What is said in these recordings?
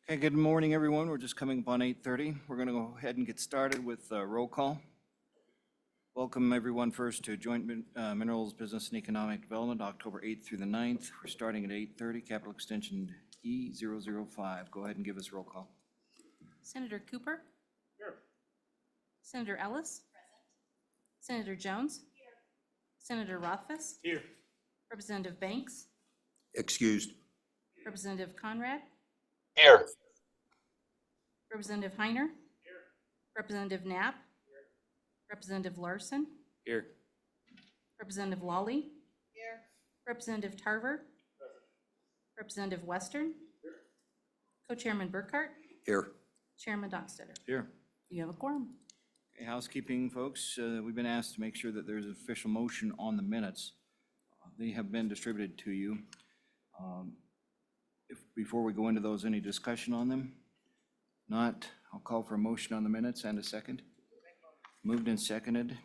Okay, good morning, everyone. We're just coming upon 8:30. We're going to go ahead and get started with roll call. Welcome, everyone, first to Joint Minerals Business and Economic Development, October 8th through the 9th. We're starting at 8:30, capital extension E005. Go ahead and give us roll call. Senator Cooper? Here. Senator Ellis? Present. Senator Jones? Here. Senator Rothfuss? Here. Representative Banks? Excused. Representative Conrad? Here. Representative Heiner? Here. Representative Knapp? Here. Representative Larson? Here. Representative Lawley? Here. Representative Tarver? Present. Representative Western? Here. Co-Chairman Burkhart? Here. Chairman Dockstader? Here. You have a quorum. Okay, housekeeping, folks. We've been asked to make sure that there's an official motion on the minutes. They have been distributed to you. Before we go into those, any discussion on them? Not, I'll call for a motion on the minutes and a second. Moved and seconded.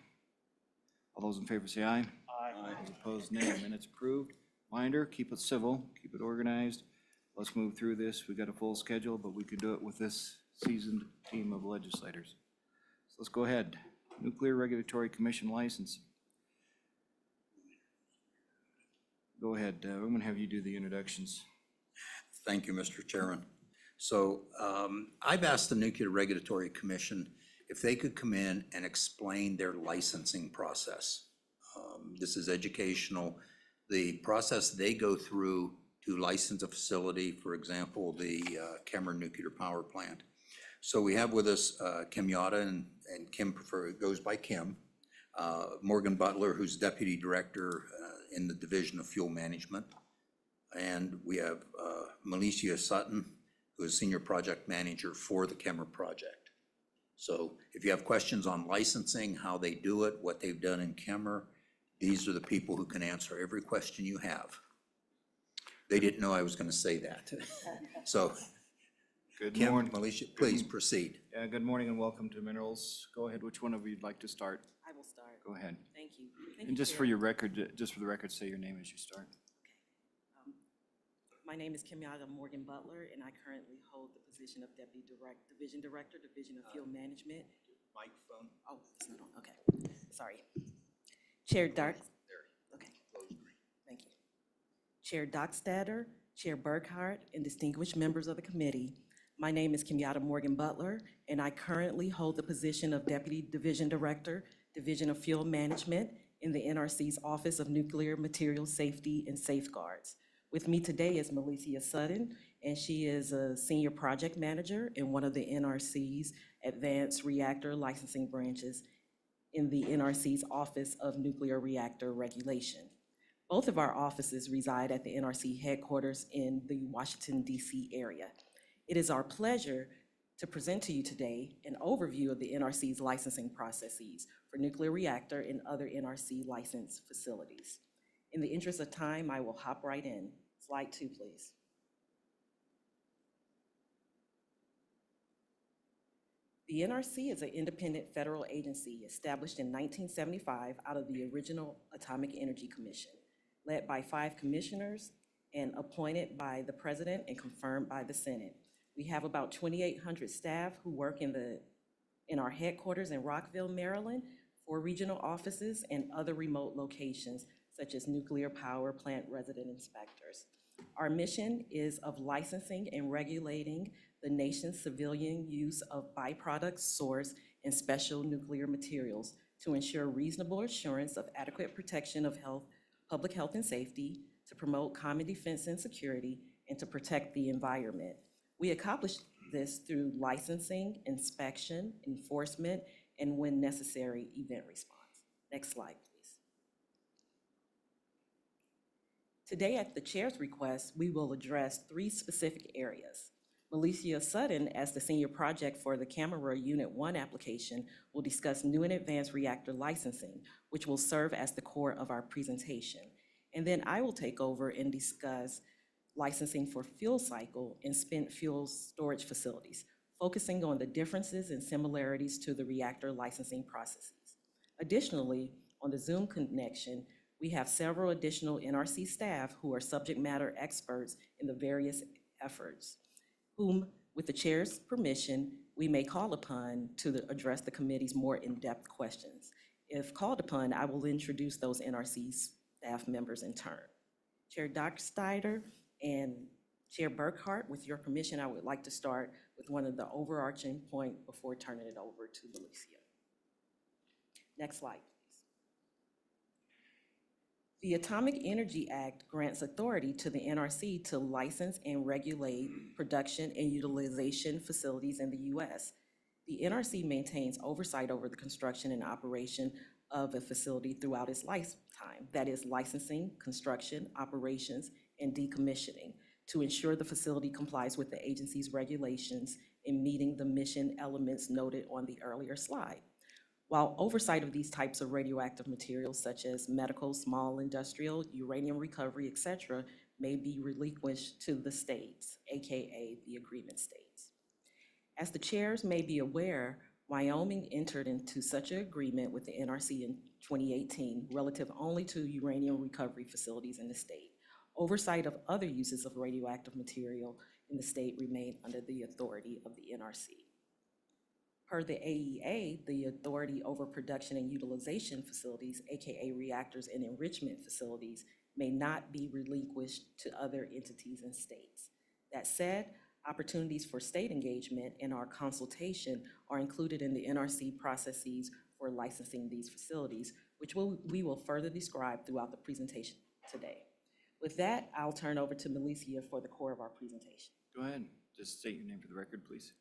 All those in favor say aye. Aye. Those opposed, nay. Minutes approved. Reminder, keep it civil, keep it organized. Let's move through this. We got a full schedule, but we could do it with this seasoned team of legislators. So let's go ahead. Nuclear Regulatory Commission license. Go ahead. I'm going to have you do the introductions. Thank you, Mr. Chairman. So I've asked the Nuclear Regulatory Commission if they could come in and explain their licensing process. This is educational. The process they go through to license a facility, for example, the Cameron Nuclear Power Plant. So we have with us Kim Yada, and Kim goes by Kim. Morgan Butler, who's Deputy Director in the Division of Fuel Management. And we have Milicia Sutton, who is Senior Project Manager for the Kemmer project. So if you have questions on licensing, how they do it, what they've done in Kemmer, these are the people who can answer every question you have. They didn't know I was going to say that. So Good Kim, morning. Milicia, please proceed. Good morning and welcome to Minerals. Go ahead. Which one of you would like to start? I will start. Go ahead. Thank you. Thank And you, just for Chair. your record, just for the record, say your name as you start. My name is Kimyada Morgan Butler, and I currently hold the position of Division Director, Division of Fuel Management. Microphone. Oh, it's not on, okay. Sorry. Chair Dark. Okay. Thank you. Chair Dockstader, Chair Burkhart, and distinguished members of the committee. My name is Kimyada Morgan Butler, and I currently hold the position of Deputy Division Director, Division of Fuel Management in the NRC's Office of Nuclear Materials Safety and Safeguards. With me today is Milicia Sutton, and she is a Senior Project Manager in one of the NRC's Advanced Reactor Licensing branches in the NRC's Office of Nuclear Reactor Regulation. Both of our offices reside at the NRC headquarters in the Washington, D.C. area. It is our pleasure to present to you today an overview of the NRC's licensing processes for nuclear reactor and other NRC licensed facilities. In the interest of time, I will hop right in. Slide 2, please. The NRC is an independent federal agency established in 1975 out of the original Atomic Energy Commission, led by 5 commissioners and appointed by the President and confirmed by the Senate. We have about 2,800 staff who work in our headquarters in Rockville, Maryland, 4 regional offices and other remote locations, such as nuclear power plant resident inspectors. Our mission is of licensing and regulating the nation's civilian use of byproduct source and special nuclear materials to ensure reasonable assurance of adequate protection of health, public health and safety, to promote common defense and security, and to protect the environment. We accomplish this through licensing, inspection, enforcement, and when necessary, event response. Next slide, please. Today, at the chair's request, we will address 3 specific areas. Milicia Sutton, as the senior project for the Camera Unit 1 application, will discuss new and advanced reactor licensing, which will serve as the core of our presentation. And then I will take over and discuss licensing for fuel cycle and spent fuel storage facilities, focusing on the differences and similarities to the reactor licensing processes. Additionally, on the Zoom connection, we have several additional NRC staff who are subject matter experts in the various efforts, whom With the chair's permission, we may call upon to address the committee's more in-depth questions. If called upon, I will introduce those NRC staff members in turn. Chair Dockstader and Chair Burkhart, with your permission, I would like to start with one of the overarching point before turning it over to Alicia. Next slide, please. The Atomic Energy Act grants authority to the NRC to license and regulate production and utilization facilities in the U.S. The NRC maintains oversight over the construction and operation of a facility throughout its lifetime, that is licensing, construction, operations, and decommissioning, to ensure the facility complies with the agency's regulations in meeting the mission elements noted on the earlier slide. While oversight of these types of radioactive materials, such as medical, small industrial, uranium recovery, etc., may be relinquished to the states, AKA the agreement states. As the chairs may be aware, Wyoming entered into such an agreement with the NRC in 2018, relative only to uranium recovery facilities in the state. Oversight of other uses of radioactive material in the state remain under the authority of the NRC. Per the AEA, the authority over production and utilization facilities, AKA reactors and enrichment facilities, may not be relinquished to other entities and states. That said, opportunities for state engagement in our consultation are included in the NRC processes for licensing these facilities, which we will further describe throughout the presentation today. With that, I'll turn over to Milicia for the core of our presentation. Go ahead. Just state your name for the record, please.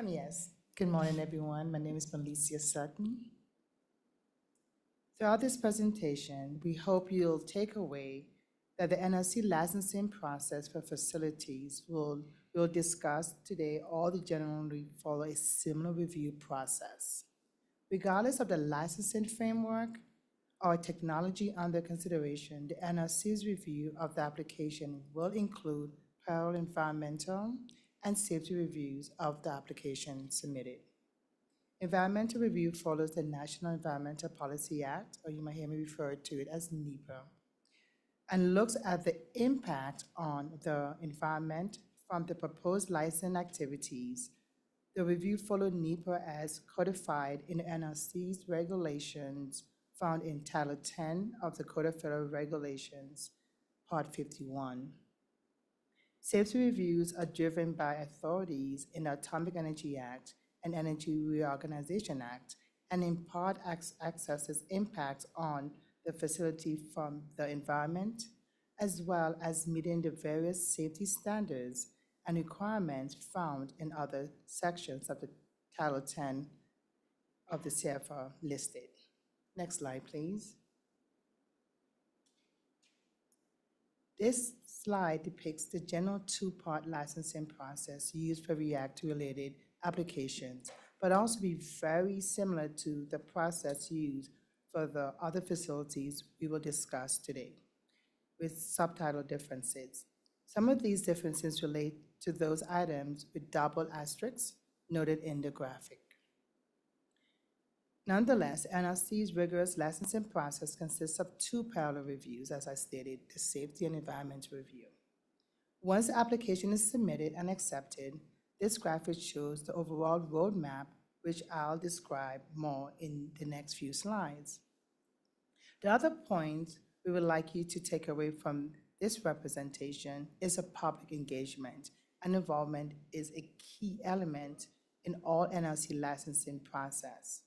Yes. Good morning, everyone. My name is Milicia Sutton. Throughout this presentation, we hope you'll take away that the NRC licensing process for facilities we'll discuss today all generally follow a similar review process. Regardless of the licensing framework or technology under consideration, the NRC's review of the application will include parallel environmental and safety reviews of the application submitted. Environmental review follows the National Environmental Policy Act, or you might hear me refer to it as NEPA, and looks at the impact on the environment from the proposed license activities. The review followed NEPA as codified in the NRC's regulations found in Title 10 of the Code of Federal Regulations, Part 51. Safety reviews are driven by authorities in the Atomic Energy Act and Energy Reorganization Act, and in part assesses impacts on the facility from the environment, as well as meeting the various safety standards and requirements found in other sections of the Title 10 of the CFR listed. Next slide, please. This slide depicts the general two-part licensing process used for reactor-related applications, but also be very similar to the process used for the other facilities we will discuss today, with subtitle differences. Some of these differences relate to those items with double asterisks noted in the graphic. Nonetheless, NRC's rigorous licensing process consists of two parallel reviews, as I stated, the safety and environmental review. Once the application is submitted and accepted, this graphic shows the overall roadmap, which I'll describe more in the next few slides. The other point we would like you to take away from this representation is a public engagement, and involvement is a key element in all NRC licensing process.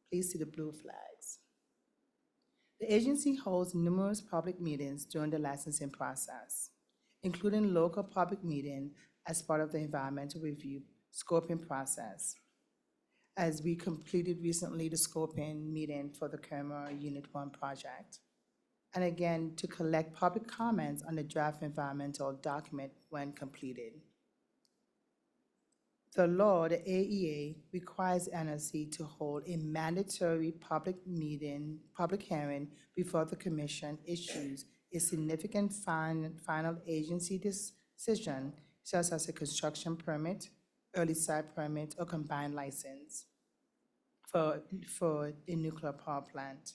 Please see the blue flags. The agency holds numerous public meetings during the licensing process, including local public meetings as part of the environmental review scoping process, as we completed recently the scoping meeting for the Kermer Unit 1 project, and again to collect public comments on the draft environmental document when completed. The law, the AEA, requires NRC to hold a mandatory public hearing before the Commission issues a significant final agency decision, such as a construction permit, early site permit, or combined license for a nuclear power plant.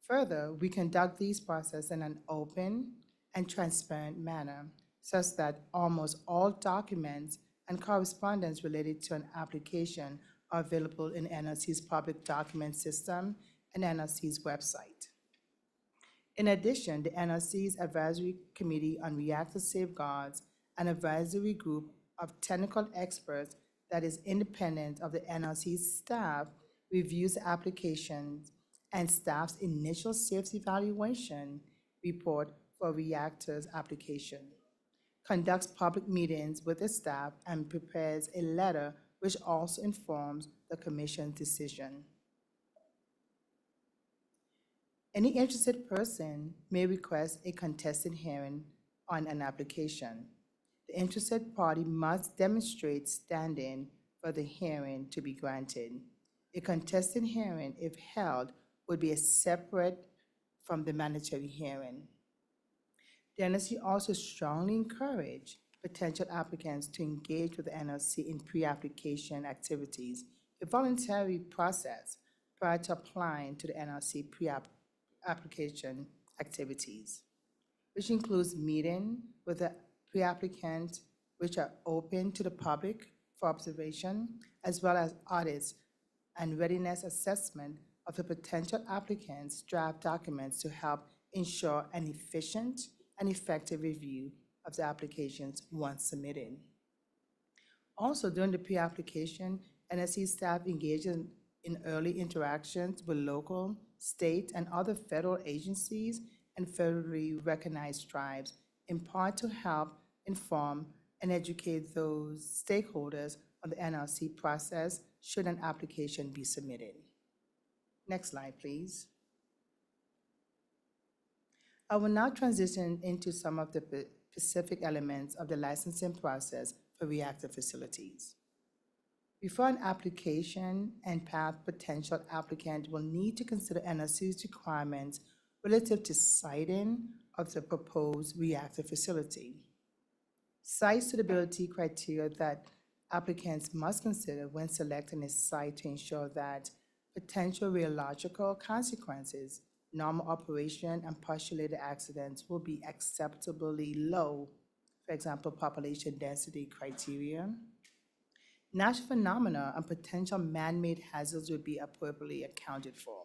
Further, we conduct these processes in an open and transparent manner such that almost all documents and correspondence related to an application are available in NRC's public document system and NRC's website. In addition, the NRC's Advisory Committee on Reactor Safeguards, an advisory group of technical experts that is independent of the NRC's staff, reviews applications and staff's initial safety evaluation report for reactors application, conducts public meetings with the staff, and prepares a letter which also informs the commission's decision. Any interested person may request a contested hearing on an application. The interested party must demonstrate standing for the hearing to be granted. A contested hearing, if held, would be separate from the mandatory hearing. The NRC also strongly encourages potential applicants to engage with the NRC in pre-application activities, a voluntary process prior to applying to the NRC pre-application activities, which includes meeting with the pre-applicant, which are open to the public for observation, as well as audits and readiness assessment of the potential applicants' draft documents to help ensure an efficient and effective review of the applications once submitted. Also, during the pre-application, NRC staff engages in early interactions with local, state, and other federal agencies and federally recognized tribes, in part to help inform and educate those stakeholders on the NRC process should an application be submitted. Next slide, please. I will now transition into some of the specific elements of the licensing process for reactor facilities. Before an application and path, potential applicant will need to consider NRC's requirements relative to siting of the proposed reactor facility. Site suitability criteria that applicants must consider when selecting a site to ensure that potential radiological consequences, normal operation, and postulated accidents will be acceptably low. For example, population density criteria. Natural phenomena and potential man-made hazards will be appropriately accounted for.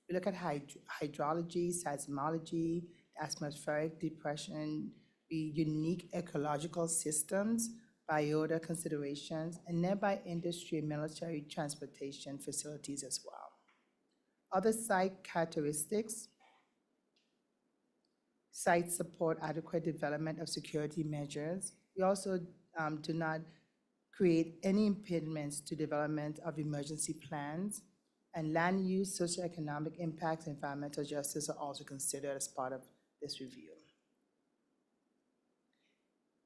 We look at hydrology, seismology, atmospheric depression, the unique ecological systems, biota considerations, and nearby industry and military transportation facilities as well. Other site characteristics: sites support adequate development of security measures. We also do not create any impediments to development of emergency plans, and land use, socioeconomic impacts, and environmental justice are also considered as part of this review.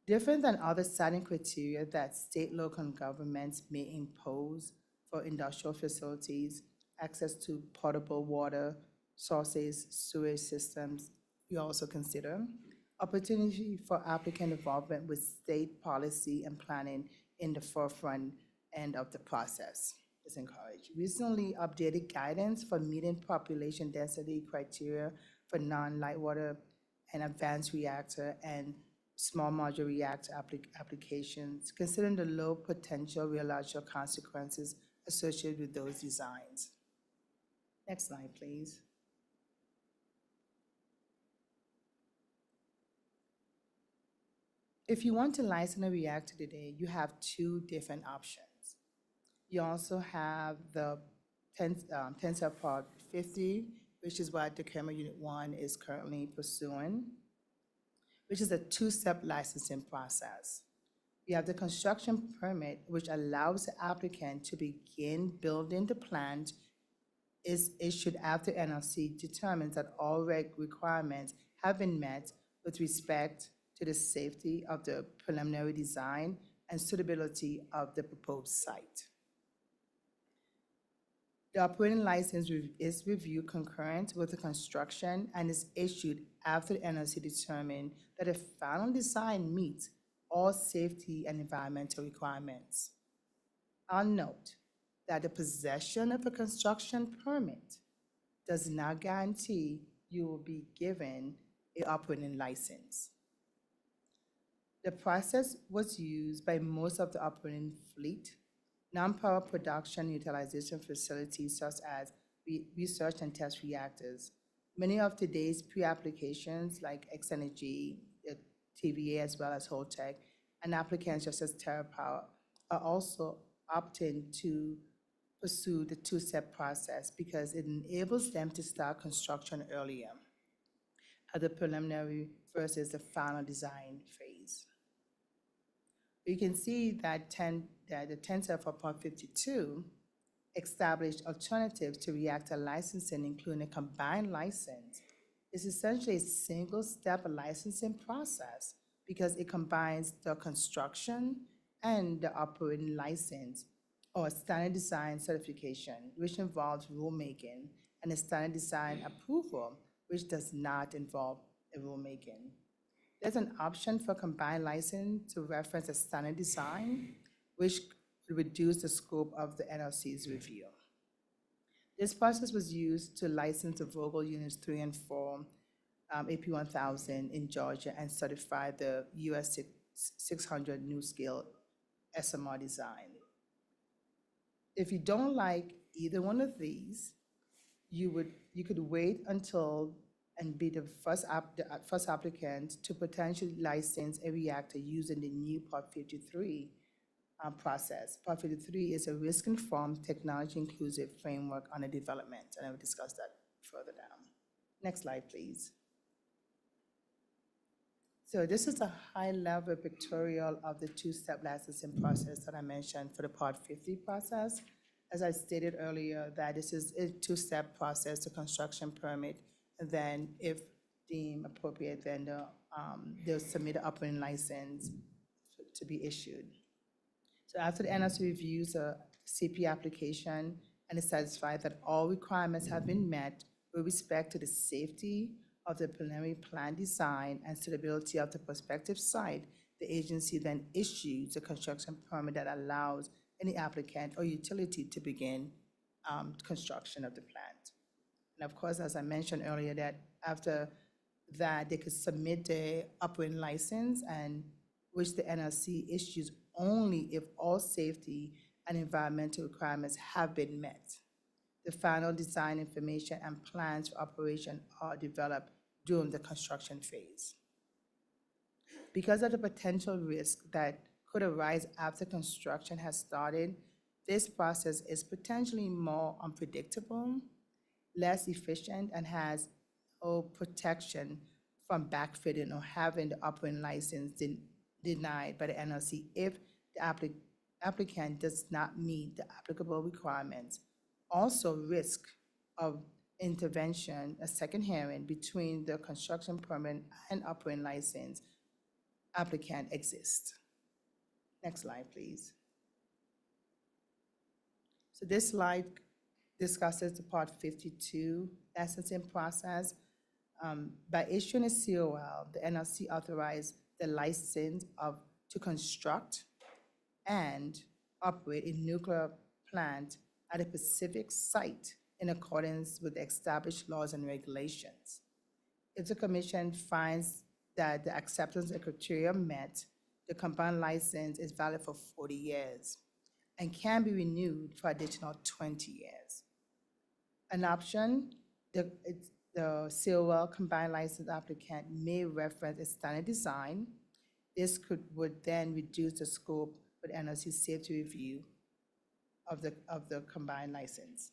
Different than other siting criteria that state local governments may impose for industrial facilities, access to potable water sources, sewage systems, we also consider. Opportunity for applicant involvement with state policy and planning in the forefront end of the process is encouraged. Recently updated guidance for meeting population density criteria for non-light water and advanced reactor and small modular reactor applications, considering the low potential radiological consequences associated with those designs. Next slide, please. If you want to license a reactor today, you have two different options. You also have the Tensor Part 50, which is what Decatur Unit 1 is currently pursuing, which is a two-step licensing process. You have the construction permit, which allows the applicant to begin building the plant, is issued after NRC determines that all requirements have been met with respect to the safety of the preliminary design and suitability of the proposed site. The operating license is reviewed concurrent with the construction and is issued after the NRC determined that the final design meets all safety and environmental requirements. I'll note that the possession of a construction permit does not guarantee you will be given an operating license. The process was used by most of the operating fleet, non-power production utilization facilities such as research and test reactors. Many of today's pre-applications like X-Energy, TVA, as well as Holtec, and applicants such as TerraPower are also opting to pursue the two-step process because it enables them to start construction earlier at the preliminary versus the final design phase. You can see that the 10 for Part 52 established alternatives to reactor licensing, including a combined license. It's essentially a single-step licensing process because it combines the construction and the operating license or standard design certification, which involves rulemaking, and a standard design approval, which does not involve a rulemaking. There's an option for combined license to reference a standard design, which would reduce the scope of the NRC's review. This process was used to license the Vogtle Units 3 and 4 AP1000 in Georgia and certify the US 600 NuScale SMR design. If you don't like either one of these, you could wait until and be the first applicant to potentially license a reactor using the new Part 53 process. Part 53 is a risk-informed, technology-inclusive framework on a development, and I will discuss that further down. Next slide, please. So this is a high-level pictorial of the two-step licensing process that I mentioned for the Part 50 process. As I stated earlier, that this is a two-step process, the construction permit, and then if deemed appropriate, then they'll submit an operating license to be issued. So after the NRC reviews a CP application and is satisfied that all requirements have been met with respect to the safety of the preliminary plan design and suitability of the prospective site, the agency then issues a construction permit that allows any applicant or utility to begin construction of the plant. And of course, as I mentioned earlier, that after that, they could submit the operating license, and which the NRC issues only if all safety and environmental requirements have been met. The final design information and plans for operation are developed during the construction phase. Because of the potential risk that could arise after construction has started, this process is potentially more unpredictable, less efficient, and has no protection from backfitting or having the operating license denied by the NRC if the applicant does not meet the applicable requirements. Also, risk of intervention, a second hearing between the construction permit and operating license applicant exists. Next slide, please. So this slide discusses the Part 52 licensing process. By issuing a COL, the NRC authorized the license to construct and operate a nuclear plant at a specific site in accordance with the established laws and regulations. If the commission finds that the acceptance criteria met, the combined license is valid for 40 years and can be renewed for additional 20 years. An option, the COL combined license applicant may reference a standard design. This would then reduce the scope for the NRC safety review of the combined license.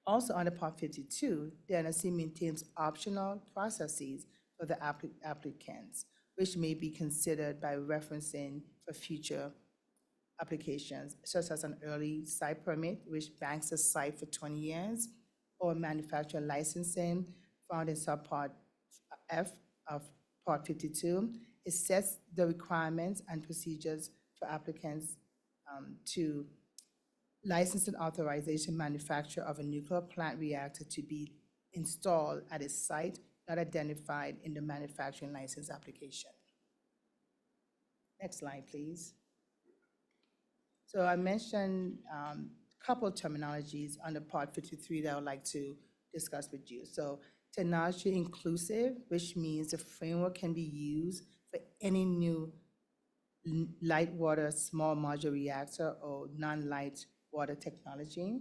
Also, under Part 52, the NRC maintains optional processes for the applicants, which may be considered by referencing for future applications, such as an early site permit, which banks the site for 20 years, or manufacturer licensing found in subpart F of Part 52. It sets the requirements and procedures for applicants to license and authorization manufacture of a nuclear plant reactor to be installed at a site not identified in the manufacturing license application. Next slide, please. So I mentioned a couple of terminologies under Part 53 that I would like to discuss with you. So technology inclusive, which means the framework can be used for any new light water small modular reactor or non-light water technology.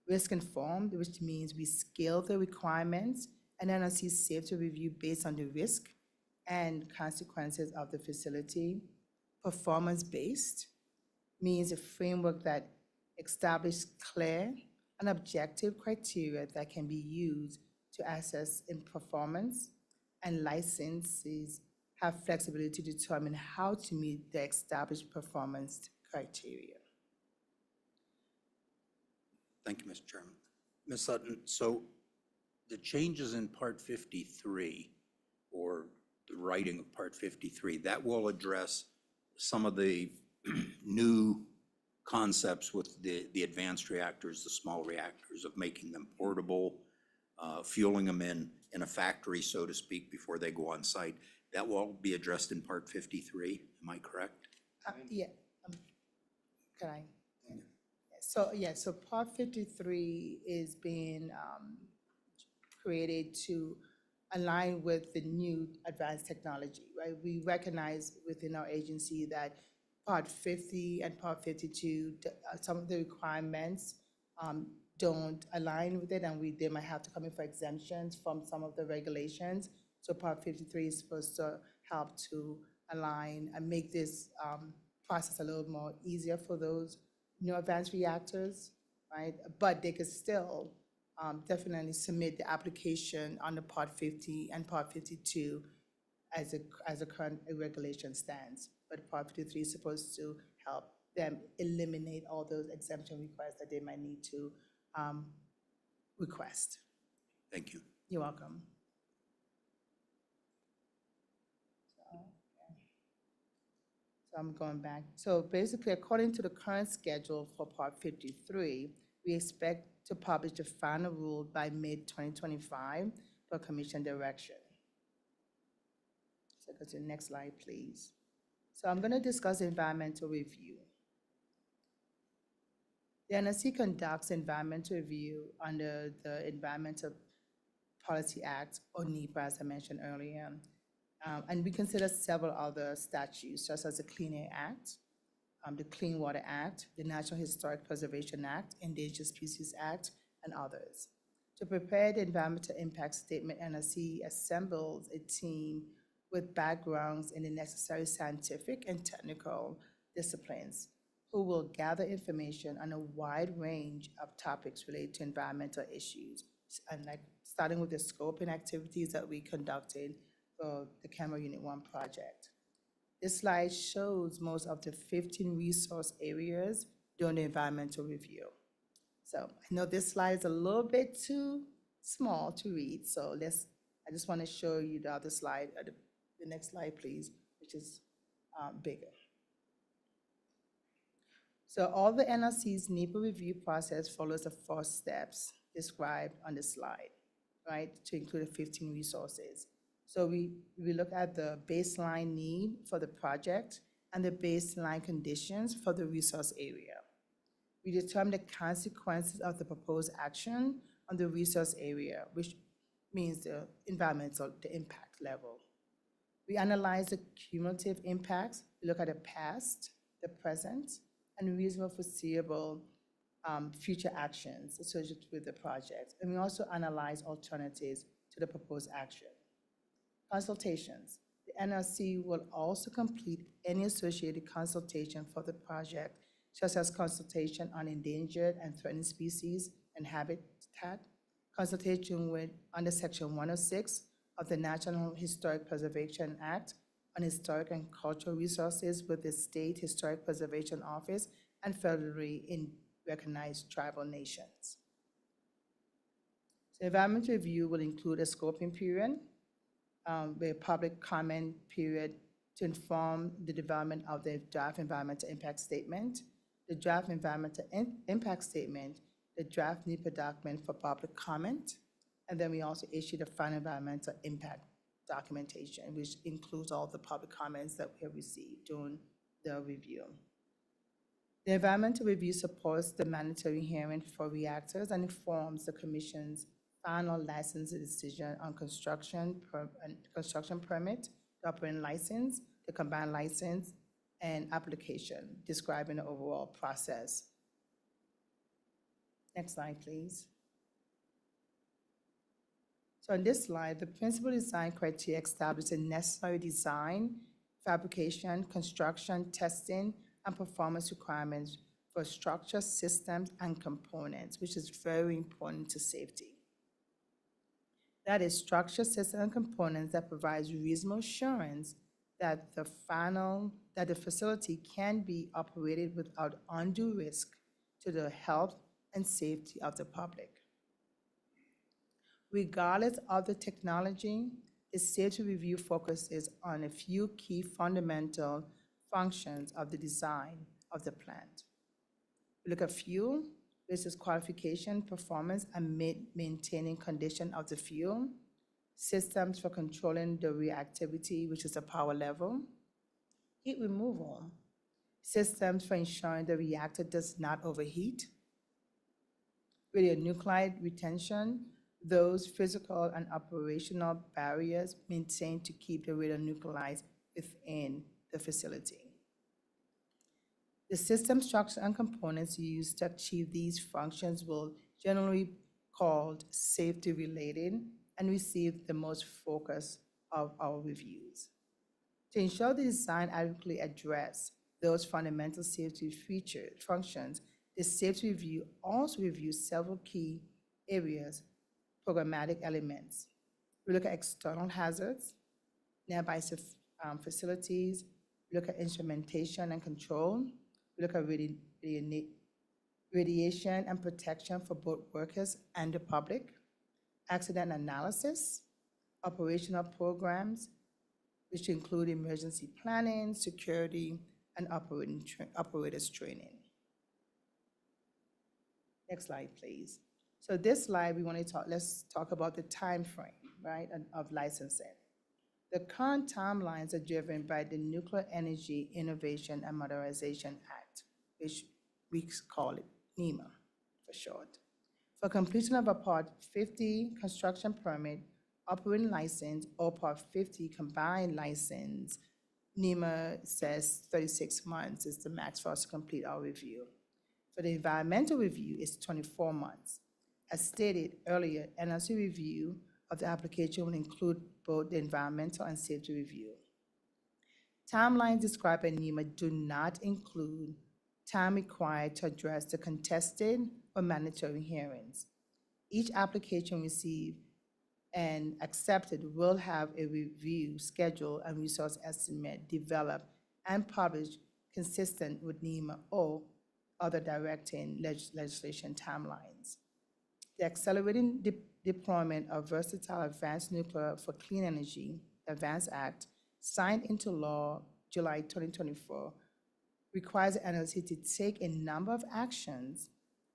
Risk informed, which means we scale the requirements and NRC safety review based on the risk and consequences of the facility. Performance based means a framework that establishes clear and objective criteria that can be used to assess in performance, and licenses have flexibility to determine how to meet the established performance criteria. Thank you, Mr. Chairman. Ms. Sutton, so the changes in Part 53, or the writing of Part 53, that will address some of the new concepts with the advanced reactors, the small reactors, of making them portable, fueling them in a factory, so to speak, before they go on site. That will all be addressed in Part 53, am I correct? Yeah, can I? So, yeah, so Part 53 is being created to align with the new advanced technology, right? We recognize within our agency that Part 50 and Part 52, some of the requirements don't align with it, and they might have to come in for exemptions from some of the regulations. So Part 53 is supposed to help to align and make this process a little more easier for those new advanced reactors, right? But they could still definitely submit the application under Part 50 and Part 52 as a current regulation stands. But Part 53 is supposed to help them eliminate all those exemption requests that they might need to request. Thank you. You're welcome. So I'm going back. So basically, according to the current schedule for Part 53, we expect to publish the final rule by mid-2025 for commission direction. So go to the next slide, please. So I'm going to discuss environmental review. The NRC conducts environmental review under the Environmental Policy Act, or NEPA, as I mentioned earlier. And we consider several other statutes, such as the Clean Air Act, the Clean Water Act, the National Historic Preservation Act, Endangered Species Act, and others. To prepare the environmental impact statement, NRC assembles a team with backgrounds in the necessary scientific and technical disciplines who will gather information on a wide range of topics related to environmental issues, and like starting with the scoping activities that we conducted for the Camera Unit 1 project. This slide shows most of the 15 resource areas during the environmental review. So I know this slide is a little bit too small to read, so I just want to show you the other slide, the next slide, please, which is bigger. So all the NRC's NEPA review process follows the 4 steps described on the slide, right, to include the 15 resources. So we look at the baseline need for the project and the baseline conditions for the resource area. We determine the consequences of the proposed action on the resource area, which means the environmental, the impact level. We analyze the cumulative impacts. We look at the past, the present, and reasonable foreseeable future actions associated with the project. And we also analyze alternatives to the proposed action. Consultations. The NRC will also complete any associated consultation for the project, such as consultation on endangered and threatened species and habitat, consultation with under Section 106 of the National Historic Preservation Act on historic and cultural resources with the State Historic Preservation Office and federally recognized tribal nations. So environmental review will include a scoping period, with a public comment period to inform the development of the draft environmental impact statement, the draft environmental impact statement, the draft NEPA document for public comment, and then we also issue the final environmental impact documentation, which includes all the public comments that we have received during the review. The environmental review supports the mandatory hearing for reactors and informs the Commission's final license decision on construction permit the operating license, the combined license, and application, describing the overall process. Next slide, please. So on this slide, the principal design criteria establish the necessary design, fabrication, construction, testing, and performance requirements for structure, systems, and components, which is very important to safety. That is structure, system, and components that provides reasonable assurance that the facility can be operated without undue risk to the health and safety of the public. Regardless of the technology, the safety review focuses on a few key fundamental functions of the design of the plant. We look at fuel, which is qualification, performance, and maintaining condition of the fuel, systems for controlling the reactivity, which is the power level, heat removal, systems for ensuring the reactor does not overheat, radionuclide retention, those physical and operational barriers maintained to keep the radionuclides within the facility. The system structure and components used to achieve these functions will generally be called safety-related and receive the most focus of our reviews. To ensure the design adequately address those fundamental safety functions, the safety review also reviews several key areas, programmatic elements. We look at external hazards, nearby facilities, we look at instrumentation and control, we look at radiation and protection for both workers and the public, accident analysis, operational programs, which include emergency planning, security, and operators training. Next slide, please. So this slide, let's talk about the time frame, right, of licensing. The current timelines are driven by the Nuclear Energy Innovation and Modernization Act, which we call it NEMA for short. For completion of a Part 50 construction permit, operating license, or Part 50 combined license, NEMA says 36 months is the max for us to complete our review. For the environmental review, it's 24 months. As stated earlier, NRC review of the application will include both the environmental and safety review. Timelines described by NEMA do not include time required to address the contested or mandatory hearings. Each application received and accepted will have a review schedule and resource estimate developed and published consistent with NEMA or other directing legislation timelines. The Accelerating Deployment of Versatile Advanced Nuclear for Clean Energy, ADVANCE Act, signed into law July 2024, requires the NRC to take a number of actions,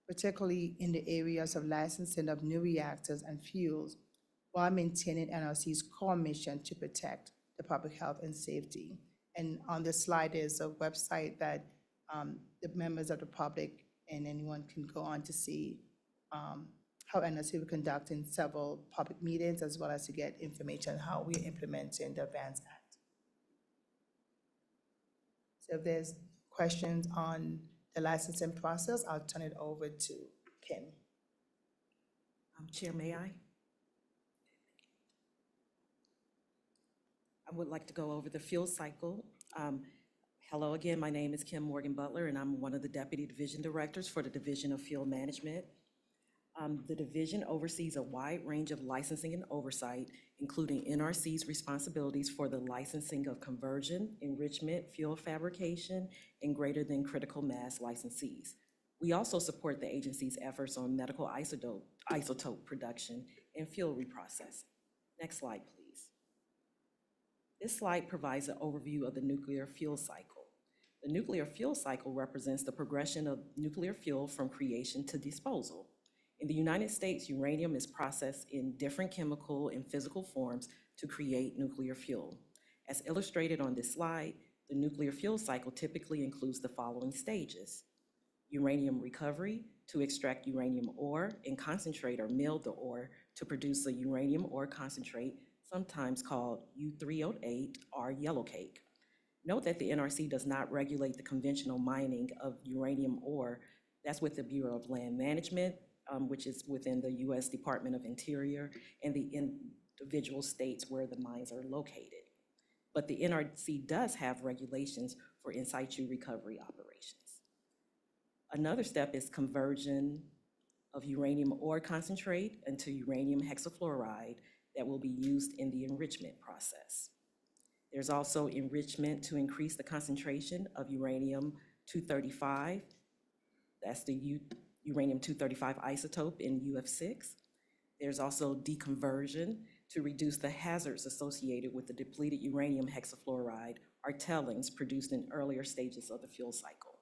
particularly in the areas of licensing of new reactors and fuels, while maintaining NRC's core mission to protect the public health and safety. And on the slide is a website that the members of the public and anyone can go on to see how NRC will conduct in several public meetings, as well as to get information on how we're implementing the ADVANCE Act. So if there's questions on the licensing process, I'll turn it over to Kim. Chair, may I? I would like to go over the fuel cycle. Hello again, my name is Kim Morgan Butler, and I'm one of the Deputy Division Directors for the Division of Fuel Management. The division oversees a wide range of licensing and oversight, including NRC's responsibilities for the licensing of conversion, enrichment, fuel fabrication, and greater than critical mass licensees. We also support the agency's efforts on medical isotope production and fuel reprocessing. Next slide, please. This slide provides an overview of the nuclear fuel cycle. The nuclear fuel cycle represents the progression of nuclear fuel from creation to disposal. In the United States, uranium is processed in different chemical and physical forms to create nuclear fuel. As illustrated on this slide, the nuclear fuel cycle typically includes the following stages: uranium recovery to extract uranium ore and concentrate or mill the ore to produce a uranium ore concentrate, sometimes called U308 or yellow cake. Note that the NRC does not regulate the conventional mining of uranium ore. That's with the Bureau of Land Management, which is within the U.S. Department of Interior and the individual states where the mines are located. But the NRC does have regulations for in situ recovery operations. Another step is conversion of uranium ore concentrate into uranium hexafluoride that will be used in the enrichment process. There's also enrichment to increase the concentration of uranium-235. That's the uranium-235 isotope in UF6. There's also deconversion to reduce the hazards associated with the depleted uranium hexafluoride or tailings produced in earlier stages of the fuel cycle.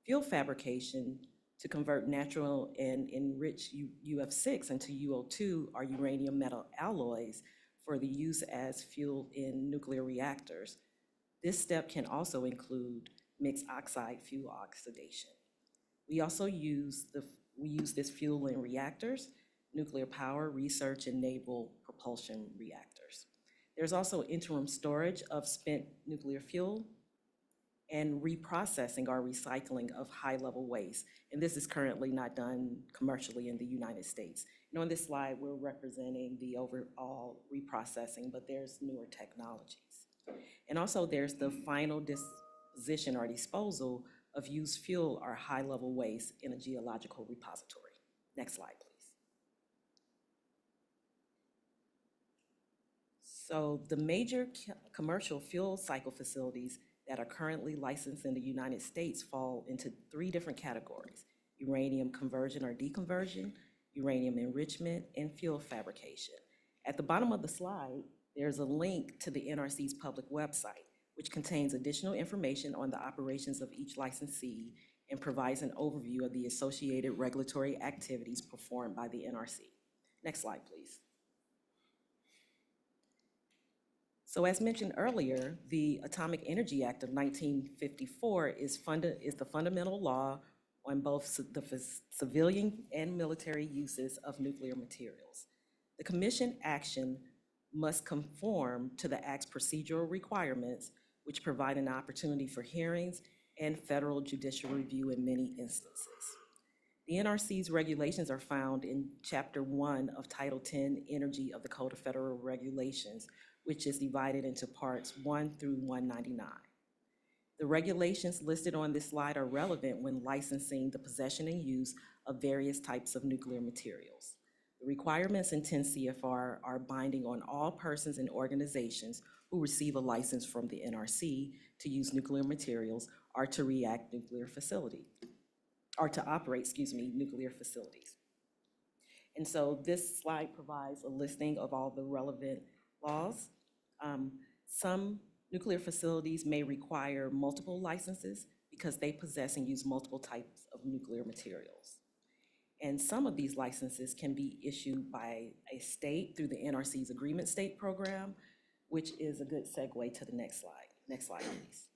Fuel fabrication to convert natural and enriched UF6 into UO2 or uranium metal alloys for the use as fuel in nuclear reactors. This step can also include mixed oxide fuel oxidation. We also use this fuel in reactors, nuclear power, research, and naval propulsion reactors. There's also interim storage of spent nuclear fuel and reprocessing or recycling of high-level waste. And this is currently not done commercially in the United States. And on this slide, we're representing the overall reprocessing, but there's newer technologies. And also there's the final disposition or disposal of used fuel or high-level waste in a geological repository. Next slide, please. So the major commercial fuel cycle facilities that are currently licensed in the United States fall into 3 different categories: uranium conversion or deconversion, uranium enrichment, and fuel fabrication. At the bottom of the slide, there's a link to the NRC's public website, which contains additional information on the operations of each licensee and provides an overview of the associated regulatory activities performed by the NRC. Next slide, please. So as mentioned earlier, the Atomic Energy Act of 1954 is the fundamental law on both the civilian and military uses of nuclear materials. The Commission action must conform to the Act's procedural requirements, which provide an opportunity for hearings and federal judicial review in many instances. The NRC's regulations are found in Chapter 1 of Title 10 Energy of the Code of Federal Regulations, which is divided into parts 1 through 199. The regulations listed on this slide are relevant when licensing the possession and use of various types of nuclear materials. The requirements in 10 CFR are binding on all persons and organizations who receive a license from the NRC to use nuclear materials or to operate nuclear facilities. And so this slide provides a listing of all the relevant laws. Some nuclear facilities may require multiple licenses because they possess and use multiple types of nuclear materials. And some of these licenses can be issued by a state through the NRC's Agreement State Program, which is a good segue to the next slide. Next slide, please.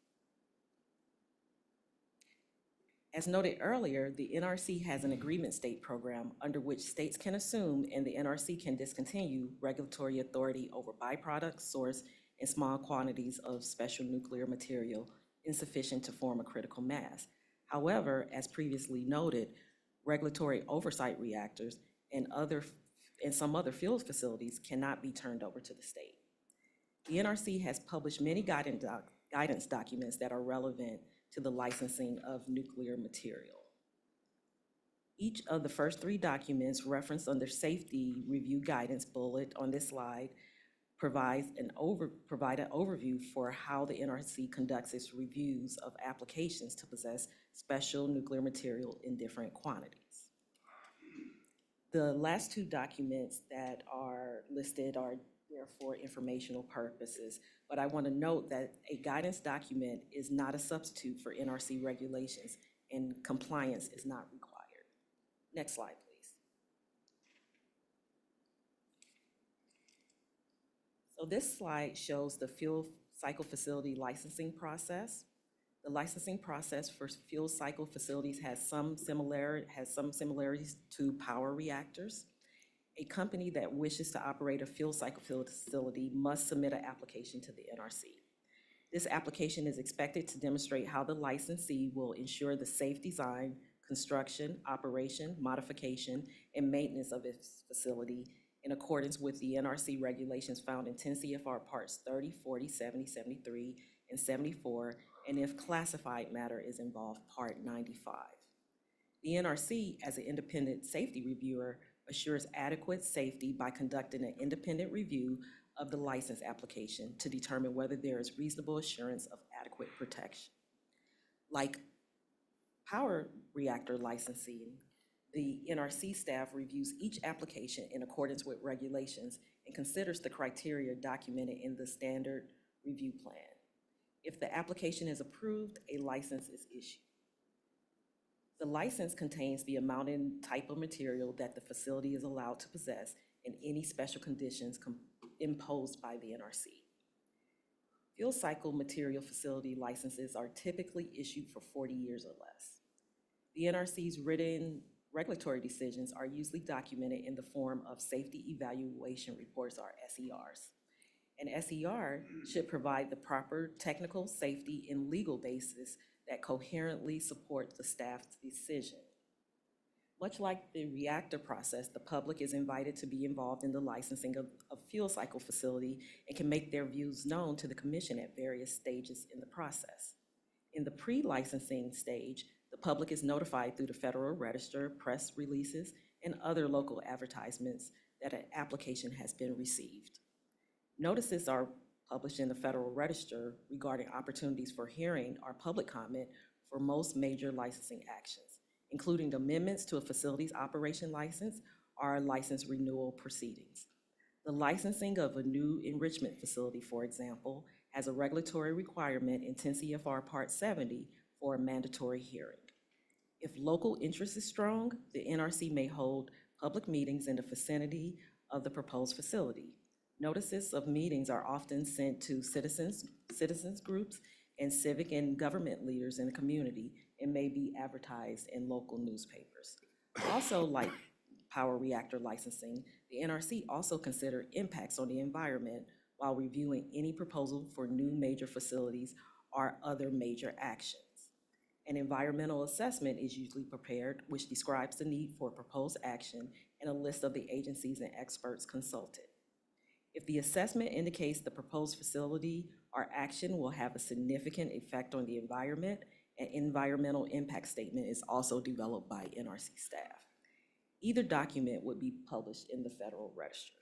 As noted earlier, the NRC has an Agreement State Program under which states can assume and the NRC can discontinue regulatory authority over byproducts, source, and small quantities of special nuclear material insufficient to form a critical mass. However, as previously noted, regulatory oversight reactors and some other fuel facilities cannot be turned over to the state. The NRC has published many guidance documents that are relevant to the licensing of nuclear material. Each of the first 3 documents referenced under Safety Review Guidance bullet on this slide provide an overview for how the NRC conducts its reviews of applications to possess special nuclear material in different quantities. The last 2 documents that are listed are there for informational purposes, but I want to note that a guidance document is not a substitute for NRC regulations and compliance is not required. Next slide, please. So this slide shows the fuel cycle facility licensing process. The licensing process for fuel cycle facilities has some similarities to power reactors. A company that wishes to operate a fuel cycle facility must submit an application to the NRC. This application is expected to demonstrate how the licensee will ensure the safe design, construction, operation, modification, and maintenance of its facility in accordance with the NRC regulations found in 10 CFR Parts 30, 40, 70, 73, and 74, and if classified matter is involved, Part 95. The NRC, as an independent safety reviewer, assures adequate safety by conducting an independent review of the license application to determine whether there is reasonable assurance of adequate protection. Like power reactor licensing, the NRC staff reviews each application in accordance with regulations and considers the criteria documented in the standard review plan. If the application is approved, a license is issued. The license contains the amount and type of material that the facility is allowed to possess and any special conditions imposed by the NRC. Fuel cycle material facility licenses are typically issued for 40 years or less. The NRC's written regulatory decisions are usually documented in the form of safety evaluation reports, or SERs. An SER should provide the proper technical, safety, and legal basis that coherently support the staff's decision. Much like the reactor process, the public is invited to be involved in the licensing of a fuel cycle facility and can make their views known to the commission at various stages in the process. In the pre-licensing stage, the public is notified through the Federal Register, press releases, and other local advertisements that an application has been received. Notices are published in the Federal Register regarding opportunities for hearing or public comment for most major licensing actions, including amendments to a facility's operation license or license renewal proceedings. The licensing of a new enrichment facility, for example, has a regulatory requirement in 10 CFR Part 70 for a mandatory hearing. If local interest is strong, the NRC may hold public meetings in the vicinity of the proposed facility. Notices of meetings are often sent to citizens groups, and civic and government leaders in the community, and may be advertised in local newspapers. Also, like power reactor licensing, the NRC also consider impacts on the environment while reviewing any proposal for new major facilities or other major actions. An environmental assessment is usually prepared, which describes the need for proposed action and a list of the agencies and experts consulted. If the assessment indicates the proposed facility or action will have a significant effect on the environment, an environmental impact statement is also developed by NRC staff. Either document would be published in the Federal Register.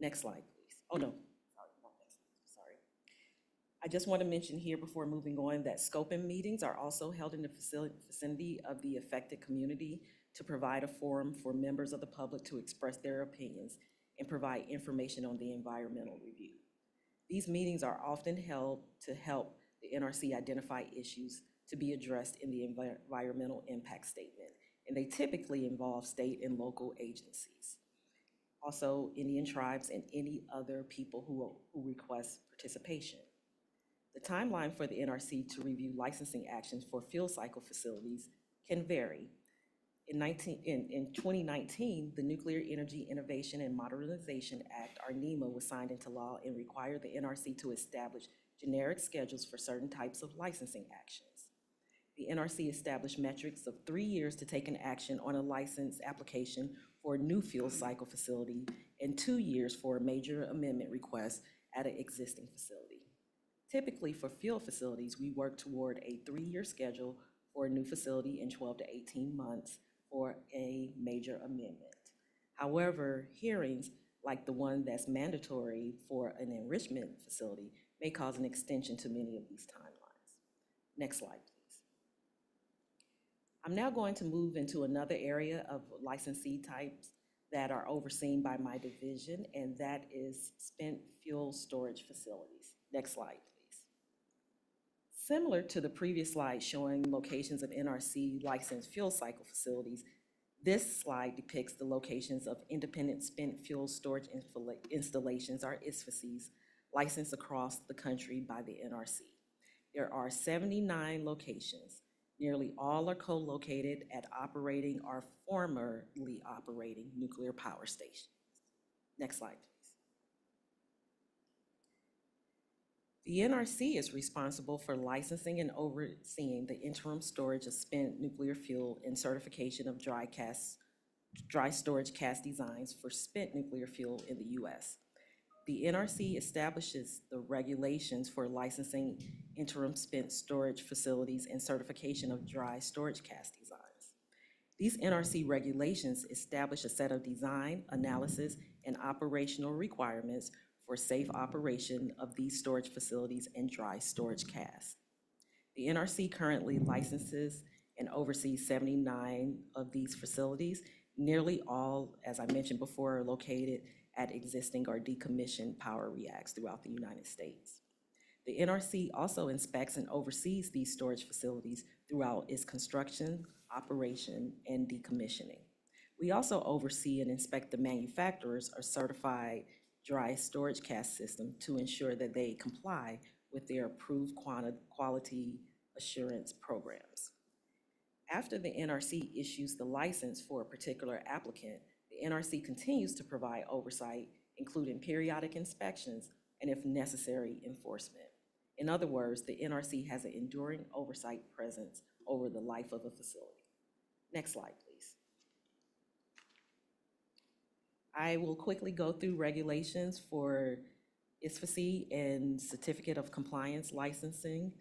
Next slide, please. Oh, no, sorry. I just want to mention here before moving on that scoping meetings are also held in the vicinity of the affected community to provide a forum for members of the public to express their opinions and provide information on the environmental review. These meetings are often held to help the NRC identify issues to be addressed in the environmental impact statement, and they typically involve state and local agencies. Also, Indian tribes and any other people who request participation. The timeline for the NRC to review licensing actions for fuel cycle facilities can vary. In 2019, the Nuclear Energy Innovation and Modernization Act, or NEMA, was signed into law and required the NRC to establish generic schedules for certain types of licensing actions. The NRC established metrics of 3 years to take an action on a license application for a new fuel cycle facility and 2 years for a major amendment request at an existing facility. Typically, for fuel facilities, we work toward a 3-year schedule for a new facility and 12 to 18 months for a major amendment. However, hearings like the one that's mandatory for an enrichment facility may cause an extension to many of these timelines. Next slide, please. I'm now going to move into another area of licensee types that are overseen by my division, and that is spent fuel storage facilities. Next slide, please. Similar to the previous slide showing locations of NRC licensed fuel cycle facilities, this slide depicts the locations of independent spent fuel storage installations, or ISFACs, licensed across the country by the NRC. There are 79 locations. Nearly all are co-located at operating or formerly operating nuclear power stations. Next slide, please. The NRC is responsible for licensing and overseeing the interim storage of spent nuclear fuel and certification of dry storage cast designs for spent nuclear fuel in the U.S. The NRC establishes the regulations for licensing interim spent storage facilities and certification of dry storage cast designs. These NRC regulations establish a set of design, analysis, and operational requirements for safe operation of these storage facilities and dry storage casts. The NRC currently licenses and oversees 79 of these facilities. Nearly all, as I mentioned before, are located at existing or decommissioned power reactors throughout the United States. The NRC also inspects and oversees these storage facilities throughout its construction, operation, and decommissioning. We also oversee and inspect the manufacturers or certified dry storage cast system to ensure that they comply with their approved quality assurance programs. After the NRC issues the license for a particular applicant, the NRC continues to provide oversight, including periodic inspections and, if necessary, enforcement. In other words, the NRC has an enduring oversight presence over the life of a facility. Next slide, please. I will quickly go through regulations for ISFSI and Certificate of Compliance licensing,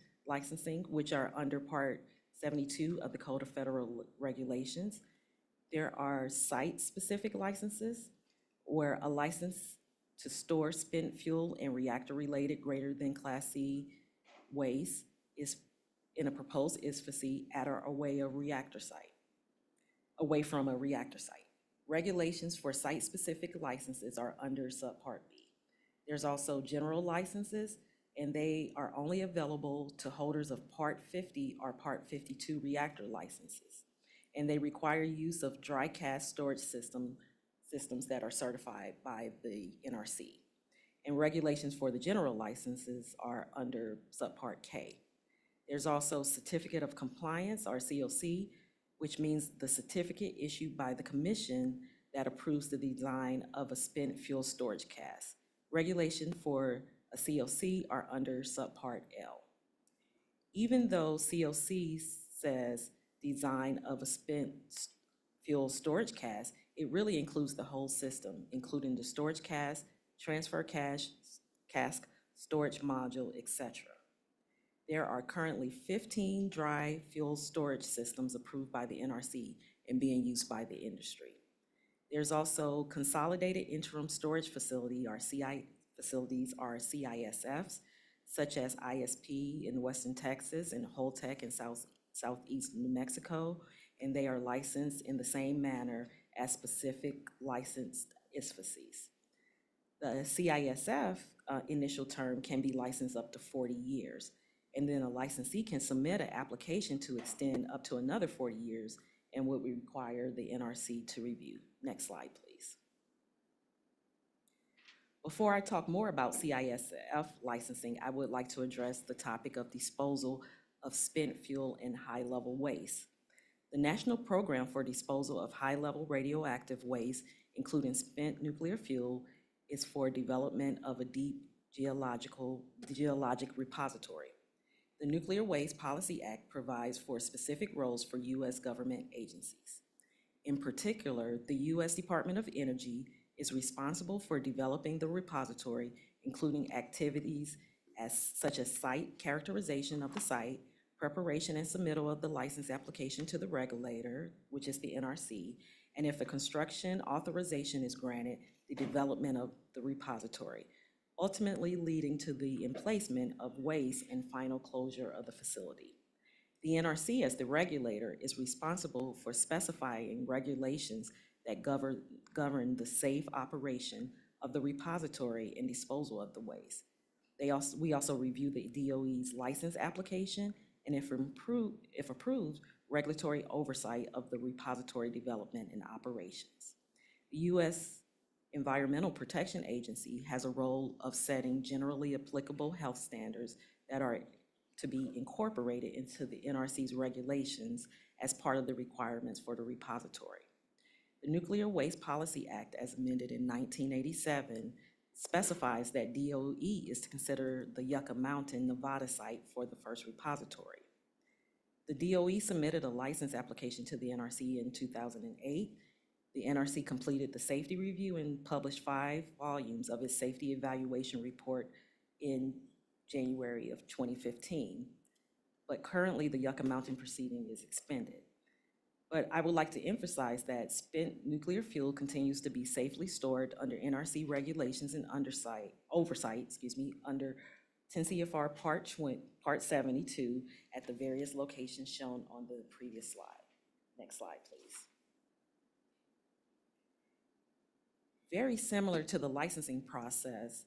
which are under Part 72 of the Code of Federal Regulations. There are site-specific licenses, where a license to store spent fuel and reactor-related greater than Class C waste is in a proposed ISFSI at or away from a reactor site. Regulations for site-specific licenses are under Subpart B. There's also general licenses, and they are only available to holders of Part 50 or Part 52 reactor licenses. And they require use of dry cast storage systems that are certified by the NRC. And regulations for the general licenses are under Subpart K. There's also Certificate of Compliance, or COC, which means the certificate issued by the commission that approves the design of a spent fuel storage cast. Regulation for a COC are under Subpart L. Even though COC says design of a spent fuel storage cast, it really includes the whole system, including the storage cast, transfer cask, storage module, etc. There are currently 15 dry fuel storage systems approved by the NRC and being used by the industry. There's also Consolidated Interim Storage Facility, or facilities, or CISFs, such as ISP in Western Texas and Holtec in Southeast New Mexico, and they are licensed in the same manner as specific licensed ISFSIs. The CISF initial term can be licensed up to 40 years, and then a licensee can submit an application to extend up to another 40 years and would require the NRC to review. Next slide, please. Before I talk more about CISF licensing, I would like to address the topic of disposal of spent fuel and high-level waste. The National Program for Disposal of High-Level Radioactive Waste, including spent nuclear fuel, is for development of a deep geologic repository. The Nuclear Waste Policy Act provides for specific roles for U.S. government agencies. In particular, the U.S. Department of Energy is responsible for developing the repository, including activities such as site characterization of the site, preparation and submittal of the license application to the regulator, which is the NRC, and if a construction authorization is granted, the development of the repository, ultimately leading to the emplacement of waste and final closure of the facility. The NRC, as the regulator, is responsible for specifying regulations that govern the safe operation of the repository and disposal of the waste. We also review the DOE's license application and, if approved, regulatory oversight of the repository development and operations. The U.S. Environmental Protection Agency has a role of setting generally applicable health standards that are to be incorporated into the NRC's regulations as part of the requirements for the repository. The Nuclear Waste Policy Act, as amended in 1987, specifies that DOE is to consider the Yucca Mountain, Nevada site for the first repository. The DOE submitted a license application to the NRC in 2008. The NRC completed the safety review and published 5 volumes of its safety evaluation report in January of 2015. But currently, the Yucca Mountain proceeding is expended. But I would like to emphasize that spent nuclear fuel continues to be safely stored under NRC regulations and oversight, under 10 CFR Part 72 at the various locations shown on the previous slide. Next slide, please. Very similar to the licensing process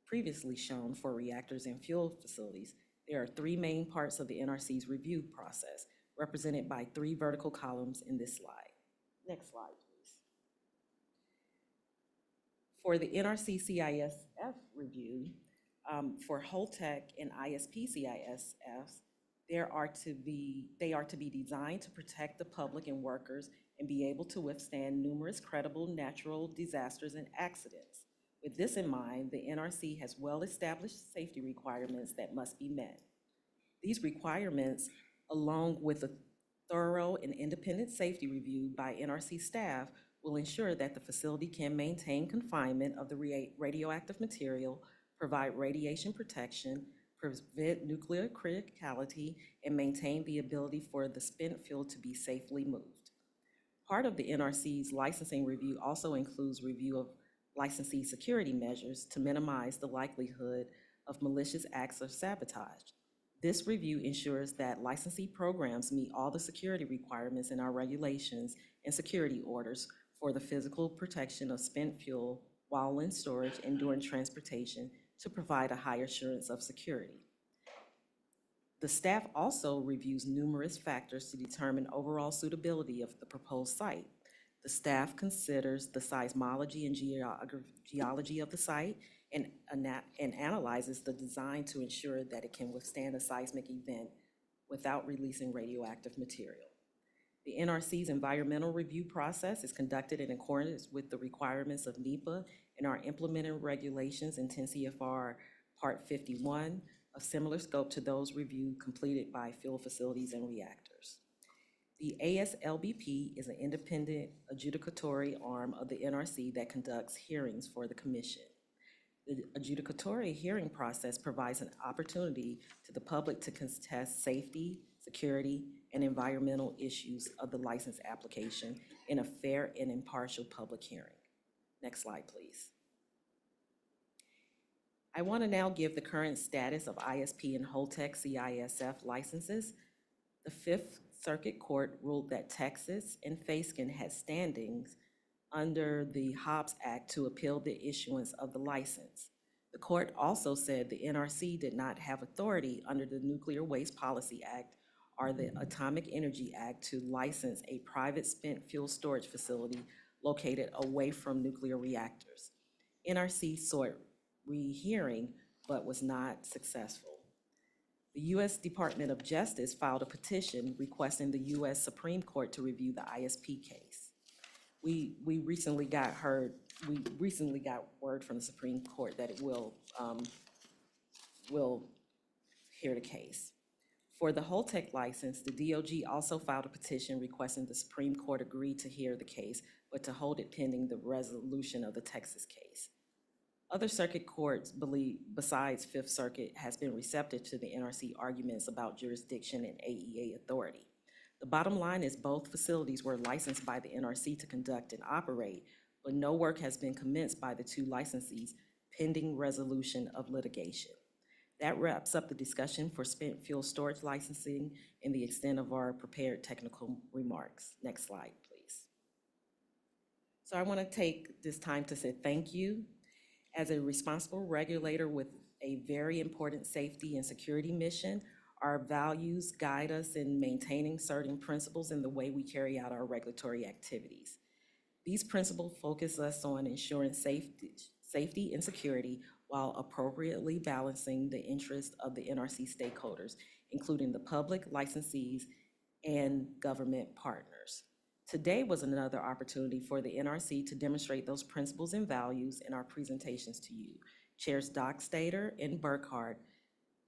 previously shown for reactors and fuel facilities, there are 3 main parts of the NRC's review process, represented by 3 vertical columns in this slide. Next slide, please. For the NRC CISF review, for Holtec and ISP CISFs, they are to be designed to protect the public and workers and be able to withstand numerous credible natural disasters and accidents. With this in mind, the NRC has well-established safety requirements that must be met. These requirements, along with a thorough and independent safety review by NRC staff, will ensure that the facility can maintain confinement of the radioactive material, provide radiation protection, prevent nuclear criticality, and maintain the ability for the spent fuel to be safely moved. Part of the NRC's licensing review also includes review of licensee security measures to minimize the likelihood of malicious acts of sabotage. This review ensures that licensee programs meet all the security requirements in our regulations and security orders for the physical protection of spent fuel while in storage and during transportation to provide a high assurance of security. The staff also reviews numerous factors to determine overall suitability of the proposed site. The staff considers the seismology and geology of the site and analyzes the design to ensure that it can withstand a seismic event without releasing radioactive material. The NRC's environmental review process is conducted in accordance with the requirements of NEPA and our implementing regulations in 10 CFR Part 51, of similar scope to those review completed by fuel facilities and reactors. The ASLBP is an independent adjudicatory arm of the NRC that conducts hearings for the Commission. The adjudicatory hearing process provides an opportunity to the public to contest safety, security, and environmental issues of the license application in a fair and impartial public hearing. Next slide, please. I want to now give the current status of ISP and Holtec CISF licenses. The Fifth Circuit Court ruled that Texas and Fasken had standings under the Hobbs Act to appeal the issuance of the license. The court also said the NRC did not have authority under the Nuclear Waste Policy Act or the Atomic Energy Act to license a private spent fuel storage facility located away from nuclear reactors. NRC sought rehearing, but was not successful. The U.S. Department of Justice filed a petition requesting the U.S. Supreme Court to review the ISP case. We recently got word from the Supreme Court that it will hear the case. For the Holtec license, the DOJ also filed a petition requesting the Supreme Court agree to hear the case, but to hold it pending the resolution of the Texas case. Other circuit courts besides Fifth Circuit has been receptive to the NRC arguments about jurisdiction and AEA authority. The bottom line is both facilities were licensed by the NRC to conduct and operate, but no work has been commenced by the 2 licensees pending resolution of litigation. That wraps up the discussion for spent fuel storage licensing and the extent of our prepared technical remarks. Next slide, please. So I want to take this time to say thank you. As a responsible regulator with a very important safety and security mission, our values guide us in maintaining certain principles in the way we carry out our regulatory activities. These principles focus us on ensuring safety and security while appropriately balancing the interests of the NRC stakeholders, including the public, licensees, and government partners. Today was another opportunity for the NRC to demonstrate those principles and values in our presentations to you. Chairs Dockstader and Burkhart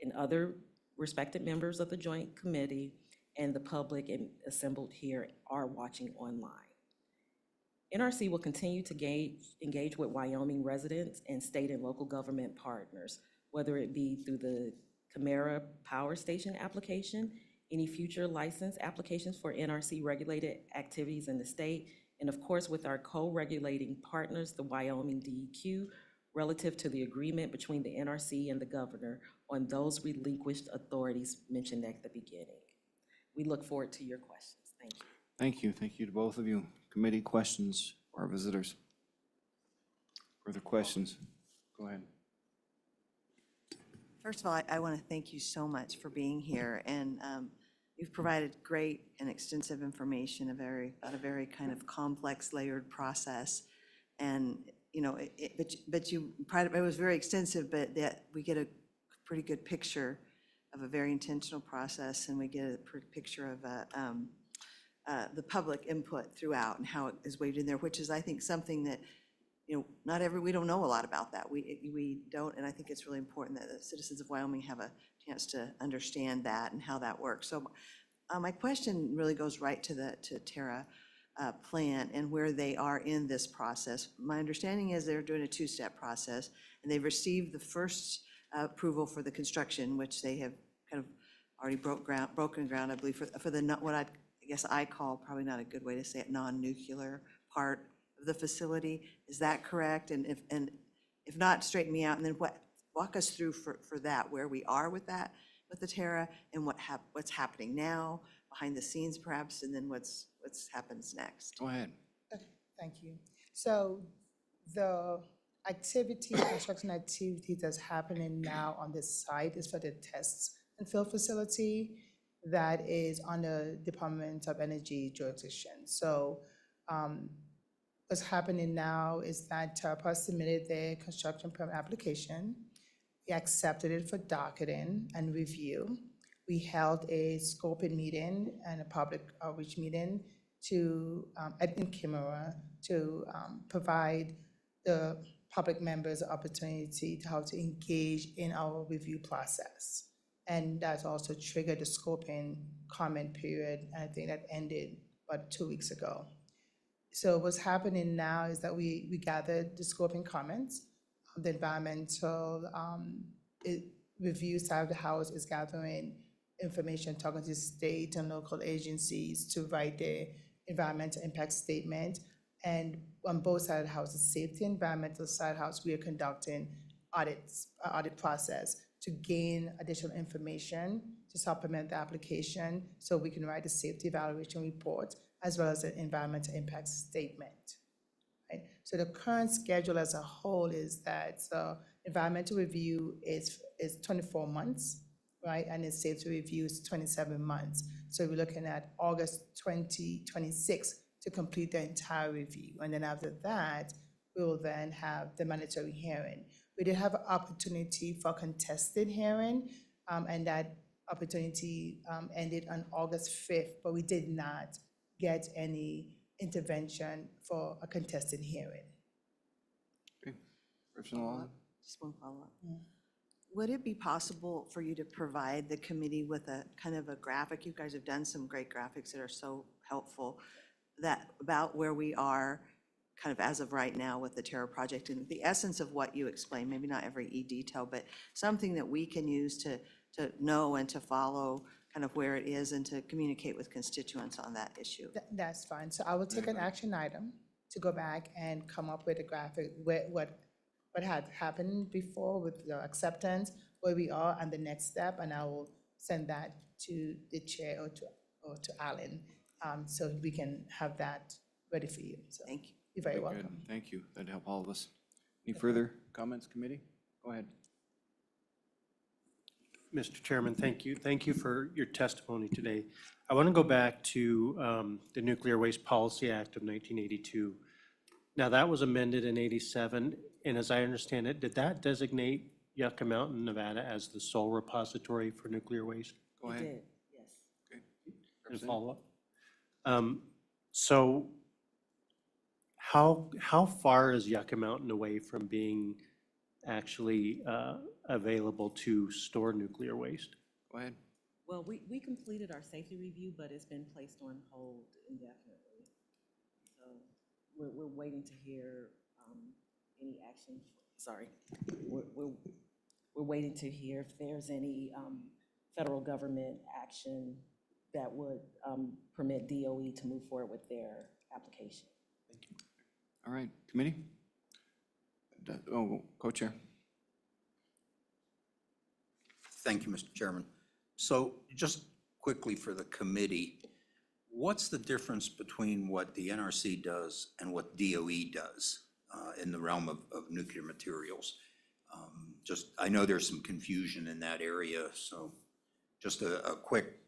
and other respected members of the Joint Committee and the public assembled here are watching online. NRC will continue to engage with Wyoming residents and state and local government partners, whether it be through the Camara Power Station application, any future license applications for NRC regulated activities in the state, and of course with our co-regulating partners, the Wyoming DEQ, relative to the agreement between the NRC and the governor on those relinquished authorities mentioned at the beginning. We look forward to your questions. Thank you. Thank you. Thank you to both of you. Committee questions for our visitors? Further questions? Go ahead. First of all, I want to thank you so much for being here, and you've provided great and extensive information about a very kind of complex, layered process. And, you know, it was very extensive, but that we get a pretty good picture of a very intentional process, and we get a picture of the public input throughout and how it is weighed in there, which is, I think, something that, you know, we don't know a lot about that. We don't, and I think it's really important that the citizens of Wyoming have a chance to understand that and how that works. So my question really goes right to Terra plant and where they are in this process. My understanding is they're doing a two-step process, and they've received the first approval for the construction, which they have kind of already broken ground, I believe, for the what I guess I call, probably not a good way to say it, non-nuclear part of the facility. Is that correct? And if not, straighten me out. And then walk us through for that, where we are with that, with the Terra, and what's happening now, behind the scenes perhaps, and then what's happens next. Go ahead. Okay, thank you. So the construction activity that's happening now on this site is for the test and fill facility that is under Department of Energy jurisdiction. So what's happening now is that TerraPower submitted their construction permit application. We accepted it for docketing and review. We held a scoping meeting and a public outreach meeting in Camara to provide the public members opportunity to how to engage in our review process. And that's also triggered the scoping comment period, and I think that ended about 2 weeks ago. So what's happening now is that we gathered the scoping comments. The environmental review side of the house is gathering information, talking to state and local agencies to write their environmental impact statement. And on both sides of the house, the safety and environmental side of the house, we are conducting audit process to gain additional information to supplement the application so we can write a safety evaluation report as well as an environmental impact statement. Right? So the current schedule as a whole is that environmental review is 24 months, right? And the safety review is 27 months. So we're looking at August 2026 to complete the entire review. And then after that, we will then have the mandatory hearing. We did have an opportunity for contested hearing, and that opportunity ended on August 5th, but we did not get any intervention for a contested hearing. Okay. Personal. Just one follow-up. Would it be possible for you to provide the committee with a kind of a graphic? You guys have done some great graphics that are so helpful about where we are kind of as of right now with the Terra project and the essence of what you explained, maybe not every detail, but something that we can use to know and to follow kind of where it is and to communicate with constituents on that issue. That's fine. So I will take an action item to go back and come up with a graphic, what had happened before with the acceptance, where we are, and the next step, and I will send that to the chair or to Alan, so we can have that ready for you. So Thank you. you're very Very good. welcome. Thank you. That'd help all of us. Any further comments, committee? Go ahead. Mr. Chairman, thank you. Thank you for your testimony today. I want to go back to the Nuclear Waste Policy Act of 1982. Now, that was amended in 87, and as I understand it, did that designate Yucca Mountain, Nevada as the sole repository for nuclear waste? Go It ahead. did, yes. Okay. And Representative. follow-up? So how far is Yucca Mountain away from being actually available to store nuclear waste? Go ahead. Well, we completed our safety review, but it's been placed on hold indefinitely. So we're waiting to hear any action, sorry. We're waiting to hear if there's any federal government action that would permit DOE to move forward with their application. All right, committee? Oh, co-chair. Thank you, Mr. Chairman. So just quickly for the committee, what's the difference between what the NRC does and what DOE does in the realm of nuclear materials? I know there's some confusion in that area, so just a quick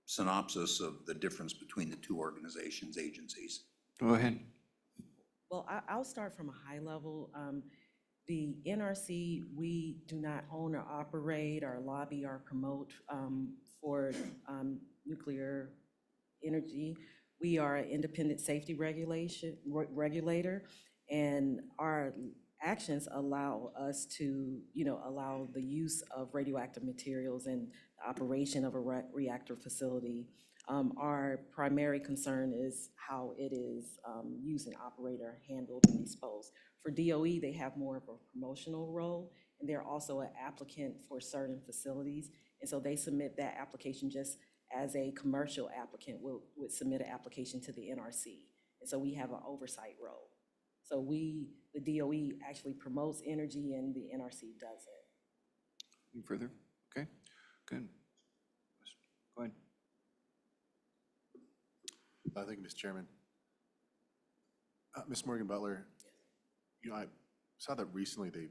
synopsis of the difference between the two organizations, agencies. Go ahead. Well, I'll start from a high level. The NRC, we do not own or operate or lobby or promote for nuclear energy. We are an independent safety regulator, and our actions allow us to, allow the use of radioactive materials and the operation of a reactor facility. Our primary concern is how it is used and operated, handled, and disposed. For DOE, they have more of a promotional role, and they're also an applicant for certain facilities. And so they submit that application just as a commercial applicant would submit an application to the NRC. And so we have an oversight role. So the DOE actually promotes energy and the NRC doesn't. Any further? Okay, good. Go ahead. Thank you, Mr. Chairman. Ms. Morgan Butler, I saw that recently the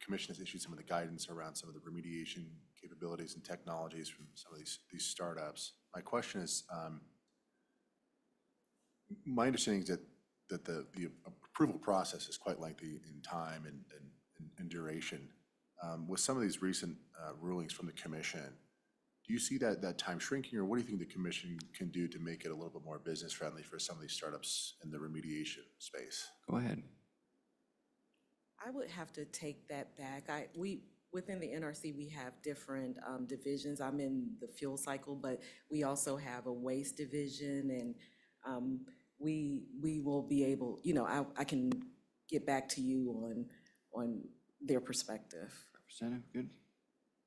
commission has issued some of the guidance around some of the remediation capabilities and technologies from some of these startups. My question is, my understanding is that the approval process is quite lengthy in time and duration. With some of these recent rulings from the commission, do you see that time shrinking, or what do you think the commission can do to make it a little bit more business friendly for some of these startups in the remediation space? Go ahead. I would have to take that back. Within the NRC, we have different divisions. I'm in the fuel cycle, but we also have a waste division, and we will be able, I can get back to you on their perspective. Representative, good.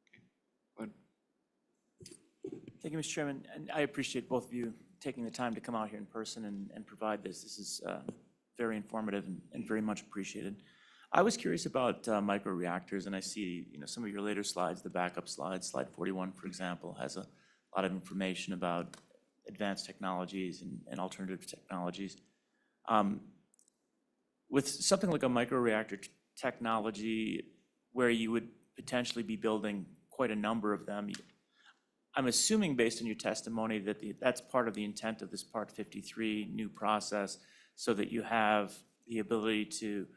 Okay. Go ahead. Thank you, Mr. Chairman, and I appreciate both of you taking the time to come out here in person and provide this. This is very informative and very much appreciated. I was curious about microreactors, and I see some of your later slides, the backup slides, slide 41, for example, has a lot of information about advanced technologies and alternative technologies. With something like a microreactor technology where you would potentially be building quite a number of them, I'm assuming based on your testimony that that's part of the intent of this Part 53 new process, so that you have the ability to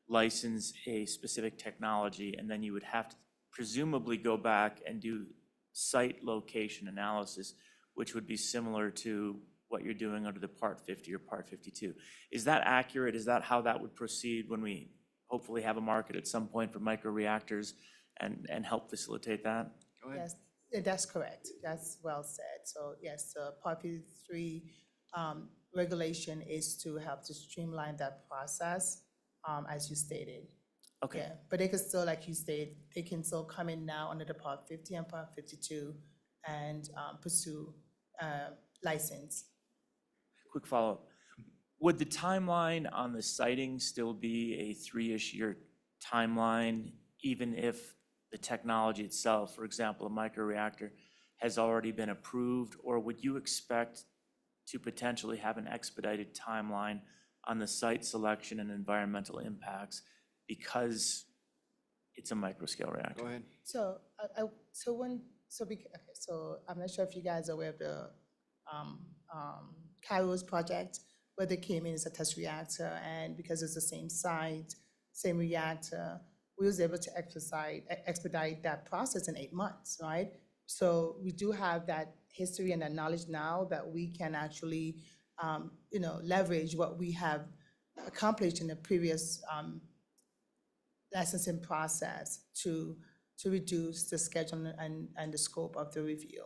license a specific technology, and then you would have to presumably go back and do site location analysis, which would be similar to what you're doing under the Part 50 or Part 52. Is that accurate? Is that how that would proceed when we hopefully have a market at some point for microreactors and help facilitate that? Go ahead. Yes, that's correct. That's well said. So yes, Part 53 regulation is to help to streamline that process, as you stated. Okay. Yeah, but they can still, like you stated, they can still come in now under the Part 50 and Part 52 and pursue license. Quick follow-up. Would the timeline on the siting still be a 3-ish year timeline, even if the technology itself, for example, a microreactor, has already been approved? Or would you expect to potentially have an expedited timeline on the site selection and environmental impacts because it's a microscale reactor? Go ahead. So, so I'm not sure if you guys are aware of the Kairos project, where they came in as a test reactor, and because it's the same site, same reactor, we was able to expedite that process in 8 months, right? So we do have that history and that knowledge now that we can actually, leverage what we have accomplished in the previous licensing process to reduce the schedule and the scope of the review.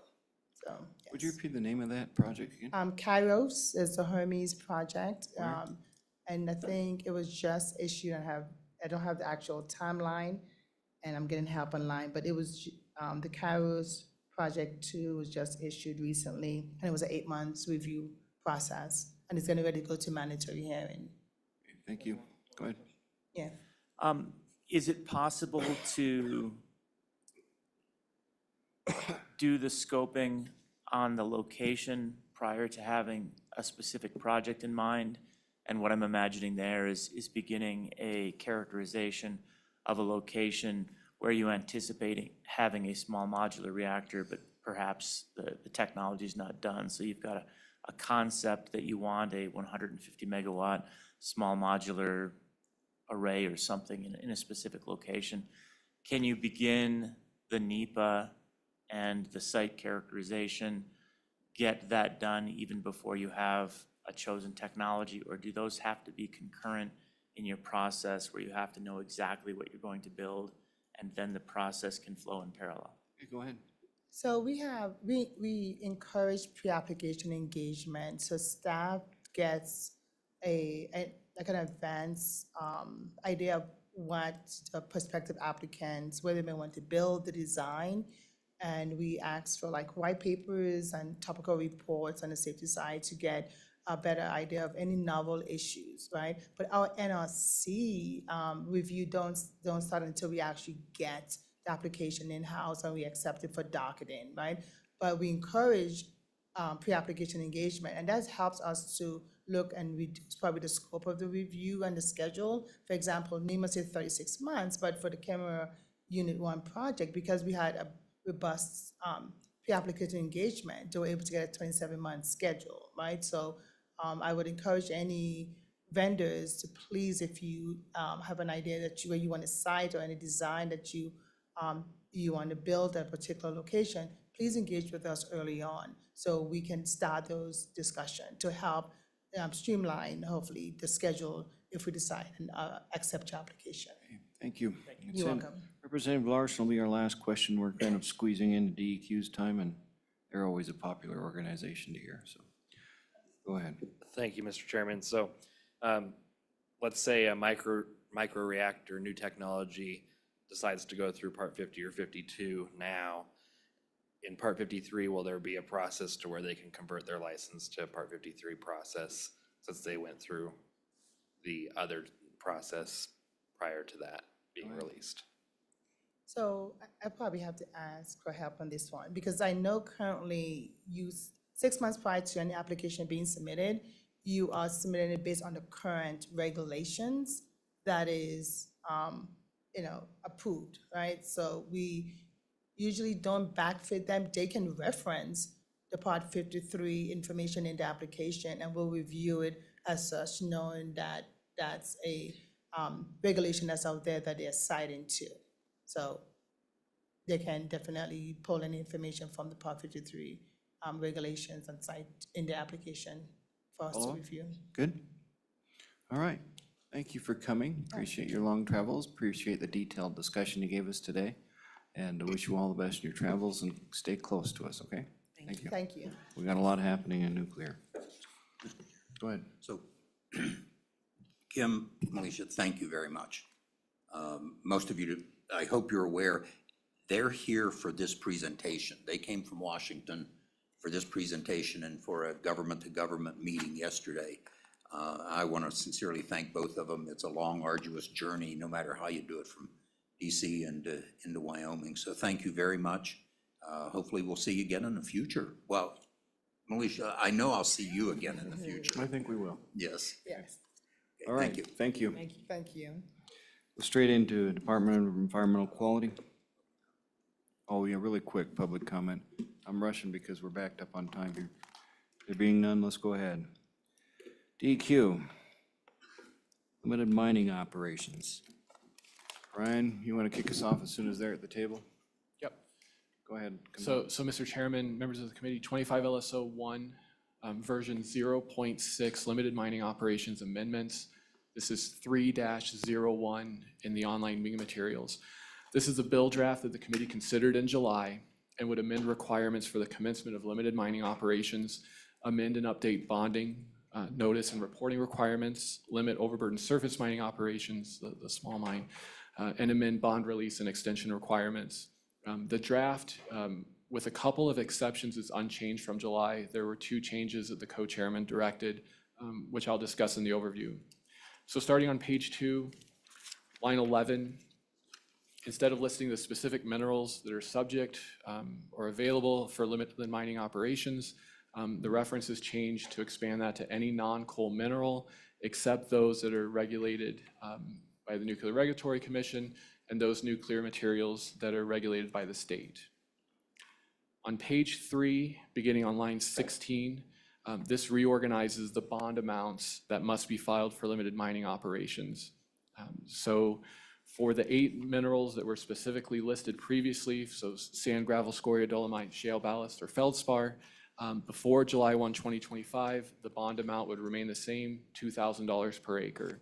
So, Would you yes. repeat the name of that project again? Kairos is the Hermes project, Where? and I think it was just issued. I don't have the actual timeline, and I'm getting help online, but it was, the Kairos Project 2 was just issued recently, and it was an 8 months review process, and it's getting ready to go to mandatory hearing. Thank you. Go ahead. Yeah. Is it possible to do the scoping on the location prior to having a specific project in mind? And what I'm imagining there is beginning a characterization of a location where you anticipate having a small modular reactor, but perhaps the technology is not done. So you've got a concept that you want a 150 megawatt small modular array or something in a specific location. Can you begin the NEPA and the site characterization, get that done even before you have a chosen technology, or do those have to be concurrent in your process where you have to know exactly what you're going to build and then the process can flow in parallel? Okay, go ahead. So we encourage pre-application engagement, so staff gets like an advanced idea of what prospective applicants, where they may want to build the design. And we ask for like white papers and topical reports on the safety side to get a better idea of any novel issues, right? But our NRC review don't start until we actually get the application in-house and we accept it for docketing, right? But we encourage pre-application engagement, and that helps us to look and reduce probably the scope of the review and the schedule. For example, NEMA said 36 months, but for the Camera Unit 1 project, because we had a robust pre-application engagement, they were able to get a 27-month schedule, right? So I would encourage any vendors to please, if you have an idea that where you want to site or any design that you want to build at a particular location, please engage with us early on so we can start those discussions to help streamline, hopefully, the schedule if we decide and accept your application. Thank you. That's You're it. welcome. Representative Larson will be our last question. We're kind of squeezing into DEQ's time, and they're always a popular organization to hear, so go ahead. Thank you, Mr. Chairman. So let's say a microreactor, new technology, decides to go through Part 50 or 52 now. In Part 53, will there be a process to where they can convert their license to a Part 53 process since they went through the other process prior to that being released? So I probably have to ask for help on this one, because I know currently 6 months prior to any application being submitted, you are submitting it based on the current regulations that is, approved, right? So we usually don't backfit them. They can reference the Part 53 information in the application, and we'll review it as such, knowing that that's a regulation that's out there that they're citing to. So they can definitely pull any information from the Part 53 regulations and cite in the application for us to Follow-up? review. Good? All right. Thank you for coming. Appreciate your long travels. Appreciate the detailed discussion you gave us today. And I wish you all the best in your travels and stay close to us, okay? Thank you. Thank you. We got a lot happening in nuclear. Go ahead. So, Kim, Militia, thank you very much. Most of you, I hope you're aware, they're here for this presentation. They came from Washington for this presentation and for a government-to-government meeting yesterday. I want to sincerely thank both of them. It's a long, arduous journey, no matter how you do it from DC and into Wyoming. So thank you very much. Hopefully we'll see you again in the future. Well, Militia, I know I'll see you again in the future. I think we will. Yes. Yes. All right. Thank you. Thank you. Thank you. Go straight into Department of Environmental Quality. Oh, yeah, really quick, public comment. I'm rushing because we're backed up on time here. There being none, let's go ahead. DQ, limited mining operations. Ryan, you want to kick us off as soon as they're at the table? Yep. Go ahead. So, Mr. Chairman, members of the committee, 25 LSO 1, version 0.6, limited mining operations amendments. This is 3-01 in the online meeting materials. This is a bill draft that the committee considered in July and would amend requirements for the commencement of limited mining operations, amend and update bonding, notice and reporting requirements, limit overburden surface mining operations, the small mine, and amend bond release and extension requirements. The draft, with a couple of exceptions, is unchanged from July. There were 2 changes that the co-chairman directed, which I'll discuss in the overview. So starting on page 2, line 11, instead of listing the specific minerals that are subject or available for limited mining operations, the reference is changed to expand that to any non-coal mineral except those that are regulated by the Nuclear Regulatory Commission and those nuclear materials that are regulated by the state. On page 3, beginning on line 16, this reorganizes the bond amounts that must be filed for limited mining operations. So for the 8 minerals that were specifically listed previously, so sand, gravel, scoria, dolomite, shale, ballast, or feldspar, before July 1, 2025, the bond amount would remain the same, $2,000 per acre.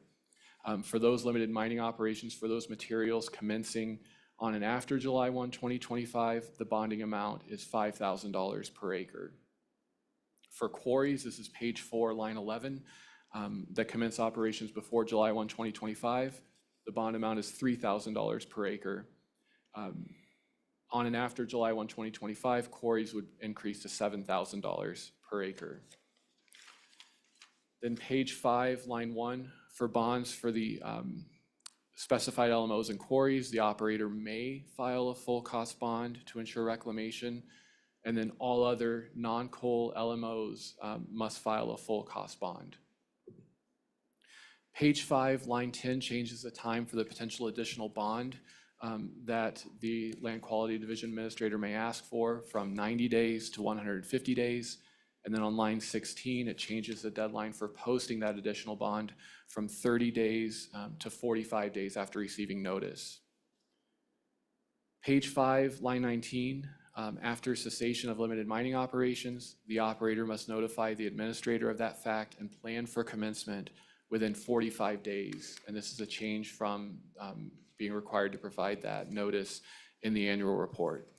For those limited mining operations, for those materials commencing on and after July 1, 2025, the bonding amount is $5,000 per acre. For quarries, this is page 4, line 11, that commence operations before July 1, 2025, the bond amount is $3,000 per acre. On and after July 1, 2025, quarries would increase to $7,000 per acre. Then page 5, line 1, for bonds for the specified LMOs and quarries, the operator may file a full cost bond to ensure reclamation, and then all other non-coal LMOs must file a full cost bond. Page 5, line 10 changes the time for the potential additional bond that the Land Quality Division Administrator may ask for from 90 days to 150 days. And then on line 16, it changes the deadline for posting that additional bond from 30 days to 45 days after receiving notice. Page 5, line 19, after cessation of limited mining operations, the operator must notify the administrator of that fact and plan for commencement within 45 days. And this is a change from being required to provide that notice in the annual report.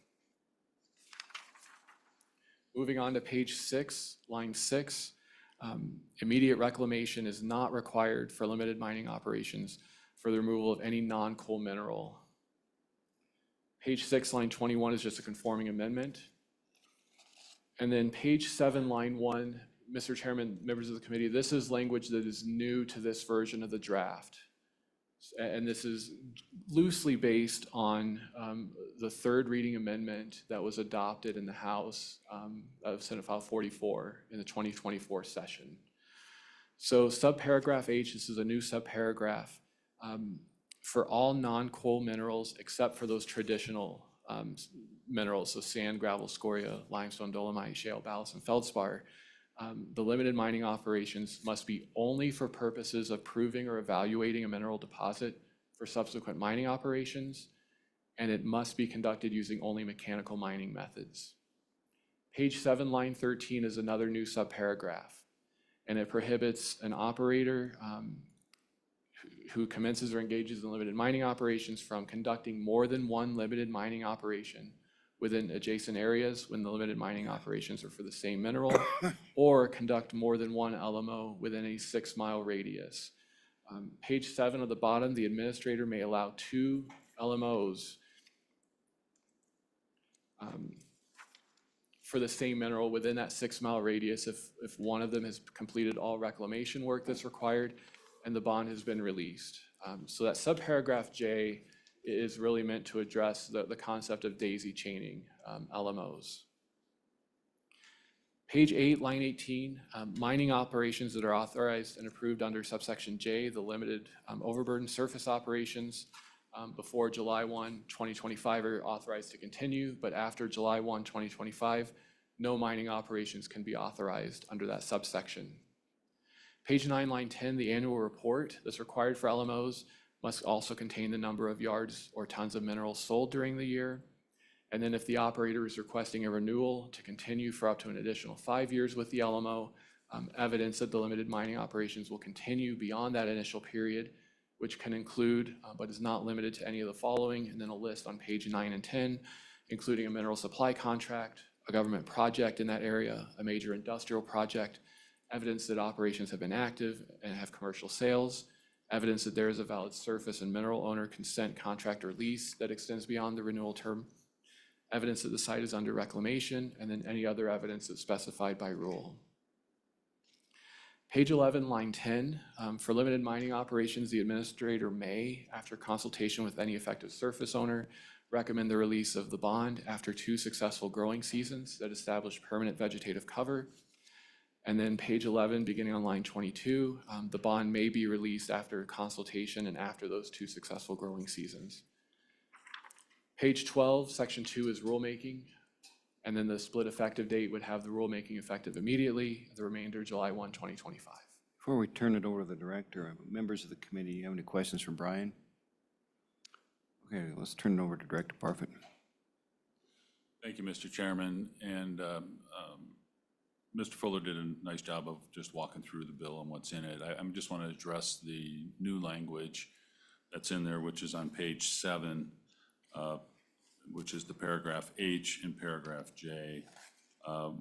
Moving on to page 6, line 6, immediate reclamation is not required for limited mining operations for the removal of any non-coal mineral. Page 6, line 21 is just a conforming amendment. And then page 7, line 1, Mr. Chairman, members of the committee, this is language that is new to this version of the draft. And this is loosely based on the 3rd reading amendment that was adopted in the House of Senate File 44 in the 2024 session. So subparagraph H, this is a new subparagraph. For all non-coal minerals except for those traditional minerals, so sand, gravel, scoria, limestone, dolomite, shale, ballast, and feldspar, the limited mining operations must be only for purposes of proving or evaluating a mineral deposit for subsequent mining operations, and it must be conducted using only mechanical mining methods. Page 7, line 13 is another new subparagraph, and it prohibits an operator who commences or engages in limited mining operations from conducting more than one limited mining operation within adjacent areas when the limited mining operations are for the same mineral, or conduct more than one LMO within a 6-mile radius. Page 7 at the bottom, the administrator may allow 2 LMOs for the same mineral within that 6-mile radius if one of them has completed all reclamation work that's required and the bond has been released. So that subparagraph J is really meant to address the concept of daisy chaining LMOs. Page 8, line 18, mining operations that are authorized and approved under subsection J, the limited overburden surface operations before July 1, 2025 are authorized to continue, but after July 1, 2025, no mining operations can be authorized under that subsection. Page 9, line 10, the annual report that's required for LMOs must also contain the number of yards or tons of minerals sold during the year. And then if the operator is requesting a renewal to continue for up to an additional 5 years with the LMO, evidence that the limited mining operations will continue beyond that initial period, which can include, but is not limited to any of the following, and then a list on page 9 and 10, including a mineral supply contract, a government project in that area, a major industrial project, evidence that operations have been active and have commercial sales, evidence that there is a valid surface and mineral owner consent contract or lease that extends beyond the renewal term, evidence that the site is under reclamation, and then any other evidence that's specified by rule. Page 11, line 10, for limited mining operations, the administrator may, after consultation with any affected surface owner, recommend the release of the bond after 2 successful growing seasons that establish permanent vegetative cover. And then page 11, beginning on line 22, the bond may be released after consultation and after those 2 successful growing seasons. Page 12, section 2 is rulemaking. And then the split effective date would have the rulemaking effective immediately, the remainder July 1, 2025. Before we turn it over to the director, members of the committee, you have any questions for Brian? Okay, let's turn it over to Director Parfit. Thank you, Mr. Chairman. And Mr. Fuller did a nice job of just walking through the bill and what's in it. I just want to address the new language that's in there, which is on page 7, which is the paragraph H and paragraph J.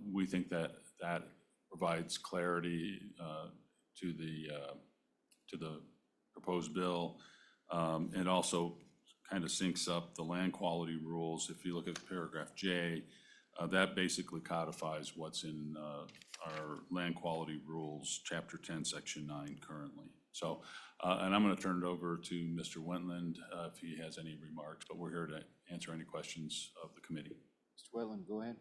We think that that provides clarity to the proposed bill. It also kind of syncs up the land quality rules. If you look at paragraph J, that basically codifies what's in our land quality rules, chapter 10, section 9 currently. So, and I'm going to turn it over to Mr. Wentland if he has any remarks, but we're here to answer any questions of the committee. Mr. Wetland, go ahead.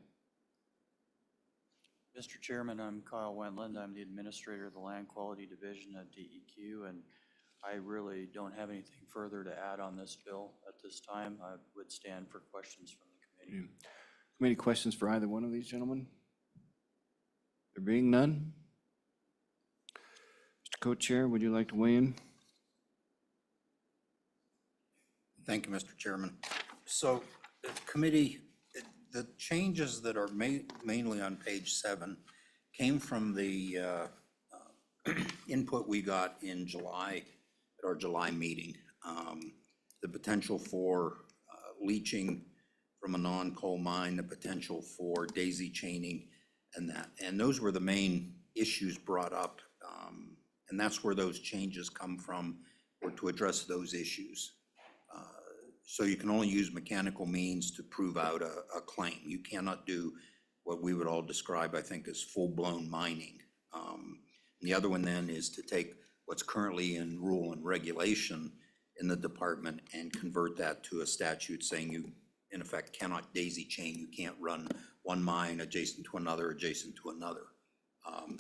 Mr. Chairman, I'm Kyle Wentland. I'm the Administrator of the Land Quality Division at DEQ, and I really don't have anything further to add on this bill at this time. I would stand for questions from the committee. Committee questions for either one of these gentlemen? There being none? Mr. Co-Chair, would you like to weigh in? Thank you, Mr. Chairman. So, committee, the changes that are mainly on page 7 came from the input we got in July, at our July meeting. The potential for leaching from a non-coal mine, the potential for daisy chaining and that. And those were the main issues brought up. And that's where those changes come from, or to address those issues. So you can only use mechanical means to prove out a claim. You cannot do what we would all describe, I think, as full-blown mining. The other one then is to take what's currently in rule and regulation in the department and convert that to a statute saying you, in effect, cannot daisy chain. You can't run one mine adjacent to another, adjacent to another.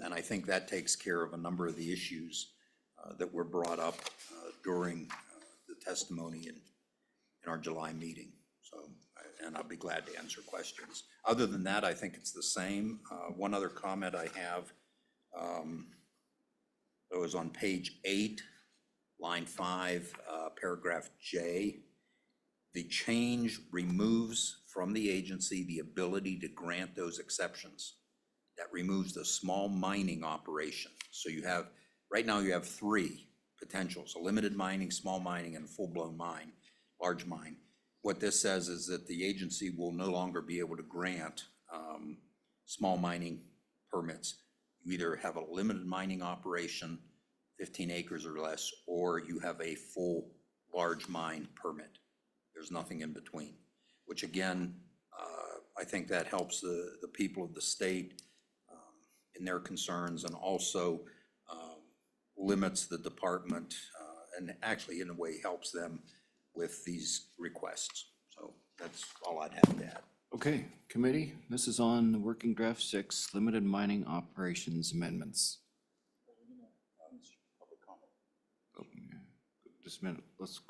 And I think that takes care of a number of the issues that were brought up during the testimony in our July meeting. So, and I'll be glad to answer questions. Other than that, I think it's the same. One other comment I have, that was on page 8, line 5, paragraph J. The change removes from the agency the ability to grant those exceptions. That removes the small mining operation. So you have, right now you have 3 potentials: a limited mining, small mining, and full-blown mine, large mine. What this says is that the agency will no longer be able to grant small mining permits. You either have a limited mining operation, 15 acres or less, or you have a full large mine permit. There's nothing in between, which again, I think that helps the people of the state in their concerns, and also limits the department and actually in a way helps them with these requests. So that's all I'd have to add. Okay, committee, this is on the working draft 6, limited mining operations amendments. Oh, yeah. Just a minute,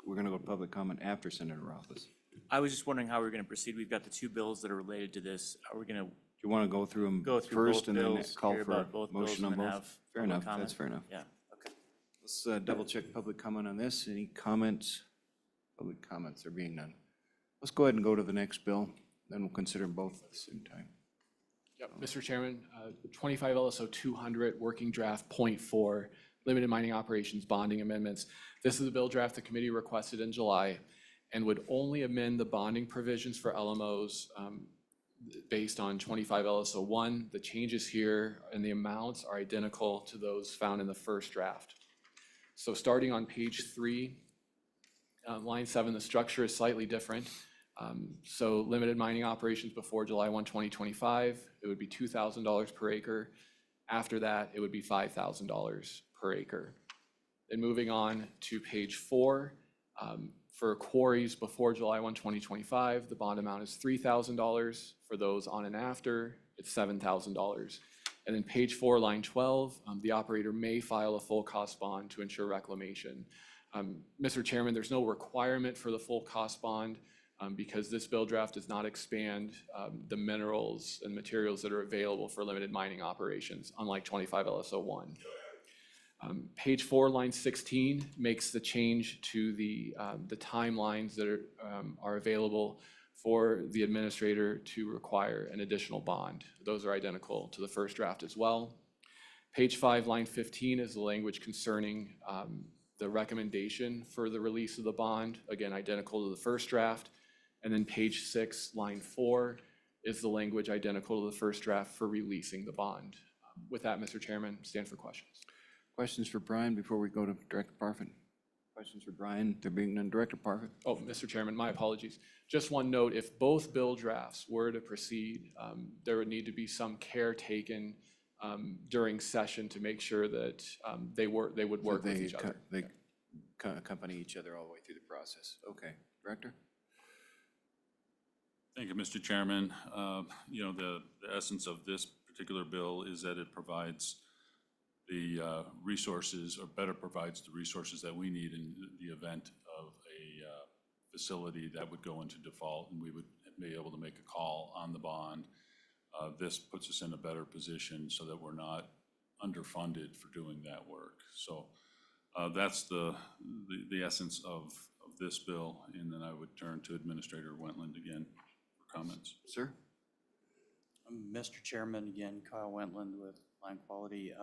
we're gonna go to public comment after Senator Rothfuss. I was just wondering how we're going to proceed. We've got the 2 bills that are related to this. Are we going to, do You want to go through them Go through first both and then bills, call hear for about both bills, motion on and then both? have Fair public enough, comment. that's fair enough. Yeah, okay. Let's double check public comment on this. Any comments? Public comments are being none. Let's go ahead and go to the next bill, then we'll consider them both at the same time. Yep, Mr. Chairman, 25 LSO 200, working draft .4, limited mining operations bonding amendments. This is a bill draft the committee requested in July and would only amend the bonding provisions for LMOs based on 25 LSO 1. The changes here and the amounts are identical to those found in the first draft. So starting on page 3, line 7, the structure is slightly different. So limited mining operations before July 1, 2025, it would be $2,000 per acre. After that, it would be $5,000 per acre. Then moving on to page 4, for quarries before July 1, 2025, the bond amount is $3,000. For those on and after, it's $7,000. And then page 4, line 12, the operator may file a full cost bond to ensure reclamation. Mr. Chairman, there's no requirement for the full cost bond because this bill draft does not expand the minerals and materials that are available for limited mining operations, unlike 25 LSO 1. Page 4, line 16 makes the change to the timelines that are available for the administrator to require an additional bond. Those are identical to the first draft as well. Page 5, line 15 is the language concerning the recommendation for the release of the bond, again, identical to the first draft. And then page 6, line 4 is the language identical to the first draft for releasing the bond. With that, Mr. Chairman, stand for questions. Questions for Brian before we go to Director Parfit? Questions for Brian? There being none. Director Parfit? Oh, Mr. Chairman, my apologies. Just one note, if both bill drafts were to proceed, there would need to be some care taken during session to make sure that they would work with each other. They accompany each other all the way through the process. Okay. Director? Thank you, Mr. Chairman. You know, the essence of this particular bill is that it provides the resources, or better provides the resources that we need in the event of a facility that would go into default, and we would be able to make a call on the bond. This puts us in a better position so that we're not underfunded for doing that work. So that's the essence of this bill, and then I would turn to Administrator Wentland again for comments. Sir? Mr. Chairman, again, Kyle Wentland with Line Quality.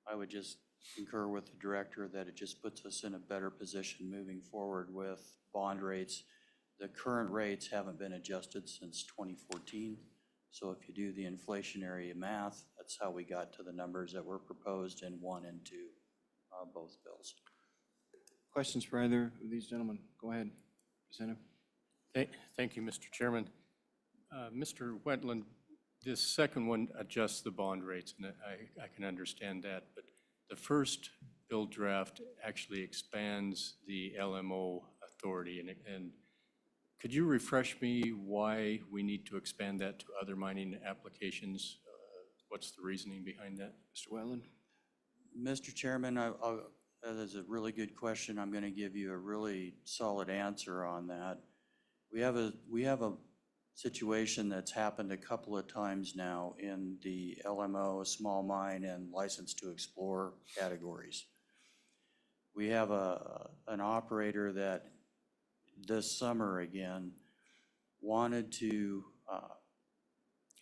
I would just concur with the director that it just puts us in a better position moving forward with bond rates. The current rates haven't been adjusted since 2014. So if you do the inflationary math, that's how we got to the numbers that were proposed in 1 and 2, both bills. Questions for either of these gentlemen? Go ahead. Representative? Thank you, Mr. Chairman. Mr. Wetland, this second one adjusts the bond rates, and I can understand that, but the first bill draft actually expands the LMO authority, and could you refresh me why we need to expand that to other mining applications? What's the reasoning behind that? Mr. Wetland? Mr. Chairman, that is a really good question. I'm going to give you a really solid answer on that. We have a situation that's happened a couple of times now in the LMO, small mine, and license to explore categories. We have an operator that this summer again wanted to,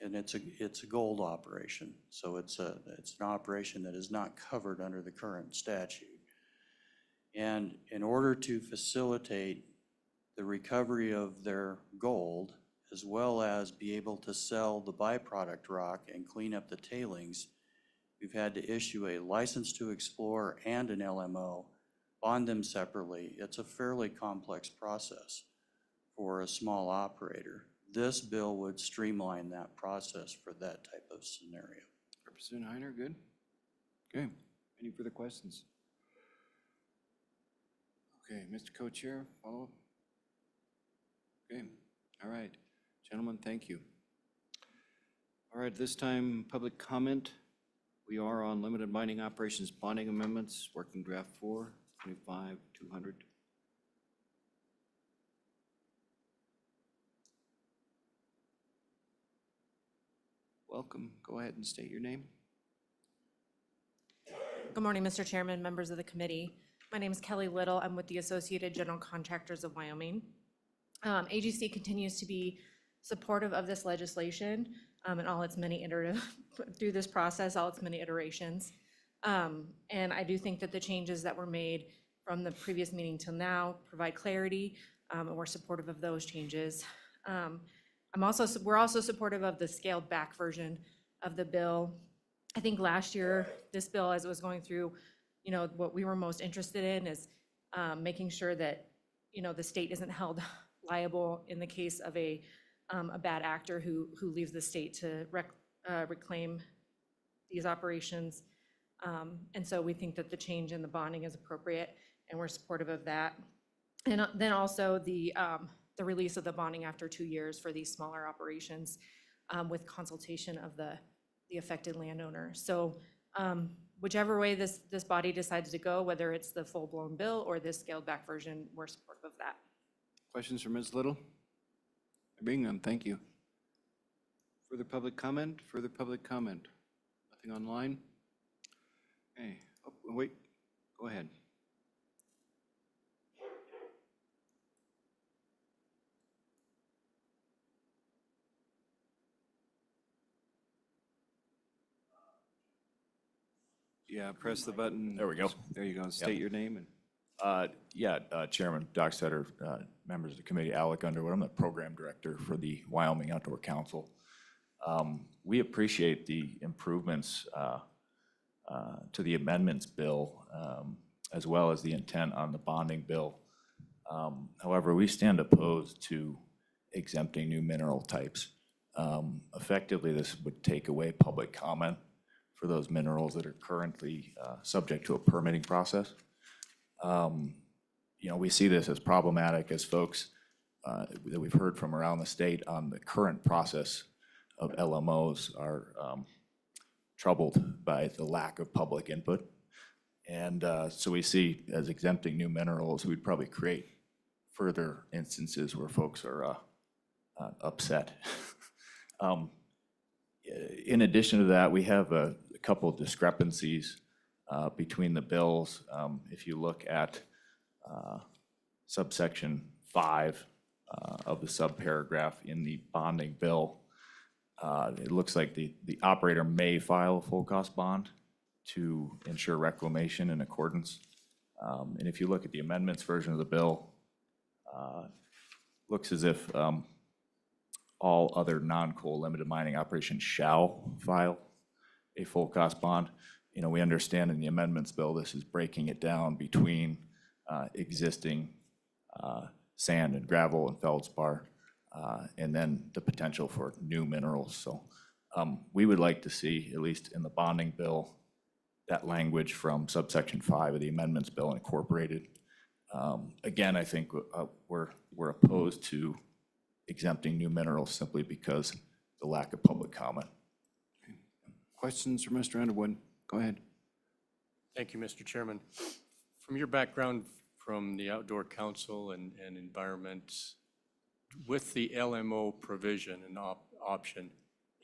and it's a gold operation, so it's an operation that is not covered under the current statute. And in order to facilitate the recovery of their gold, as well as be able to sell the byproduct rock and clean up the tailings, we've had to issue a license to explore and an LMO, bond them separately. It's a fairly complex process for a small operator. This bill would streamline that process for that type of scenario. Representative Heiner, good? Okay. Any further questions? Okay, Mr. Co-Chair, follow up? Okay, all right. Gentlemen, thank you. All right, this time, public comment. We are on limited mining operations bonding amendments, working draft 4, 25, 200. welcome. Go ahead and state your name. Good morning, Mr. Chairman, members of the committee. My name is Kelly Little. I'm with the Associated General Contractors of Wyoming. AGC continues to be supportive of this legislation and all its many through this process, all its many iterations. And I do think that the changes that were made from the previous meeting till now provide clarity, and we're supportive of those changes. We're also supportive of the scaled back version of the bill. I think last year, this bill, as it was going through, what we were most interested in is making sure that, the state isn't held liable in the case of a bad actor who leaves the state to reclaim these operations. And so we think that the change in the bonding is appropriate, and we're supportive of that. And then also the release of the bonding after 2 years for these smaller operations with consultation of the affected landowner. So whichever way this body decides to go, whether it's the full-blown bill or this scaled-back version, we're supportive of that. Questions for Ms. Little? Being none, thank you. Further public comment? Further public comment? Nothing online? Hey, oh, wait, go ahead. Yeah, press the button. There we go. There you go. State your name and. Chairman Dockstader, members of the committee, Alec Underwood. I'm the program director for the Wyoming Outdoor Council. We appreciate the improvements to the amendments bill, as well as the intent on the bonding bill. However, we stand opposed to exempting new mineral types. Effectively, this would take away public comment for those minerals that are currently subject to a permitting process. We see this as problematic as folks that we've heard from around the state on the current process of LMOs are troubled by the lack of public input. And so we see as exempting new minerals, we'd probably create further instances where folks are upset. In addition to that, we have a couple of discrepancies between the bills. If you look at subsection 5 of the subparagraph in the bonding bill, it looks like the operator may file a full cost bond to ensure reclamation in accordance. And if you look at the amendments version of the bill, looks as if all other non-coal limited mining operations shall file a full cost bond. We understand in the amendments bill, this is breaking it down between existing sand and gravel and feldspar, and then the potential for new minerals. So we would like to see, at least in the bonding bill, that language from subsection 5 of the amendments bill incorporated. Again, I think we're opposed to exempting new minerals simply because the lack of public comment. Questions for Mr. Underwood? Go ahead. Thank you, Mr. Chairman. From your background from the Outdoor Council and environment, with the LMO provision and option,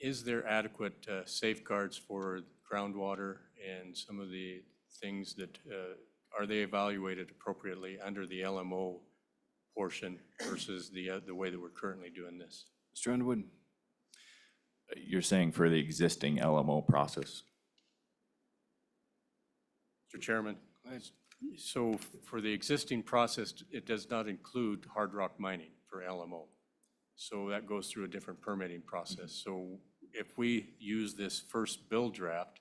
is there adequate safeguards for groundwater and some of the things that, are they evaluated appropriately under the LMO portion versus the way that we're currently doing this? Mr. Underwood? You're saying for the existing LMO process? Mr. Chairman, so for the existing process, it does not include hard rock mining for LMO. So that goes through a different permitting process. So if we use this first bill draft,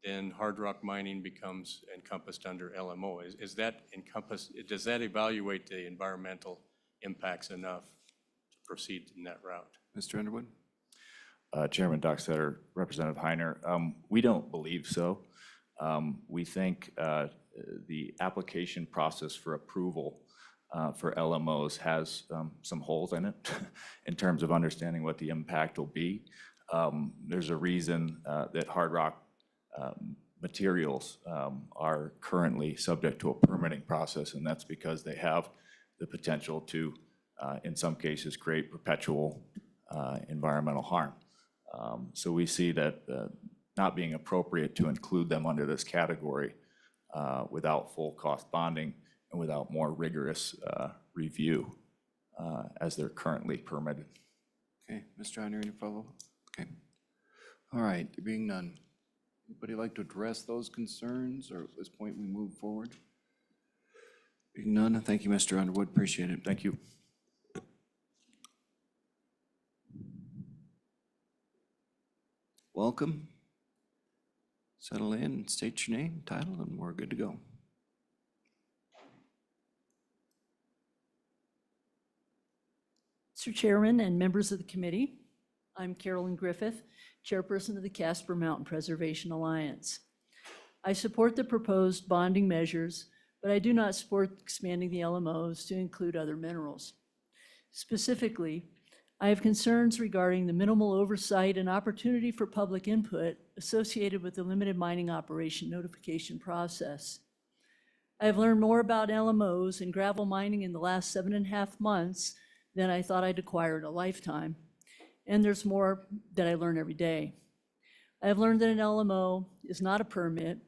then hard rock mining becomes encompassed under LMO. Is that encompassed, does that evaluate the environmental impacts enough to proceed in that route? Mr. Underwood? Chairman Dockstader, Representative Heiner, we don't believe so. We think the application process for approval for LMOs has some holes in it in terms of understanding what the impact will be. There's a reason that hard rock materials are currently subject to a permitting process, and that's because they have the potential to, in some cases, create perpetual environmental harm. So we see that not being appropriate to include them under this category without full cost bonding and without more rigorous review as they're currently permitted. Okay, Mr. Honor, any follow-up? Okay. All right, there being none. Anybody like to address those concerns, or at this point we move forward? Being none, thank you, Mr. Underwood, appreciate it. Thank you. Welcome. Settle in, state your name, title, and we're good to go. Mr. Chairman and members of the committee, I'm Carolyn Griffith, Chairperson of the Casper Mountain Preservation Alliance. I support the proposed bonding measures, but I do not support expanding the LMOs to include other minerals. Specifically, I have concerns regarding the minimal oversight and opportunity for public input associated with the limited mining operation notification process. I have learned more about LMOs and gravel mining in the last 7.5 months than I thought I'd acquire in a lifetime. And there's more that I learn every day. I have learned that an LMO is not a permit.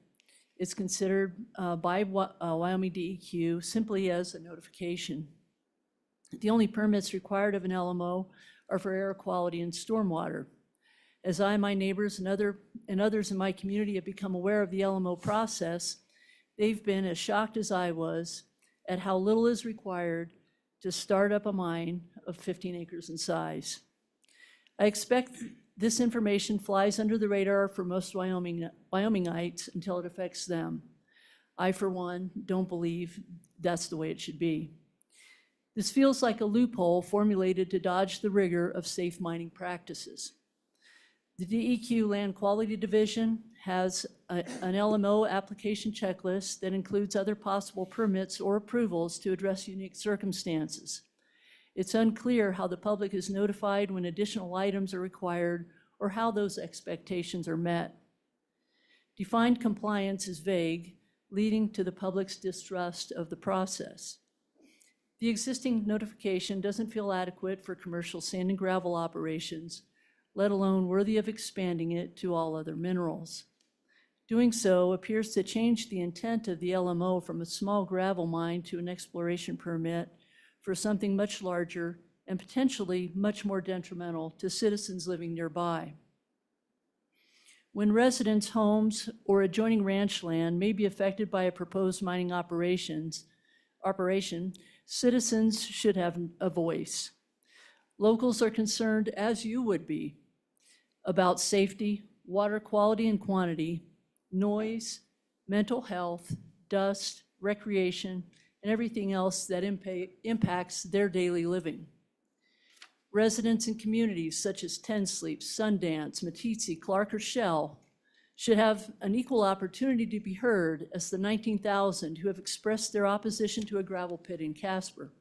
It's considered by Wyoming DEQ simply as a notification. The only permits required of an LMO are for air quality and stormwater. As I, my neighbors, and others in my community have become aware of the LMO process, they've been as shocked as I was at how little is required to start up a mine of 15 acres in size. I expect this information flies under the radar for most Wyomingites until it affects them. I, for one, don't believe that's the way it should be. This feels like a loophole formulated to dodge the rigor of safe mining practices. The DEQ Land Quality Division has an LMO application checklist that includes other possible permits or approvals to address unique circumstances. It's unclear how the public is notified when additional items are required or how those expectations are met. Defined compliance is vague, leading to the public's distrust of the process. The existing notification doesn't feel adequate for commercial sand and gravel operations, let alone worthy of expanding it to all other minerals. Doing so appears to change the intent of the LMO from a small gravel mine to an exploration permit for something much larger and potentially much more detrimental to citizens living nearby. When residents' homes or adjoining ranch land may be affected by a proposed mining operation, citizens should have a voice. Locals are concerned, as you would be, about safety, water quality and quantity, noise, mental health, dust, recreation, and everything else that impacts their daily living. Residents in communities such as Ten Sleep, Sundance, Meeteetse, Clark, or Shell should have an equal opportunity to be heard as the 19,000 who have expressed their opposition to a gravel pit in Casper.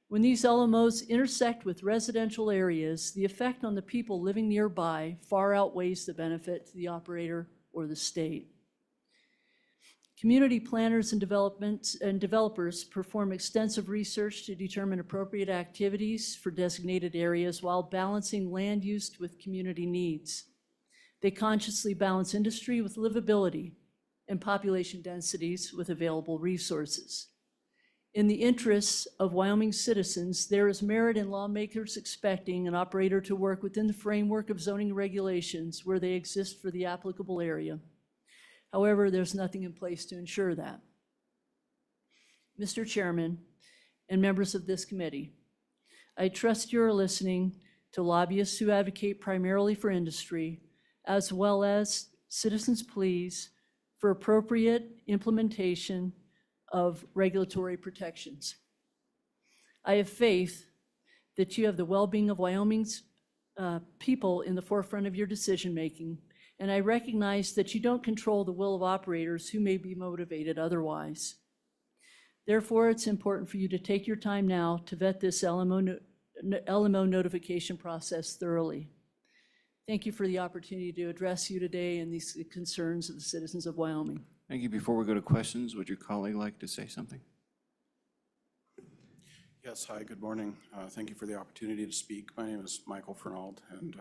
When these LMOs intersect with residential areas, the effect on the people living nearby far outweighs the benefit to the operator or the state. Community planners and developers perform extensive research to determine appropriate activities for designated areas while balancing land use with community needs. They consciously balance industry with livability and population densities with available resources. In the interests of Wyoming citizens, there is merit in lawmakers expecting an operator to work within the framework of zoning regulations where they exist for the applicable area. However, there's nothing in place to ensure that. Mr. Chairman and members of this committee, I trust you are listening to lobbyists who advocate primarily for industry, as well as citizens' pleas for appropriate implementation of regulatory protections. I have faith that you have the well-being of Wyoming's people in the forefront of your decision-making, and I recognize that you don't control the will of operators who may be motivated otherwise. Therefore, it's important for you to take your time now to vet this LMO notification process thoroughly. Thank you for the opportunity to address you today and these concerns of the citizens of Wyoming. Thank you. Before we go to questions, would your colleague like to say something? Yes, hi, good morning. Thank you for the opportunity to speak. My name is Michael Fernald, and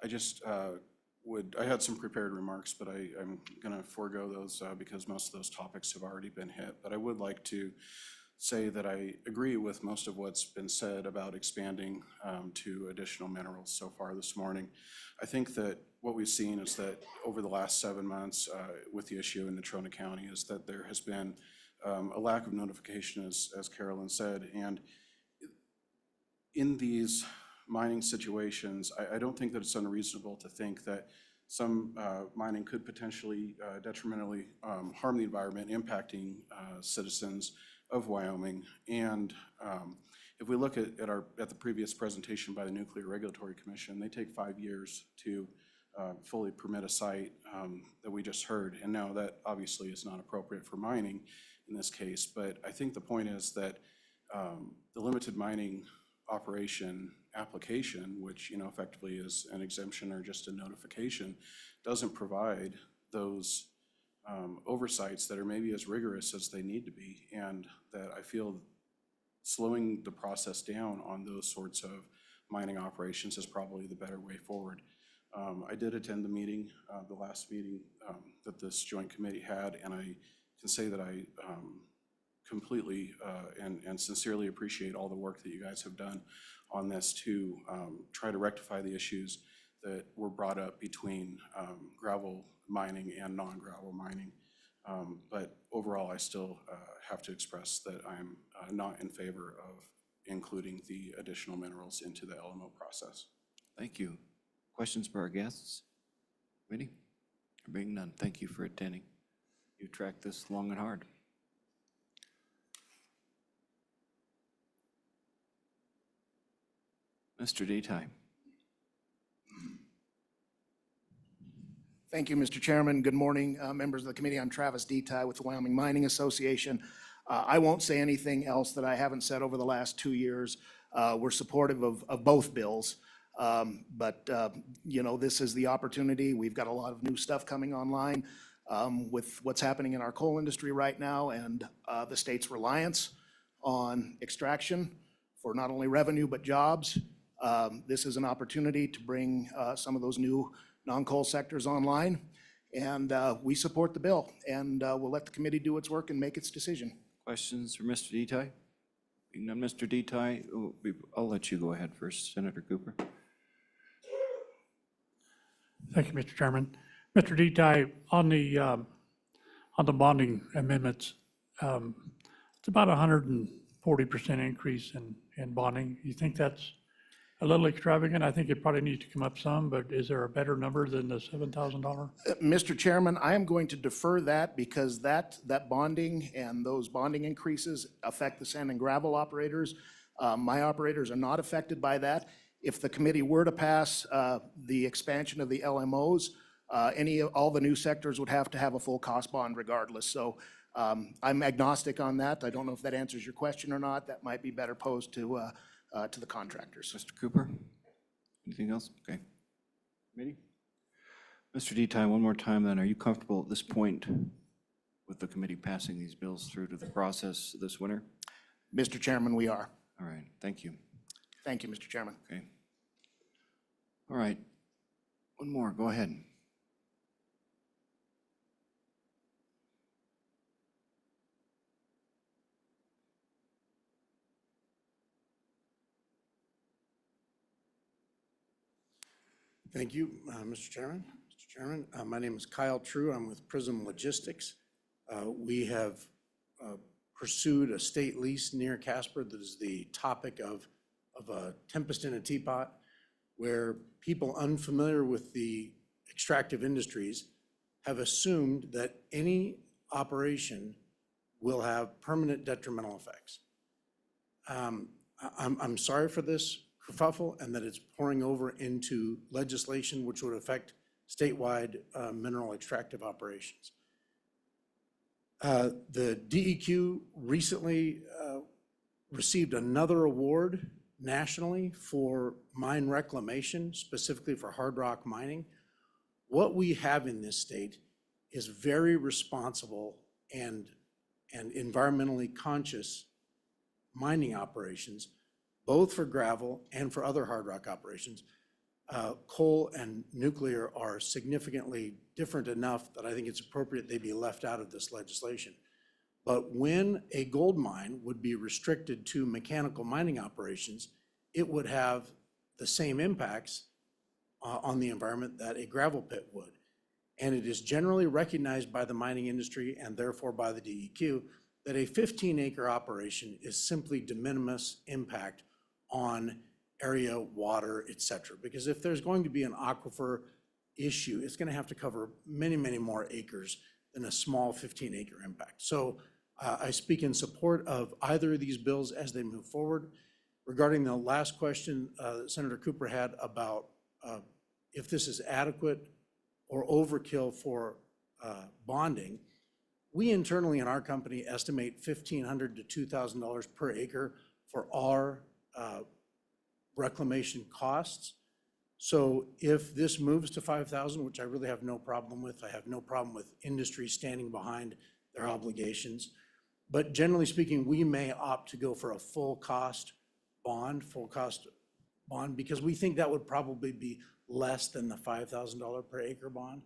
I just I had some prepared remarks, but I'm going to forego those because most of those topics have already been hit. But I would like to say that I agree with most of what's been said about expanding to additional minerals so far this morning. I think that what we've seen is that over the last 7 months with the issue in Natrona County is that there has been a lack of notification, as Carolyn said. And in these mining situations, I don't think that it's unreasonable to think that some mining could potentially detrimentally harm the environment, impacting citizens of Wyoming. And if we look at the previous presentation by the Nuclear Regulatory Commission, they take 5 years to fully permit a site that we just heard. And now that obviously is not appropriate for mining in this case, but I think the point is that the limited mining operation application, which effectively is an exemption or just a notification, doesn't provide those oversights that are maybe as rigorous as they need to be, and that I feel slowing the process down on those sorts of mining operations is probably the better way forward. I did attend the meeting, the last meeting that this joint committee had, and I can say that I completely and sincerely appreciate all the work that you guys have done on this to try to rectify the issues that were brought up between gravel mining and non-gravel mining. But overall, I still have to express that I'm not in favor of including the additional minerals into the LMO process. Thank you. Questions for our guests? Committee? Being none, thank you for attending. You tracked this long and hard. Mr. Detai. Thank you, Mr. Chairman. Good morning, members of the committee. I'm Travis Detai with the Wyoming Mining Association. I won't say anything else that I haven't said over the last 2 years. We're supportive of both bills. But this is the opportunity. We've got a lot of new stuff coming online with what's happening in our coal industry right now and the state's reliance on extraction for not only revenue but jobs. This is an opportunity to bring some of those new non-coal sectors online, and we support the bill, and we'll let the committee do its work and make its decision. Questions for Mr. Detai? Being none, Mr. Detai, I'll let you go ahead first, Senator Cooper. Thank you, Mr. Chairman. Mr. Detai, on the bonding amendments, it's about 140% increase in bonding. You think that's a little extravagant? I think it probably needs to come up some, but is there a better number than the $7,000? Mr. Chairman, I am going to defer that because that bonding and those bonding increases affect the sand and gravel operators. My operators are not affected by that. If the committee were to pass the expansion of the LMOs, all the new sectors would have to have a full cost bond regardless. So I'm agnostic on that. I don't know if that answers your question or not. That might be better posed to the contractors. Mr. Cooper? Anything else? Okay. Committee? Mr. Detai, one more time then, are you comfortable at this point with the committee passing these bills through to the process this winter? Mr. Chairman, we are. All right, thank you. Thank you, Mr. Chairman. Okay. All right, one more, go ahead. Thank you, Mr. Chairman. Mr. Chairman, my name is Kyle True. I'm with Prism Logistics. We have pursued a state lease near Casper that is the topic of a tempest in a teapot, where people unfamiliar with the extractive industries have assumed that any operation will have permanent detrimental effects. I'm sorry for this kerfuffle and that it's pouring over into legislation which would affect statewide mineral extractive operations. The DEQ recently received another award nationally for mine reclamation, specifically for hard rock mining. What we have in this state is very responsible and environmentally conscious mining operations, both for gravel and for other hard rock operations, coal and nuclear are significantly different enough that I think it's appropriate they be left out of this legislation. But when a gold mine would be restricted to mechanical mining operations, it would have the same impacts on the environment that a gravel pit would. And it is generally recognized by the mining industry and therefore by the DEQ that a 15-acre operation is simply de minimis impact on area, water, et cetera. Because if there's going to be an aquifer issue, it's going to have to cover many, many more acres than a small 15-acre impact. So I speak in support of either of these bills as they move forward. Regarding the last question that Senator Cooper had about if this is adequate or overkill for bonding, we internally in our company estimate $1,500 to $2,000 per acre for our reclamation costs. So if this moves to 5,000, which I really have no problem with, I have no problem with industry standing behind their obligations. But generally speaking, we may opt to go for a full cost bond, because we think that would probably be less than the $5,000 per acre bond.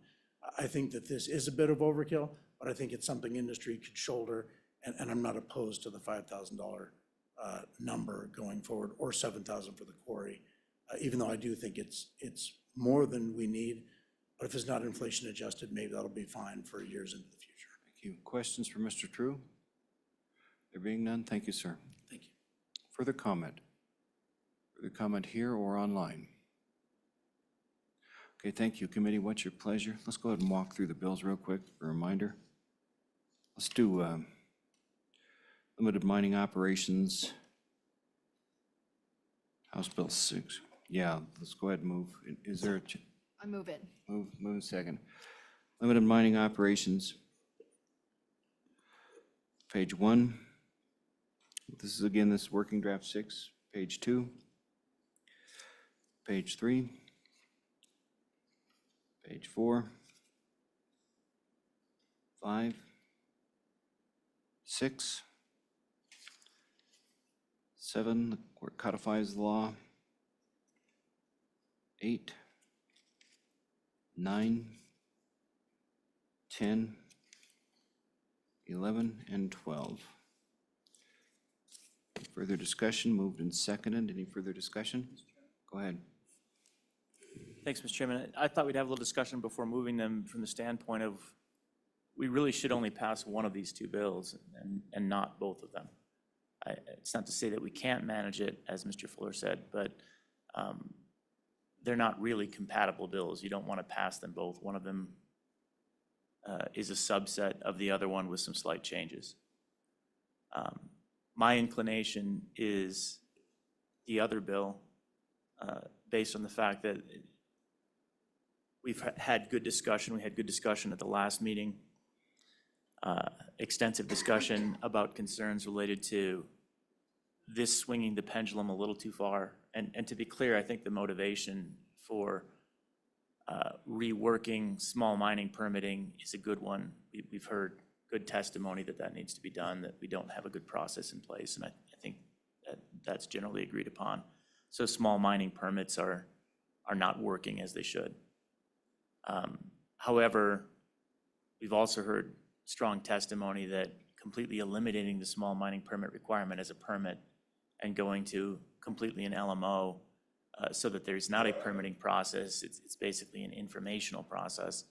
I think that this is a bit of overkill, but I think it's something industry could shoulder, and I'm not opposed to the $5,000 number going forward, or $7,000 for the quarry, even though I do think it's more than we need. But if it's not inflation adjusted, maybe that'll be fine for years into the future. Thank you. Questions for Mr. True? There being none, thank you, sir. Thank you. Further comment? Further comment here or online? Okay, thank you. Committee, what's your pleasure? Let's go ahead and walk through the bills real quick for a reminder. Let's do limited mining operations. House Bill 6. Yeah, let's go ahead and move. Is there a I move in. move in second? Limited mining operations. Page 1. This is again, this working draft 6. Page 2. Page 3. Page 4. 5. 6. 7, the court codifies the law. 8. 9. 10. 11, and 12. Further discussion, moved and seconded. Any further discussion? Go ahead. Thanks, Mr. Chairman. I thought we'd have a little discussion before moving them from the standpoint of, we really should only pass one of these two bills and not both of them. It's not to say that we can't manage it, as Mr. Fuller said, but they're not really compatible bills. You don't want to pass them both. One of them is a subset of the other one with some slight changes. My inclination is the other bill, based on the fact that we've had good discussion. We had good discussion at the last meeting, extensive discussion about concerns related to this swinging the pendulum a little too far. And to be clear, I think the motivation for reworking small mining permitting is a good one. We've heard good testimony that that needs to be done, that we don't have a good process in place, and I think that that's generally agreed upon. So small mining permits are not working as they should. However, we've also heard strong testimony that completely eliminating the small mining permit requirement as a permit and going to completely an LMO so that there's not a permitting process, it's basically an informational process,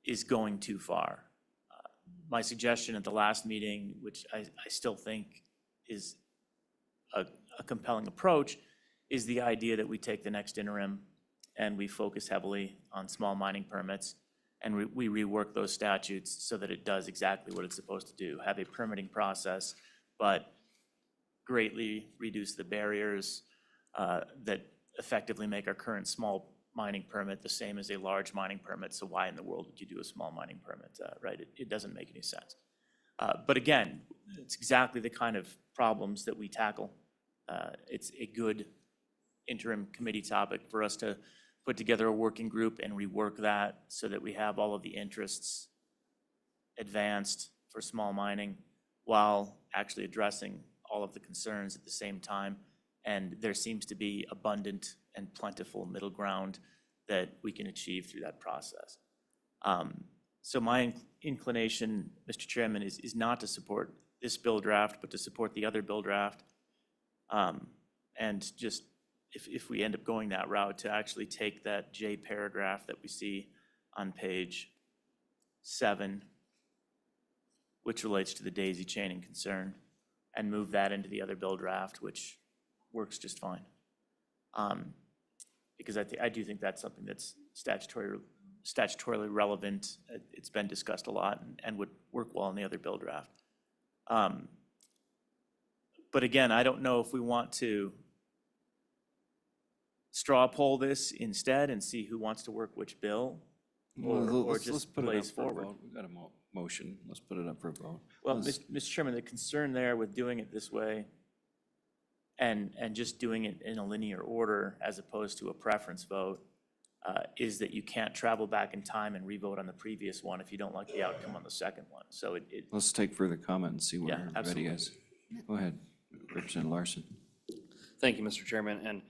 is going too far. My suggestion at the last meeting, which I still think is a compelling approach, is the idea that we take the next interim and we focus heavily on small mining permits, and we rework those statutes so that it does exactly what it's supposed to do, have a permitting process, but greatly reduce the barriers that effectively make our current small mining permit the same as a large mining permit. So why in the world would you do a small mining permit, right? It doesn't make any sense. But again, it's exactly the kind of problems that we tackle. It's a good interim committee topic for us to put together a working group and rework that so that we have all of the interests advanced for small mining while actually addressing all of the concerns at the same time. And there seems to be abundant and plentiful middle ground that we can achieve through that process. So my inclination, Mr. Chairman, is not to support this bill draft, but to support the other bill draft. And just, if we end up going that route, to actually take that J paragraph that we see on page 7, which relates to the daisy chaining concern, and move that into the other bill draft, which works just fine. Because I do think that's something that's statutorily relevant. It's been discussed a lot and would work well in the other bill draft. But again, I don't know if we want to straw poll this instead and see who wants to work which bill, or Let's just put it up blaze for a forward. vote. We've got a motion. Let's put it up for a vote. Well, Let's- Mr. Chairman, the concern there with doing it this way and just doing it in a linear order as opposed to a preference vote is that you can't travel back in time and re-vote on the previous one if you don't like the outcome on the second one. So Let's take further comment and see where Yeah, everybody is. Go ahead, Representative Larson. Thank you, Mr. Chairman, and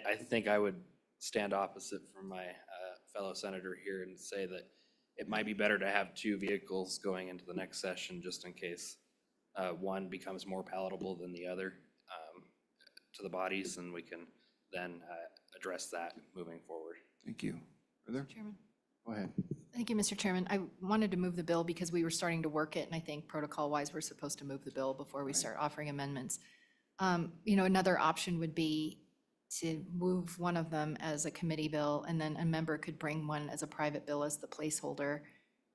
I think I would stand opposite from my fellow senator here and say that it might be better to have 2 vehicles going into the next session, just in case one becomes more palatable than the other to the bodies, and we can then address that moving forward. Thank you. Further? Chairman. Go ahead. Thank you, Mr. Chairman. I wanted to move the bill because we were starting to work it, and I think protocol-wise, we're supposed to move the bill before we start offering amendments. Another option would be to move one of them as a committee bill, and then a member could bring one as a private bill as the placeholder.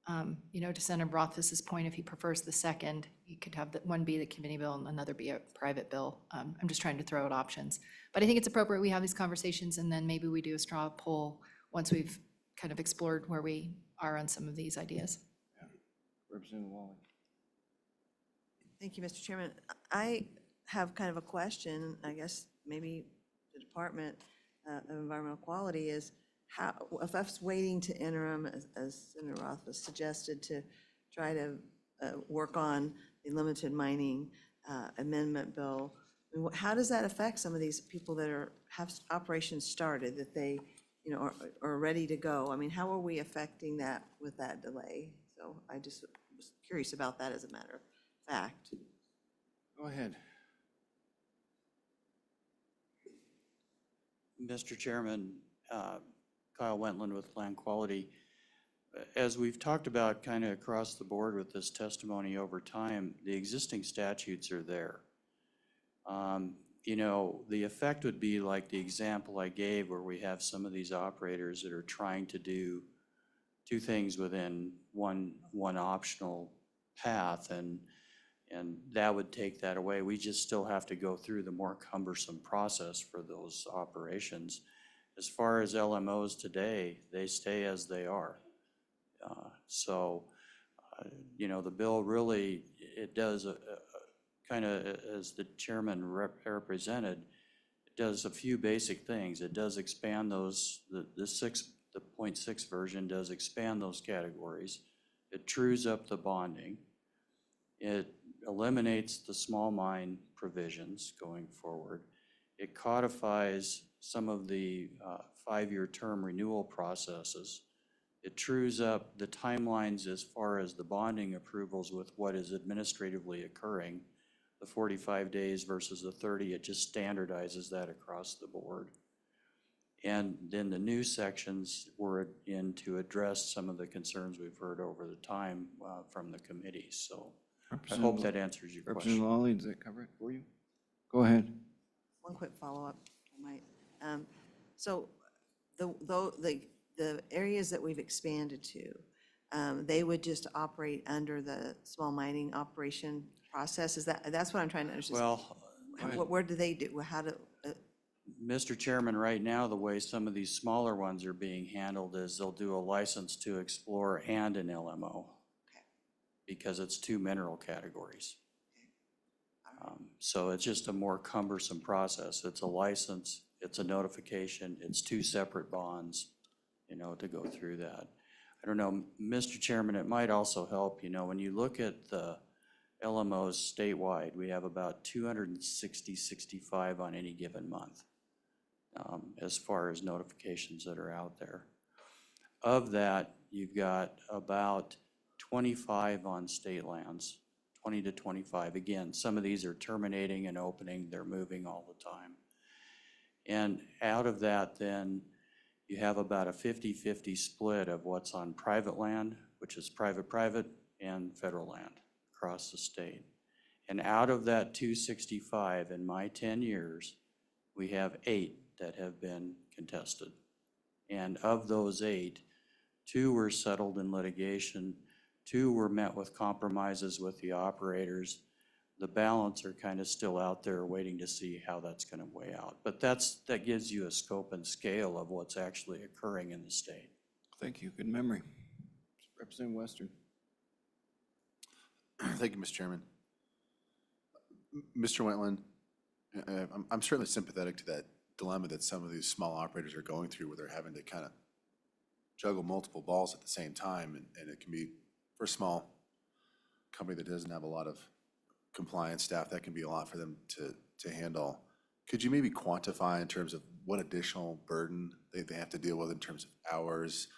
To Senator Rothfuss's point, if he prefers the second, you could have one be the committee bill and another be a private bill. I'm just trying to throw out options. But I think it's appropriate we have these conversations, and then maybe we do a straw poll once we've kind of explored where we are on some of these ideas. Representative Wally. Thank you, Mr. Chairman. I have kind of a question, I guess maybe the Department of Environmental Quality is how, if us waiting to interim, as Senator Roth was suggested, to try to work on the limited mining amendment bill, how does that affect some of these people that have operations started, that they, are ready to go? I mean, how are we affecting that with that delay? So I just was curious about that as a matter of fact. Go ahead. Mr. Chairman, Kyle Wentland with Land Quality. As we've talked about kind of across the board with this testimony over time, the existing statutes are there. The effect would be like the example I gave where we have some of these operators that are trying to do 2 things within one optional path, and that would take that away. We just still have to go through the more cumbersome process for those operations. As far as LMOs today, they stay as they are. The bill really, it does kind of, as the chairman represented, it does a few basic things. It does expand those, the 0.6 version does expand those categories. It trues up the bonding. It eliminates the small mine provisions going forward. It codifies some of the 5-year term renewal processes. It trues up the timelines as far as the bonding approvals with what is administratively occurring, the 45 days versus the 30. It just standardizes that across the board. And then the new sections were in to address some of the concerns we've heard over the time from the committee. So I hope that answers your question. Representative Wally, does that cover it for you? Go ahead. One quick follow-up, I might. So the areas that we've expanded to, they would just operate under the small mining operation process? That's what I'm trying to understand. Well, Where do they do, how do? Mr. Chairman, right now, the way some of these smaller ones are being handled is they'll do a license to explore and an LMO. Because it's 2 mineral categories. So it's just a more cumbersome process. It's a license, it's a notification, it's 2 separate bonds, to go through that. I don't know, Mr. Chairman, it might also help, when you look at the LMOs statewide. We have about 260, 65 on any given month, as far as notifications that are out there. Of that, you've got about 25 on state lands, 20 to 25. Again, some of these are terminating and opening, they're moving all the time. And out of that, then, you have about a 50-50 split of what's on private land, which is private, and federal land across the state. And out of that 265, in my 10 years, we have 8 that have been contested. And of those 8, 2 were settled in litigation, 2 were met with compromises with the operators. The balance are kind of still out there waiting to see how that's going to weigh out. But that gives you a scope and scale of what's actually occurring in the state. Thank you, good memory. Representative Western. Thank you, Mr. Chairman. Mr. Wetland, I'm certainly sympathetic to that dilemma that some of these small operators are going through, where they're having to kind of juggle multiple balls at the same time, and it can be, for a small company that doesn't have a lot of compliance staff, that can be a lot for them to handle. Could you maybe quantify in terms of what additional burden they have to deal with in terms of hours,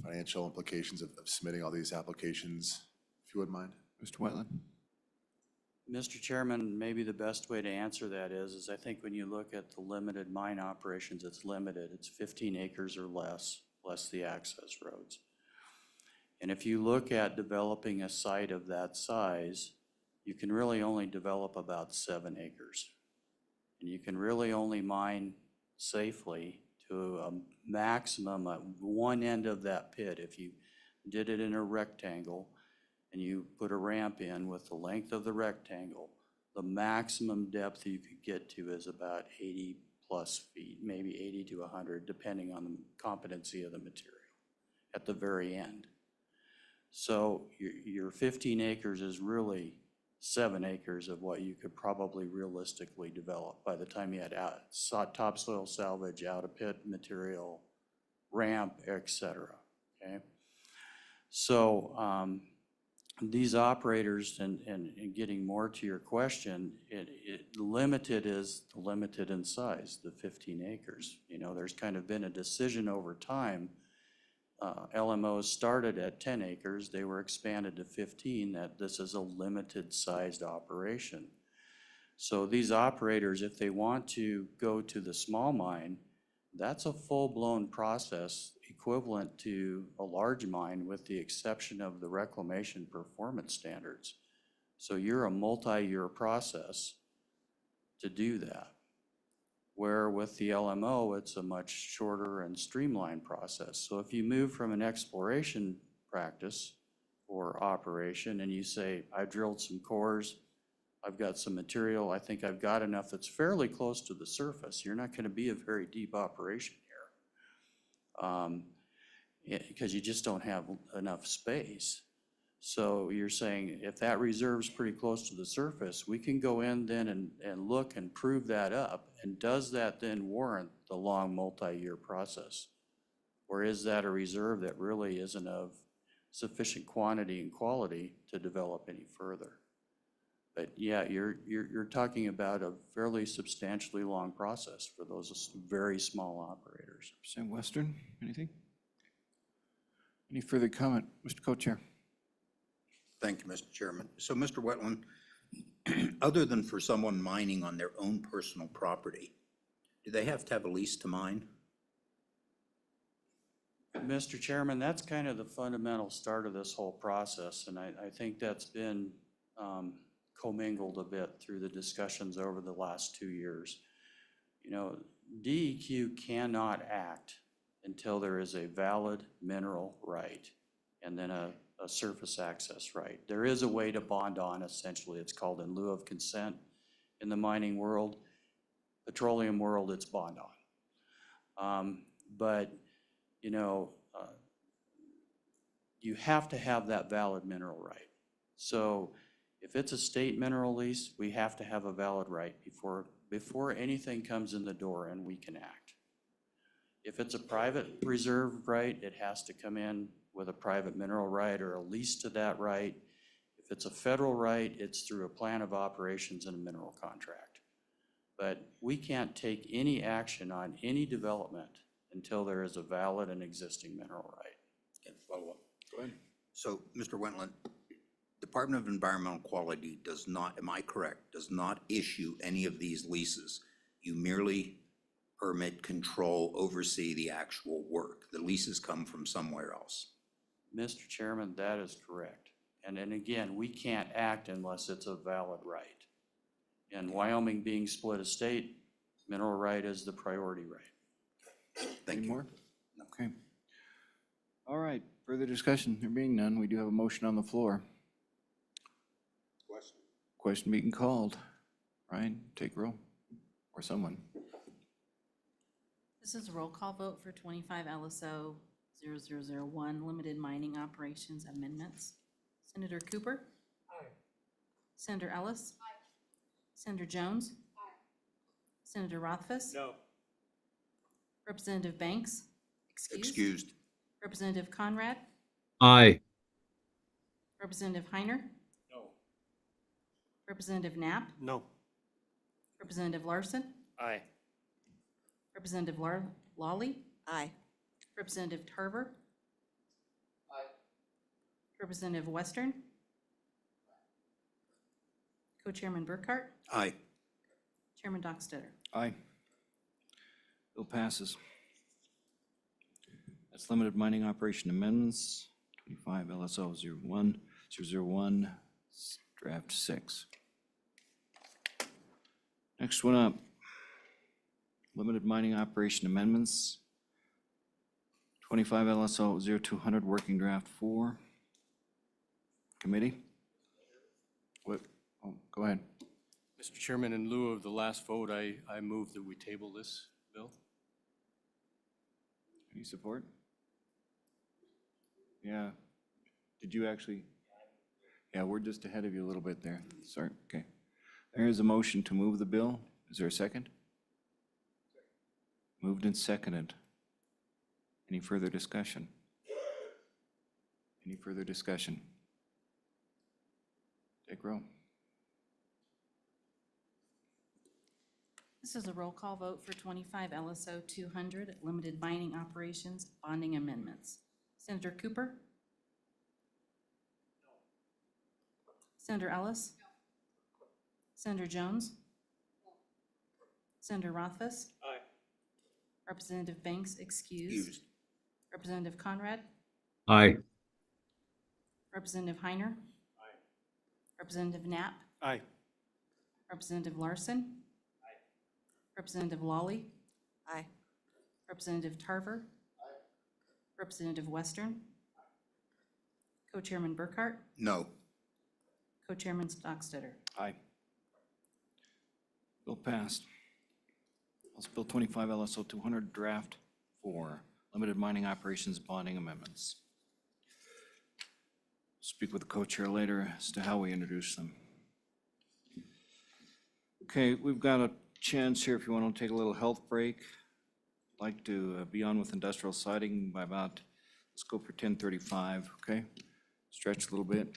financial implications of submitting all these applications, if you wouldn't mind? Mr. Wetland. Mr. Chairman, maybe the best way to answer that is I think when you look at the limited mine operations, it's limited. It's 15 acres or less, plus the access roads. And if you look at developing a site of that size, you can really only develop about 7 acres. And you can really only mine safely to a maximum at one end of that pit. If you did it in a rectangle and you put a ramp in with the length of the rectangle, the maximum depth you could get to is about 80 plus feet, maybe 80 to 100, depending on the competency of the material at the very end. So your 15 acres is really 7 acres of what you could probably realistically develop by the time you had topsoil salvage, out of pit material, ramp, etc. Okay, so these operators, and getting more to your question, limited is limited in size, the 15 acres. You know, there's kind of been a decision over time. LMOs started at 10 acres, they were expanded to 15, that this is a limited sized operation. So these operators, if they want to go to the small mine, that's a full-blown process equivalent to a large mine with the exception of the reclamation performance standards. So you're a multi-year process to do that. Where with the LMO, it's a much shorter and streamlined process. So if you move from an exploration practice or operation and you say, I've drilled some cores, I've got some material, I think I've got enough that's fairly close to the surface, you're not going to be a very deep operation here because you just don't have enough space. So you're saying if that reserve's pretty close to the surface, we can go in then and look and prove that up. And does that then warrant the long multi-year process? Or is that a reserve that really isn't of sufficient quantity and quality to develop any further? But yeah, you're talking about a fairly substantially long process for those very small operators. Representative Western, anything? Any further comment? Mr. Co-Chair. Thank you, Mr. Chairman. So, Mr. Wetland, other than for someone mining on their own personal property, do they have to have a lease to mine? Mr. Chairman, that's kind of the fundamental start of this whole process, and I think that's been commingled a bit through the discussions over the last 2 years. You know, DEQ cannot act until there is a valid mineral right and then a surface access right. There is a way to bond on, essentially. It's called in lieu of consent in the mining world. Petroleum world, it's bond on. But, you know, you have to have that valid mineral right. So if it's a state mineral lease, we have to have a valid right before anything comes in the door and we can act. If it's a private reserve right, it has to come in with a private mineral right or a lease to that right. If If it's a federal right, it's through a plan of operations and a mineral contract. But we can't take any action on any development until there is a valid and existing mineral right. Follow up. Go ahead. So, Mr. Wentland, Department of Environmental Quality does not, am I correct, does not issue any of these leases. You merely permit, control, oversee the actual work. The leases come from somewhere else. Mr. Chairman, that is correct. And then again, we can't act unless it's a valid right. In Wyoming being split estate, mineral right is the priority right. Thank you. More? Okay. All right, further discussion? There being none, we do have a motion on the floor. Question being called. Ryan, take roll, or someone. This is a roll call vote for 25 LSO 0001, Limited Mining Operations Amendments. Senator Cooper? Aye. Senator Ellis? Aye. Senator Jones? Aye. Senator Rothfuss? No. Representative Banks? Excused. Representative Conrad? Aye. Representative Heiner? No. Representative Knapp? No. Representative Larson? Aye. Representative Lawley? Aye. Representative Tarver? Aye. Representative Western? Co-Chairman Burkhart? Aye. Chairman Dockstader. Aye. Bill passes. That's limited mining operation amendments, 25 LSO 001, draft 6. Next one up, limited mining operation amendments, 25 LSO 0200, working draft 4. Committee? What? Oh, go ahead. Mr. Chairman, in lieu of the last vote, I move that we table this bill. Any support? Yeah. Did you actually? Yeah, we're just ahead of you a little bit there. Sorry, okay. There is a motion to move the bill. Is there a second? Moved and seconded. Any further discussion? Any further discussion? Take roll. This is a roll call vote for 25 LSO 200, Limited Mining Operations Bonding Amendments. Senator Cooper? No. Senator Ellis? No. Senator Jones? No. Senator Rothfuss? Aye. Representative Banks excused. Representative Conrad? Aye. Representative Heiner? Aye. Representative Knapp? Aye. Representative Larson? Aye. Representative Lawley? Aye. Representative Tarver? Aye. Representative Western? Aye. Co-Chairman Burkhart? No. Co-Chairman Dockstader. Aye. Bill passed. House Bill 25 LSO 200, draft 4, limited mining operations bonding amendments. Speak with the co-chair later as to how we introduce them. Okay, we've got a chance here if you want to take a little health break. Like to be on with industrial siding by about, let's go for 10:35, okay? Stretch a little bit.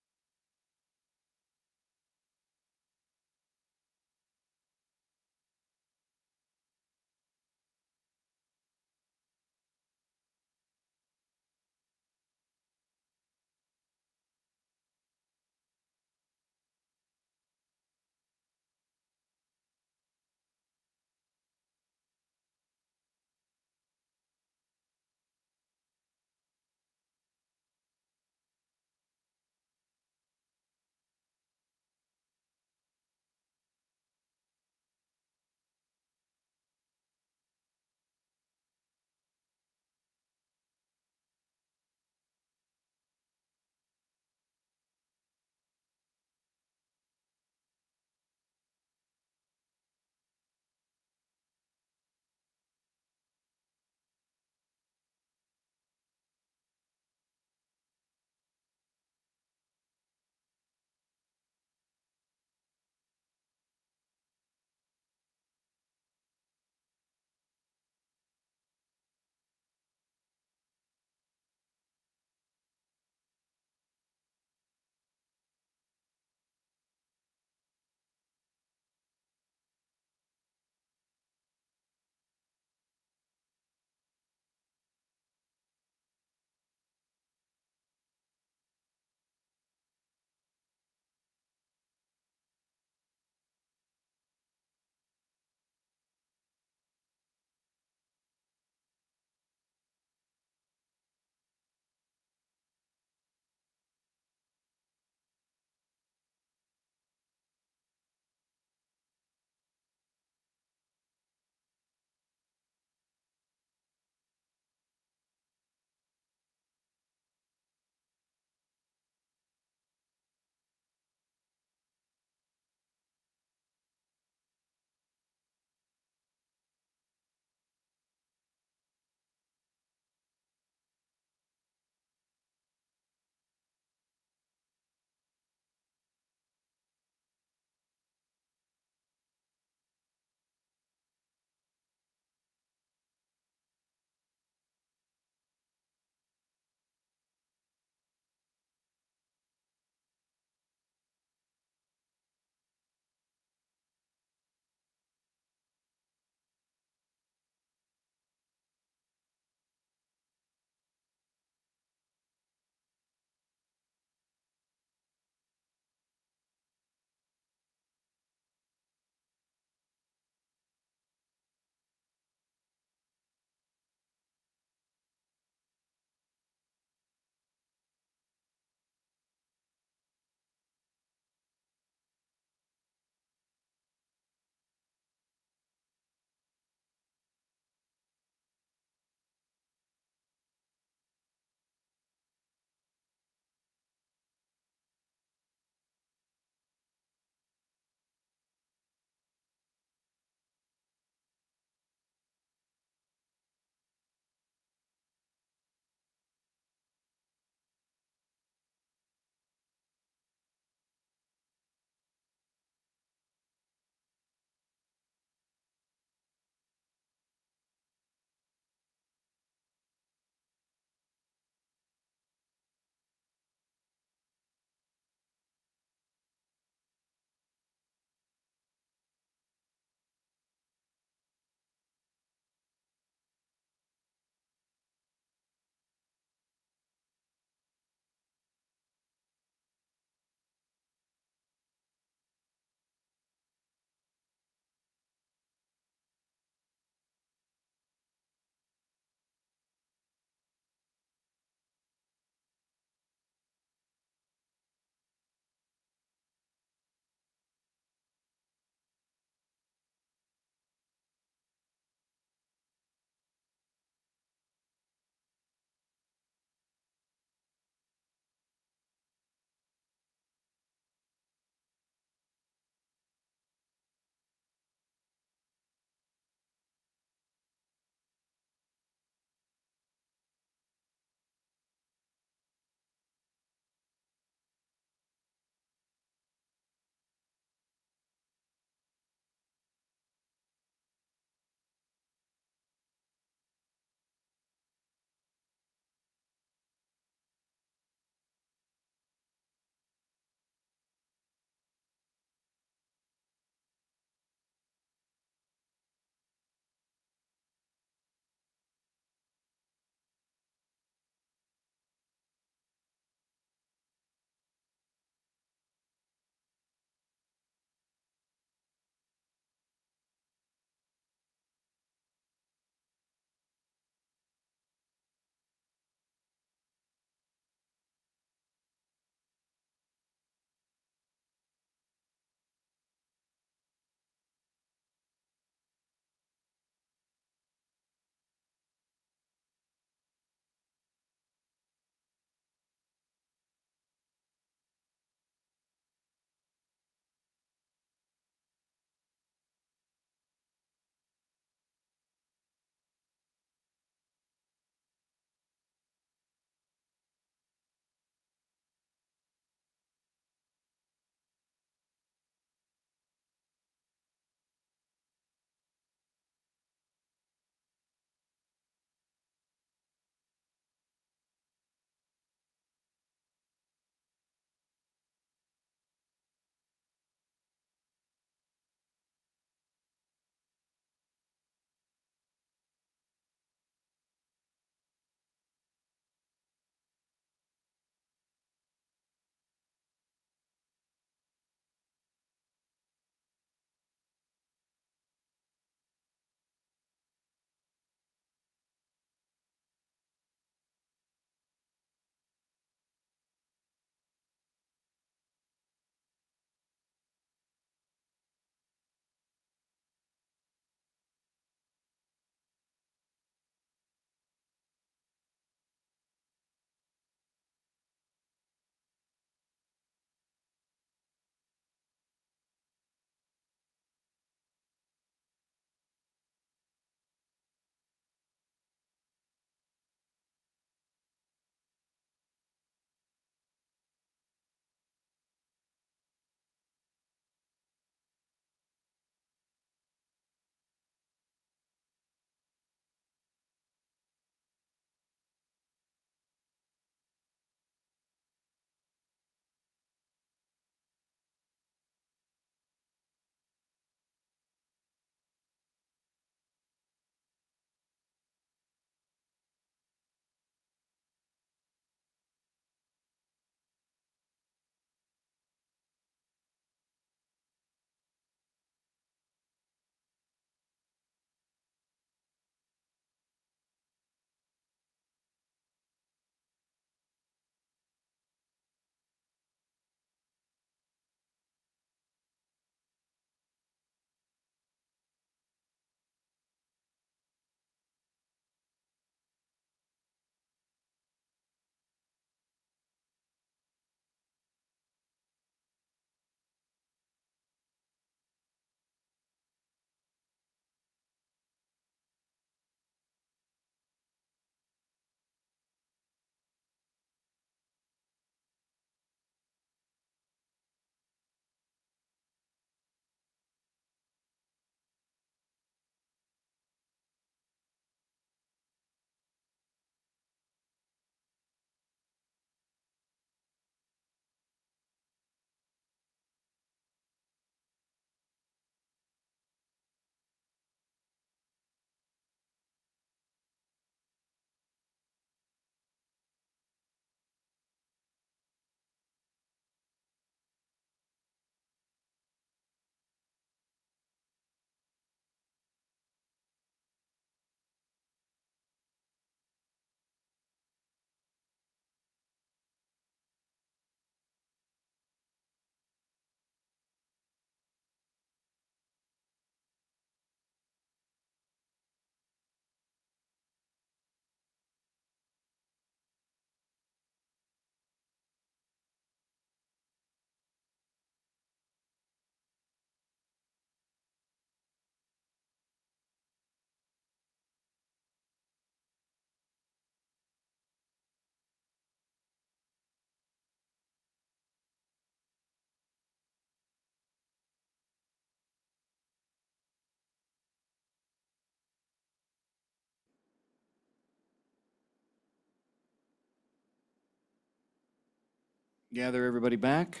gather everybody back.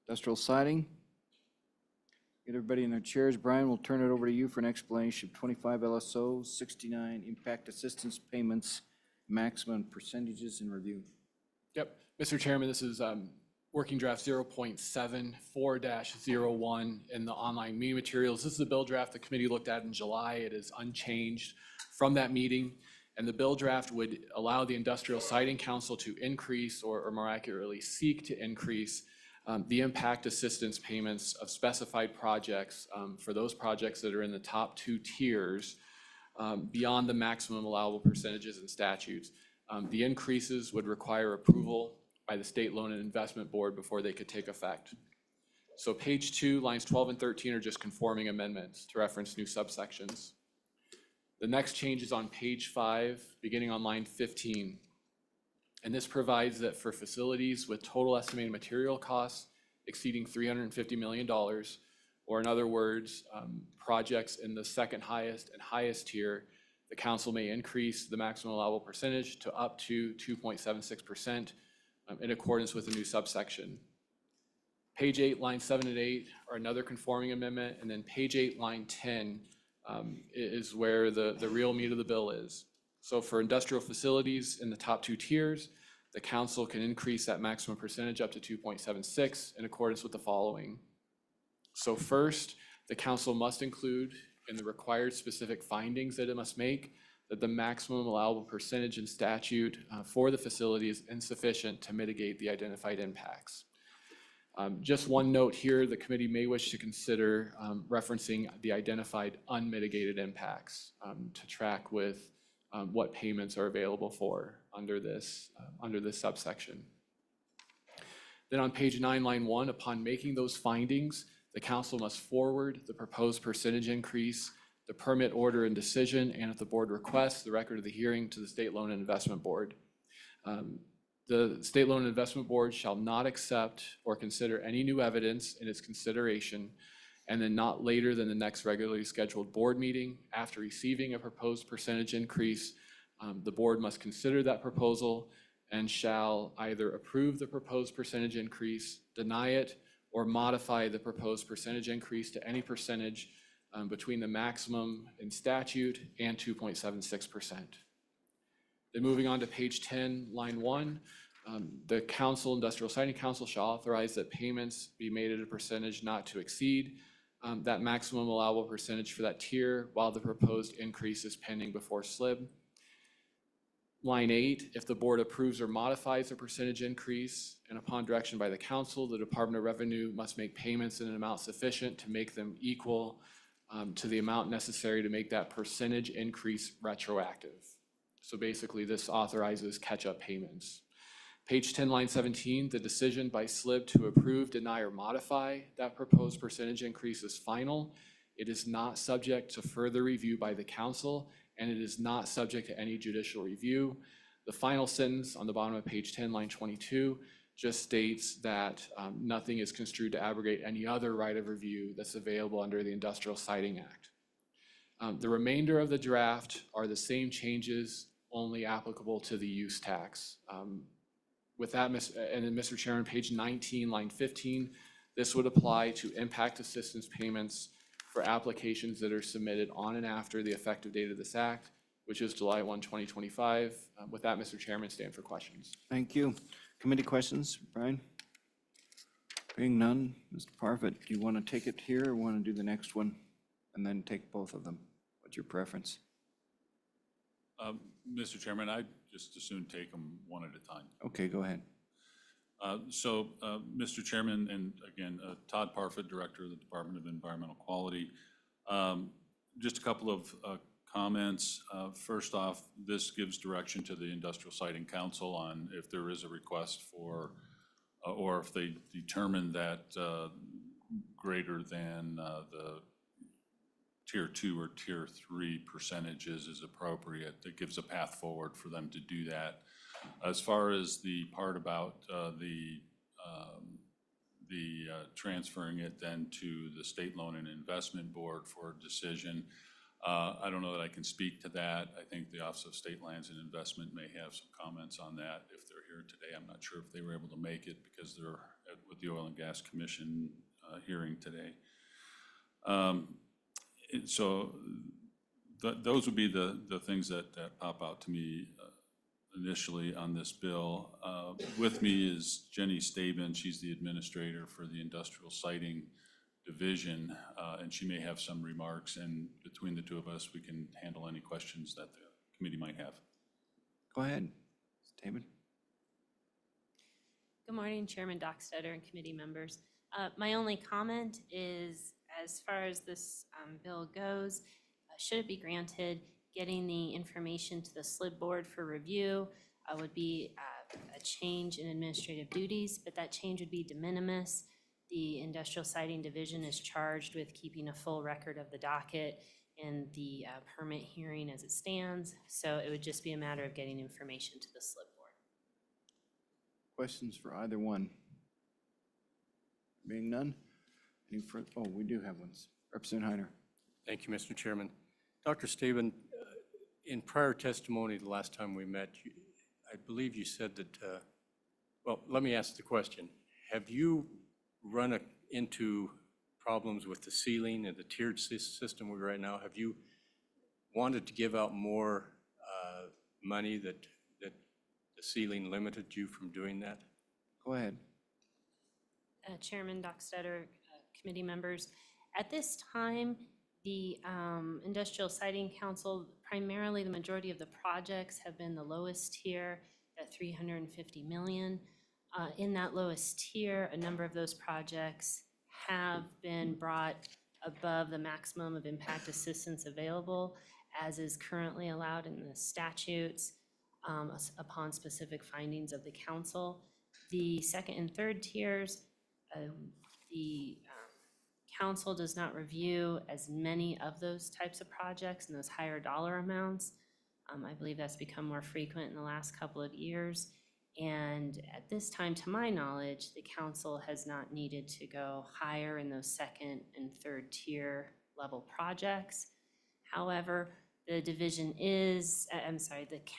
Industrial siding. Get everybody in their chairs. Brian, we'll turn it over to you for an explanation of 25 LSO, 69 impact assistance payments, maximum percentages and review. Yep, Mr. Chairman, this is working draft 0.74-01 in the online meeting materials. This is the bill draft the committee looked at in July. It is unchanged from that meeting. And the bill draft would allow the Industrial Siting Council to increase, or more accurately, seek to increase the impact assistance payments of specified projects for those projects that are in the top 2 tiers beyond the maximum allowable percentages and statutes. The increases would require approval by the State Loan and Investment Board before they could take effect. So page 2, lines 12 and 13 are just conforming amendments to reference new subsections. The next change is on page 5, beginning on line 15. And this provides that for facilities with total estimated material costs exceeding $350 million, or in other words, projects in the second highest and highest tier, the council may increase the maximum allowable percentage to up to 2.76% in accordance with the new subsection. Page 8, line 7 and 8 are another conforming amendment, and then page 8, line 10 is where the real meat of the bill is. So for industrial facilities in the top 2 tiers, the council can increase that maximum percentage up to 2.76 in accordance with the following. So first, the council must include in the required specific findings that it must make that the maximum allowable percentage in statute for the facility is insufficient to mitigate the identified impacts. Just one note here, the committee may wish to consider referencing the identified unmitigated impacts to track with what payments are available for under this subsection. Then on page 9, line 1, upon making those findings, the council must forward the proposed percentage increase, the permit order and decision, and if the board requests, the record of the hearing to the State Loan and Investment Board. The State Loan and Investment Board shall not accept or consider any new evidence in its consideration, and then not later than the next regularly scheduled board meeting. After receiving a proposed percentage increase, the board must consider that proposal and shall either approve the proposed percentage increase, deny it, or modify the proposed percentage increase to any percentage between the maximum in statute and 2.76%. Then moving on to page 10, line 1, the council, Industrial Siting Council, shall authorize that payments be made at a percentage not to exceed that maximum allowable percentage for that tier while the proposed increase is pending before SLIB. Line 8, if the board approves or modifies a percentage increase and upon direction by the council, the Department of Revenue must make payments in an amount sufficient to make them equal to the amount necessary to make that percentage increase retroactive. So basically, this authorizes catch-up payments. Page 10, line 17, the decision by SLIB to approve, deny, or modify that proposed percentage increase is final. It is not subject to further review by the council, and it is not subject to any judicial review. The final sentence on the bottom of page 10, line 22, just states that nothing is construed to abrogate any other right of review that's available under the Industrial Siting Act. The remainder of the draft are the same changes, only applicable to the use tax. With that, and then Mr. Chairman, page 19, line 15, this would apply to impact assistance payments for applications that are submitted on and after the effective date of this act, which is July 1, 2025. With that, Mr. Chairman, stand for questions. Thank you. Committee questions, Brian? Being none, Mr. Parfit, do you want to take it here or want to do the next one and then take both of them? What's your preference? Mr. Chairman, I'd just as soon take them one at a time. Okay, go ahead. Mr. Chairman, and again, Todd Parfit, Director of the Department of Environmental Quality. Just a couple of comments. First off, this gives direction to the Industrial Siting Council on if there is a request for, or if they determine that greater than the Tier 2 or Tier 3 percentages is appropriate. That gives a path forward for them to do that. As far as the part about the transferring it then to the State Loan and Investment Board for a decision, I don't know that I can speak to that. I think the Office of State Lands and Investment may have some comments on that if they're here here today. I'm not sure if they were able to make it because they're with the Oil and Gas Commission hearing today. So those would be the things that pop out to me initially on this bill. With me is Jenny Staben. She's the administrator for the Industrial Siting Division, and she may have some remarks, and between the two of us, we can handle any questions that the committee might have. Go ahead, Staben. Good morning, Chairman Dockstader and committee members. My only comment is, as far as this bill goes, should it be granted, getting the information to the SLID board for review would be a change in administrative duties, but that change would be de minimis. The Industrial Siting Division is charged with keeping a full record of the docket and the permit hearing as it stands, so it would just be a matter of getting information to the SLID board. Questions for either one? Being none? Any further? Oh, we do have ones. Representative Heiner. Thank you, Mr. Chairman. Dr. Staben, in prior testimony the last time we met, I believe you said that, well, let me ask the question. Have you run into problems with the ceiling and the tiered system we're right now? Have you wanted to give out more money that the ceiling limited you from doing that? Go ahead. Chairman Dockstader, committee members, at this time, the Industrial Siting Council, primarily the majority of the projects have been the lowest tier at $350 million. In that lowest tier, a number of those projects have been brought above the maximum of impact assistance available, as is currently allowed in the statutes upon specific findings of the council. The second and third tiers, the council does not review as many of those types of projects and those higher dollar amounts. I believe that's become more frequent in the last couple of years. And at this time, to my knowledge, the council has not needed to go higher in those second and third tier level projects. However, the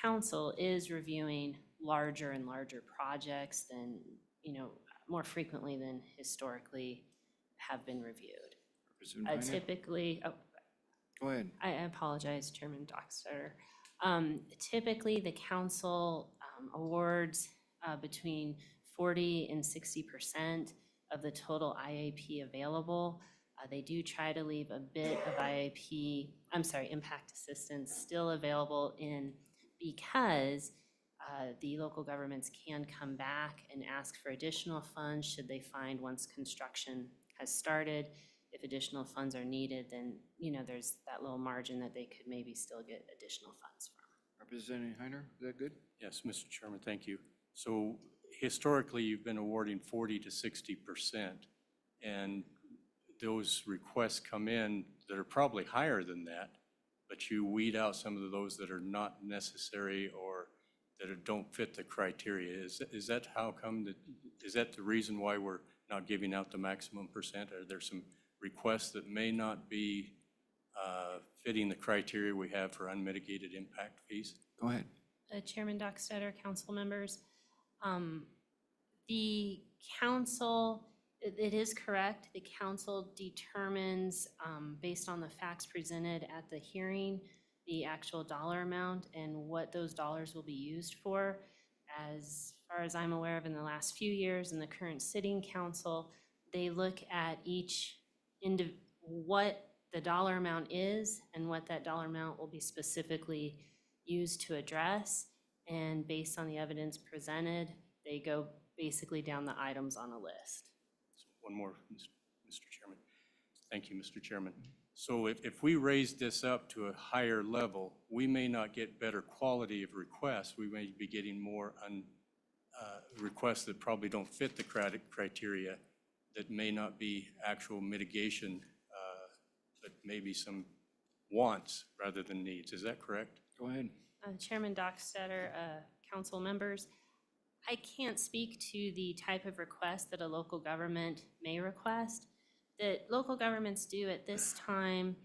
council is reviewing larger and larger projects than, more frequently than historically have been reviewed. Representative Heiner. Typically, Go ahead. I apologize, Chairman Dockstader. Typically, the council awards between 40 and 60% of the total IAP available. They do try to leave a bit of impact assistance still available because the local governments can come back and ask for additional funds should they find, once construction has started, if additional funds are needed, then, there's that little margin that they could maybe still get additional funds from. Representative Heiner, is that good? Yes, Mr. Chairman, thank you. So historically, you've been awarding 40 to 60%, and those requests come in that are probably higher than that, but you weed out some of those that are not necessary or that don't fit the criteria. Is that how come that, is that the reason why we're not giving out the maximum percent? Are there some requests that may not be fitting the criteria we have for unmitigated impact fees? Go ahead. Chairman Dockstader, council members, the council, it is correct, the council determines, based on the facts presented at the hearing, the actual dollar amount and what those dollars will be used for. As far as I'm aware of, in the last few years in the current sitting council, they look at what the dollar amount is and what that dollar amount will be specifically used to address. And based on the evidence presented, they go basically down the items on a list. One more, Mr. Chairman. Thank you, Mr. Chairman. So if we raise this up to a higher level, we may not get better quality of requests. We may be getting more requests that probably don't fit the criteria, that may not be actual mitigation, but maybe some wants rather than needs. Is that correct? Go ahead. Chairman Dockstader, council members, I can't speak to the type of request that a local government may request. That local governments do at this time,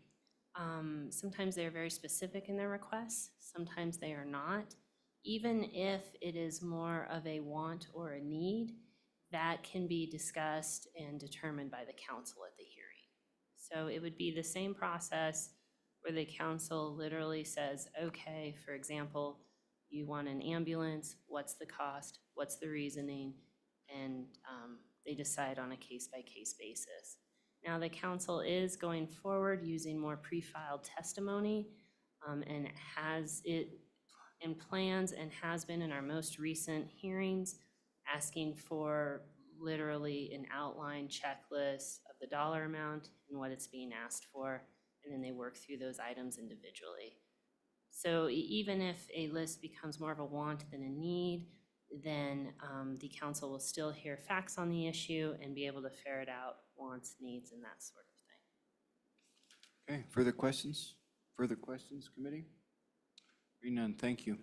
sometimes they're very specific in their requests, sometimes they are not. even if it is more of a want or a need, that can be discussed and determined by the council at the hearing. So it would be the same process where the council literally says, okay, for example, you want an ambulance, what's the cost, what's the reasoning, and they decide on a case-by-case basis. Now, the council is going forward using more pre-filed testimony and has it in plans and has been in our most recent hearings, asking for literally an outline checklist of the dollar amount and what it's being asked for, and then they work through those items individually. So even if a list becomes more of a want than a need, then the council will still hear facts on the issue and be able to ferret out wants, needs, and that sort of thing. Okay, further questions? Further questions, committee? Hearing none, thank you.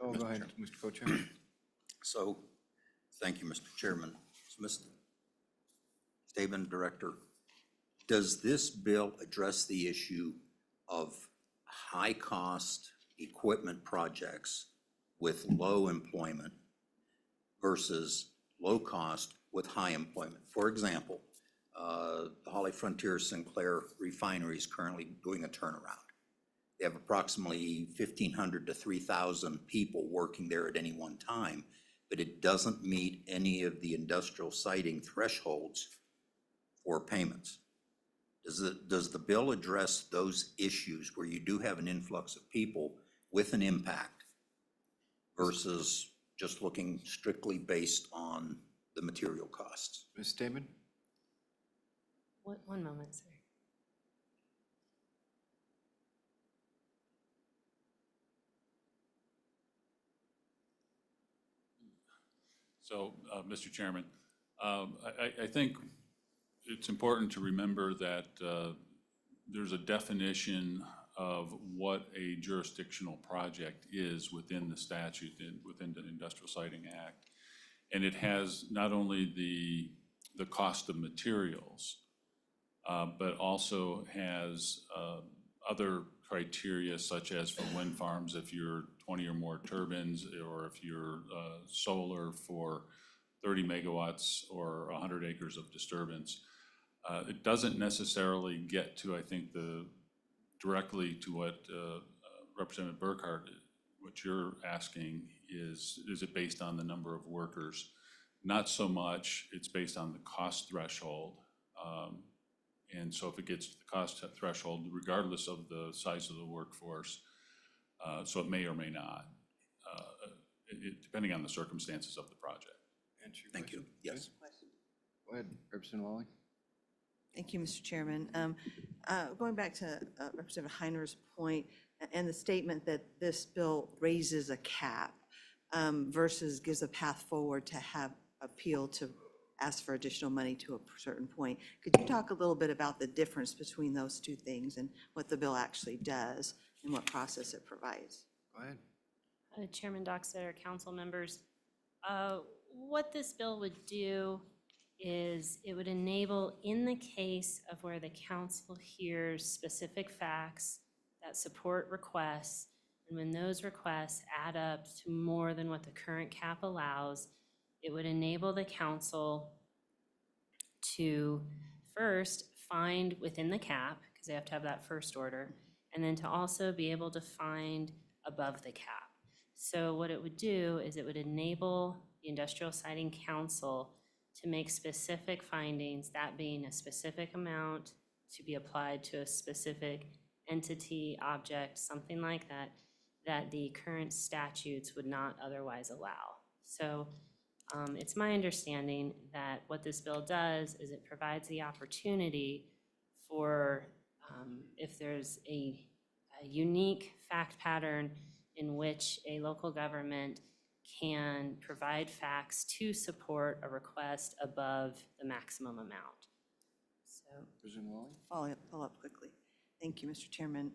Oh, go ahead, Mr. Co-Chair. So, thank you, Mr. Chairman. So, Mr. Staben, Director, does this bill address the issue of high-cost equipment projects with low employment versus low-cost with high employment? For example, the Holly Frontier Sinclair refinery is currently doing a turnaround. They have approximately 1,500 to 3,000 people working there at any one time, but it doesn't meet any of the industrial siting thresholds for payments. Does the bill address those issues where you do have an influx of people with an impact versus just looking strictly based on the material costs? Ms. Staben? One moment, sir. So, Mr. Chairman, I think it's important to remember that there's a definition of what a jurisdictional project is within the statute, within the Industrial Siting Act. And it has not only the cost of materials, but also has other criteria such as for wind farms, if you're 20 or more turbines, or if you're solar for 30 megawatts or 100 acres of disturbance. It doesn't necessarily get to, I think, directly to what Representative Burkhart, what you're asking is it based on the number of workers? Not so much, it's based on the cost threshold. And so if it gets to the cost threshold, regardless of the size of the workforce, so it may or may not, depending on the circumstances of the project. Thank you. Yes. Go ahead, Representative Lawley. Thank you, Mr. Chairman. Going back to Representative Heiner's point and the statement that this bill raises a cap versus gives a path forward to have appeal to ask for additional money to a certain point. Could you talk a little bit about the difference between those two things and what the bill actually does and what process it provides? Go ahead. Chairman Dockstader, council members, what this bill would do is it would enable, in the case of where the council hears specific facts that support requests, and when those requests add up to more than what the current cap allows, it would enable the council to first find within the cap, because they have to have that first order, and then to also be able to find above the cap. So what it would do is it would enable the Industrial Siting Council to make specific findings, that being a specific amount to be applied to a specific entity, object, something like that, that the current statutes would not otherwise allow. So it's my understanding that what this bill does is it provides the opportunity for if there's a unique fact pattern in which a local government can provide facts to support a request above the maximum amount. So, President Lawley? Follow up quickly. Thank you, Mr. Chairman.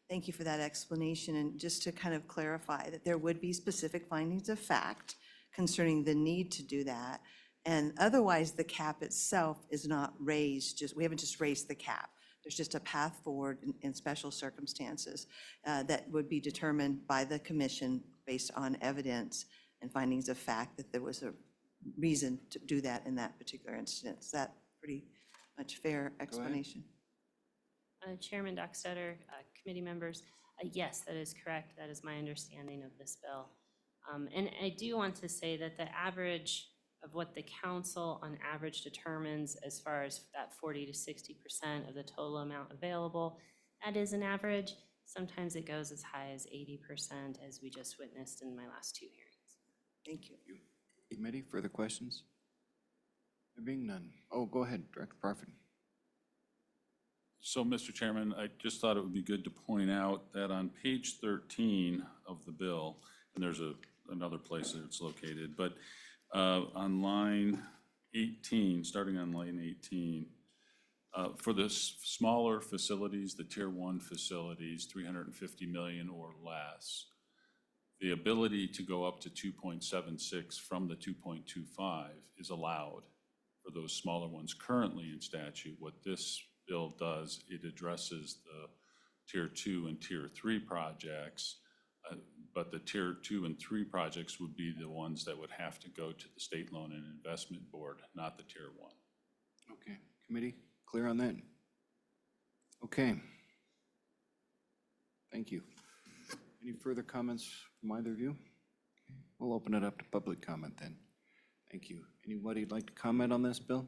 Thank you for that explanation. And just to kind of clarify that there would be specific findings of fact concerning the need to do that. And otherwise, the cap itself is not raised, we haven't just raised the cap. there's just a path forward in special circumstances that would be determined by the commission based on evidence and findings of fact that there was a reason to do that in that particular instance. Is that pretty much fair explanation? Chairman Dockstader, committee members, yes, that is correct. That is my understanding of this bill. And I do want to say that the average of what the council on average determines as far as that 40 to 60% of the total amount available, that is an average. Sometimes it goes as high as 80%, as we just witnessed in my last 2 hearings. Thank you. Committee, further questions? There being none. Oh, go ahead, Director Parfit. So, Mr. Chairman, I just thought it would be good to point out that on page 13 of the bill, and there's another place that it's located, but on line 18, starting on line 18, for the smaller facilities, the Tier 1 facilities, 350 million or less, the ability to go up to 2.76 from the 2.25 is allowed for those smaller ones currently in statute. What this bill does, it addresses the Tier 2 and Tier 3 projects, but the Tier 2 and 3 projects would be the ones that would have to go to the State Loan and Investment Board, not the Tier 1. Okay, committee, clear on that? Okay. Thank you. Any further comments from either of you? Okay, we'll open it up to public comment then. Thank you. Anybody like to comment on this bill?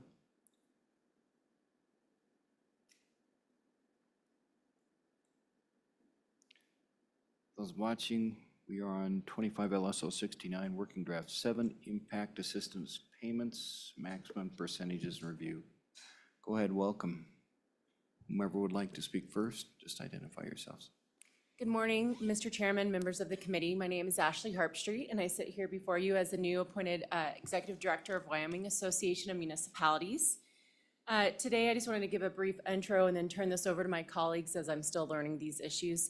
Those watching, we are on 25 LSO 69, Working Draft 7, Impact Assistance Payments, Maximum Percentages and Review. Go ahead, welcome. Whomever would like to speak first, just identify yourselves. Good morning, Mr. Chairman, members of the committee. My name is Ashley Harpstreet, and I sit here before you as the new appointed Executive Director of Wyoming Association of Municipalities. Today, I just wanted to give a brief intro and then turn this over to my colleagues as I'm still learning these issues.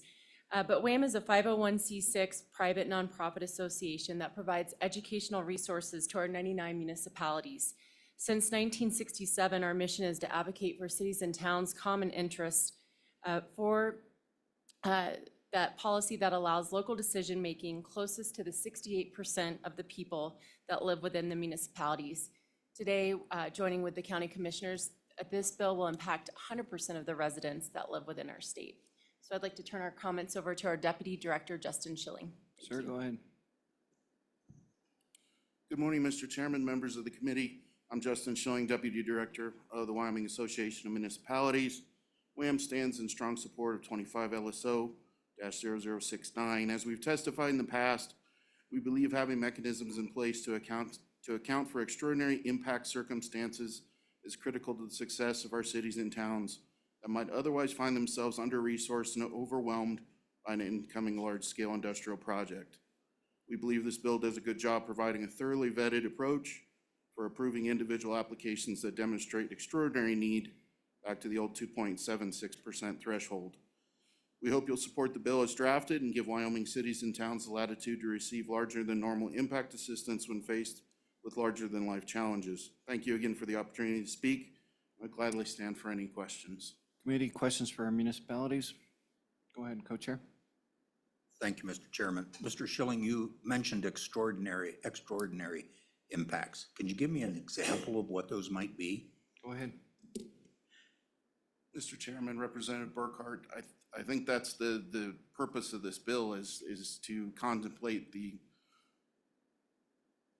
But WAM is a 501c6 private nonprofit association that provides educational resources to our 99 municipalities. Since 1967, our mission is to advocate for cities and towns' common interests for that policy that allows local decision-making closest to the 68% of the people that live within the municipalities. Today, joining with the county commissioners, this bill will impact 100% of the residents that live within our state. So I'd like to turn our comments over to our Deputy Director, Justin Schilling. Sir, go ahead. Good morning, Mr. Chairman, members of the committee. I'm Justin Schilling, Deputy Director of the Wyoming Association of Municipalities. WAM stands in strong support of 25 LSO-0069. As we've testified in the past, we believe having mechanisms in place to account for extraordinary impact circumstances is critical to the success of our cities and towns that might otherwise find themselves under-resourced and overwhelmed by an incoming large-scale industrial project. We believe this bill does a good job providing a thoroughly vetted approach for approving individual applications that demonstrate extraordinary need, back to the old 2.76% threshold. We hope you'll support the bill as drafted and give Wyoming cities and towns the latitude to receive larger than normal impact assistance when faced with larger than life challenges. Thank you again for the opportunity to speak. I'd gladly stand for any questions. Committee, questions for our municipalities? Go ahead, Co-Chair. Thank you, Mr. Chairman. Mr. Schilling, you mentioned extraordinary impacts. Can you give me an example of what those might be? Go ahead. Mr. Chairman, Representative Burkhart, I think that's the purpose of this bill is to contemplate the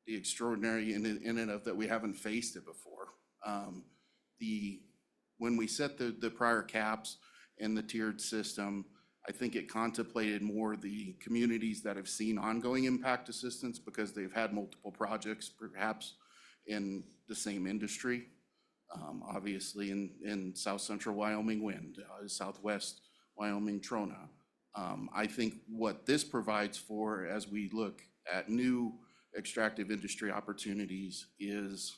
extraordinary in and of that we haven't faced it before. When we set the prior caps and the tiered system, I think it contemplated more the communities that have seen ongoing impact assistance because they've had multiple projects, perhaps in the same industry. Obviously in South Central Wyoming wind, Southwest Wyoming Trona. I think what this provides for as we look at new extractive industry opportunities is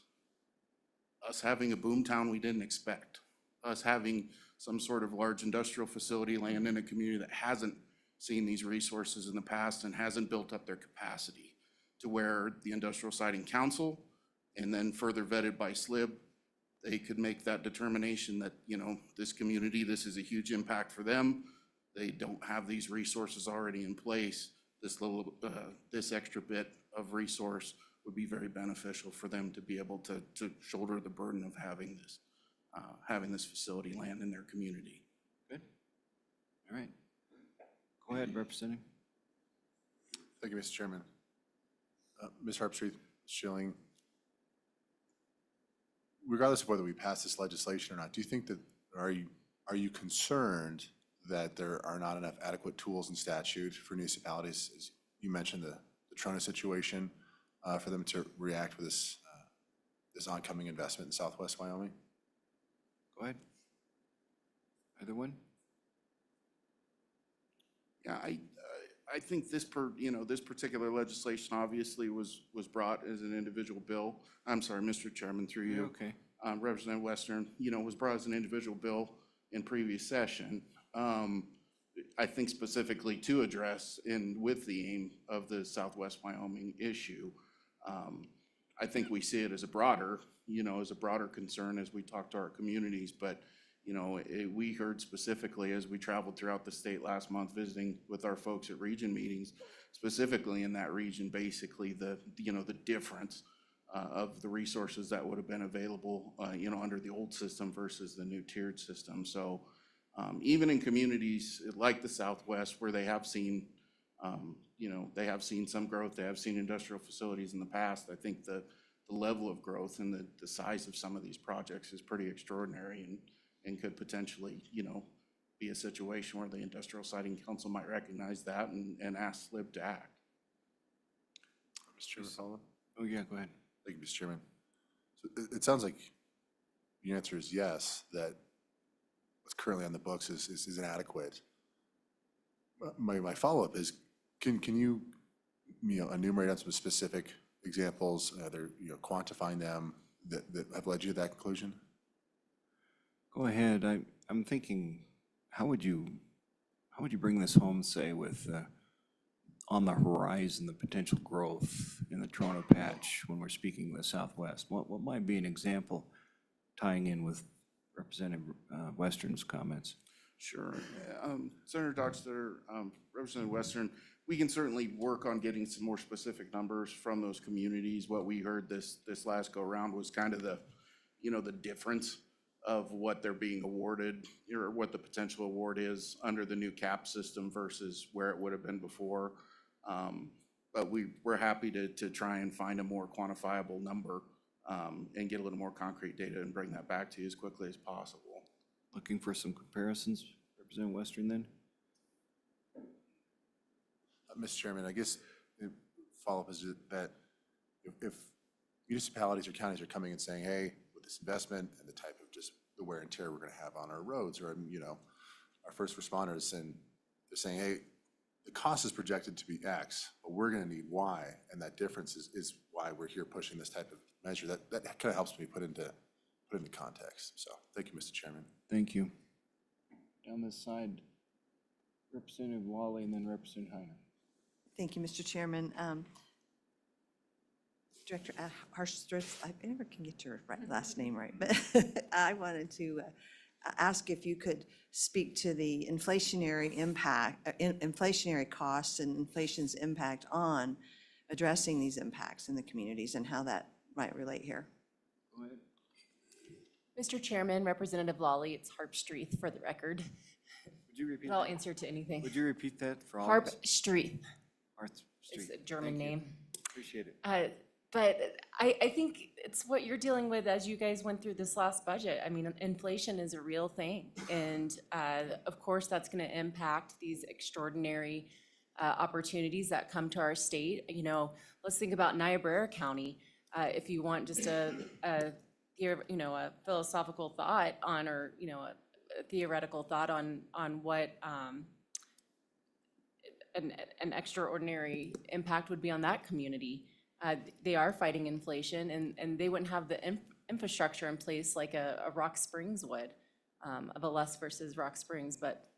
us having a boom town we didn't expect. Us having some sort of large industrial facility land in a community that hasn't seen these resources in the past and hasn't built up their capacity to where the Industrial Siting Council and then further vetted by SLIB they could make that determination that, you know, this community, this is a huge impact for them. They don't have these resources already in place. This little, this extra bit of resource would be very beneficial for them to be able to shoulder the burden of having this facility land in their community. Good. All right. Go ahead, Representative. Thank you, Mr. Chairman. Ms. Harpstreet, Schilling, regardless of whether we pass this legislation or not, do you think that, are you concerned that there are not enough adequate tools in statute for municipalities, as you mentioned, the Trona situation, for them to react with this oncoming investment in Southwest Wyoming? Go ahead. Either one? Yeah, I think this this particular legislation obviously was brought as an individual bill. I'm sorry, Mr. Chairman, through you. Okay. Representative Western, was brought as an individual bill in previous session. I think specifically to address with the aim of the Southwest Wyoming issue. I think we see it as a broader concern as we talk to our communities, but we heard specifically as we traveled throughout the state last month visiting with our folks at region meetings, specifically in that region, basically the difference of the resources that would have been available, under the old system versus the new tiered system. So even in communities like the Southwest where they have seen, some growth, they have seen industrial facilities in the past, I think the level of growth and the size of some of these projects is pretty extraordinary and could potentially, be a situation where the Industrial Siting Council might recognize that and ask SLIB to act. Mr. Chairman, follow up? Oh, yeah, go ahead. Thank you, Mr. Chairman. So it sounds like the answer is yes, that what's currently on the books is inadequate. My follow-up is, can you enumerate on some specific examples, either quantifying them that have led you to that conclusion? Go ahead. I'm thinking, how would you bring this home, say, with on the horizon, the potential growth in the Trona patch when we're speaking of the Southwest? What might be an example tying in with Representative Western's comments? Sure. Senator Dockstader, Representative Western, we can certainly work on getting some more specific numbers from those communities. What we heard this last go around was kind of the difference of what they're being awarded or what the potential award is under the new cap system versus where it would have been before. But we're happy to try and find a more quantifiable number and get a little more concrete data and bring that back to you as quickly as possible. Looking for some comparisons, Representative Western then? Mr. Chairman, I guess the follow-up is that if municipalities or counties are coming and saying, hey, with this investment and the type of just the wear and tear we're going to have on our roads, or our first responders, and they're saying, hey, the cost is projected to be X, but we're going to need Y, and that difference is why we're here pushing this type of measure. That kind of helps me put into context. So thank you, Mr. Chairman. Thank you. Down this side, Representative Wally and then Representative Heiner. Thank you, Mr. Chairman. Director Harpstreet, I never can get your last name right, but I wanted to ask if you could speak to the inflationary impact, inflationary costs and inflation's impact on addressing these impacts in the communities and how that might relate here. Go ahead. Mr. Chairman, Representative Lawley, it's Harpstreet for the record. Would you repeat But I'll that? answer to anything. Would you repeat that for all of us? Harpstreet. It's It's a German name. Appreciate it. But I think it's what you're dealing with as you guys went through this last budget. I mean, inflation is a real thing. And of course, that's going to impact these extraordinary opportunities that come to our state. Let's think about Niobrara County. If you want just a philosophical thought on, or, a theoretical thought on what an extraordinary impact would be on that community. They are fighting inflation, and they wouldn't have the infrastructure in place like a Rock Springs would, of a Les versus Rock Springs. But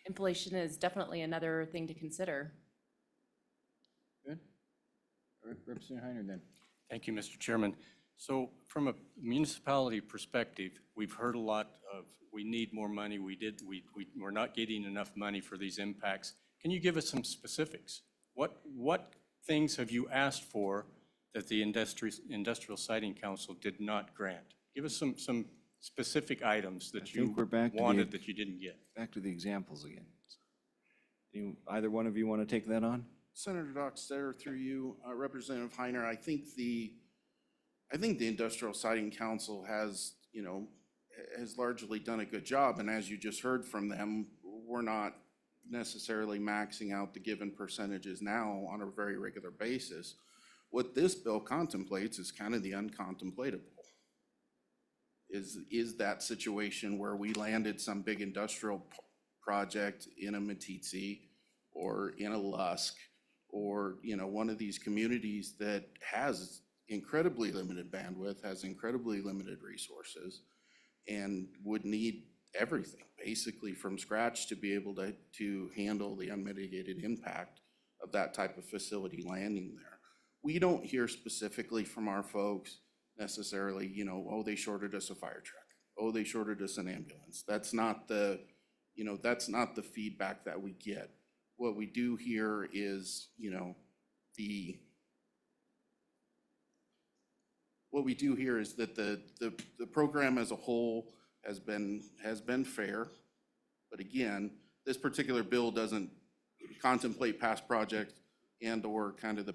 inflation is definitely another thing to consider. Good. Representative Heiner then. Thank you, Mr. Chairman. So from a municipality perspective, we've heard a lot of, we need more money, we're not getting enough money for these impacts. Can you give us some specifics? What things have you asked for that the Industrial Siting Council did not grant? Give us some specific items that you think we're back to the- wanted that you didn't get. Back to the examples again. Either one of you want to take that on? Senator Dockstader, through you, Representative Heiner, I think the Industrial Siting Council has, has largely done a good job. And as you just heard from them, we're not necessarily maxing out the given percentages now on a very regular basis. What this bill contemplates is kind of the uncontemplatable. Is that situation where we landed some big industrial project in a Meeteetse or in a Lusk or, one of these communities that has incredibly limited bandwidth, has incredibly limited resources, and would need everything basically from scratch to be able to handle the unmitigated impact of that type of facility landing there. We don't hear specifically from our folks necessarily, oh, they shorted us a fire truck. Oh, they shorted us an ambulance. That's not the feedback that we get. What we do hear is, what we do hear is that the program as a whole has been fair. But again, this particular bill doesn't contemplate past projects and or kind of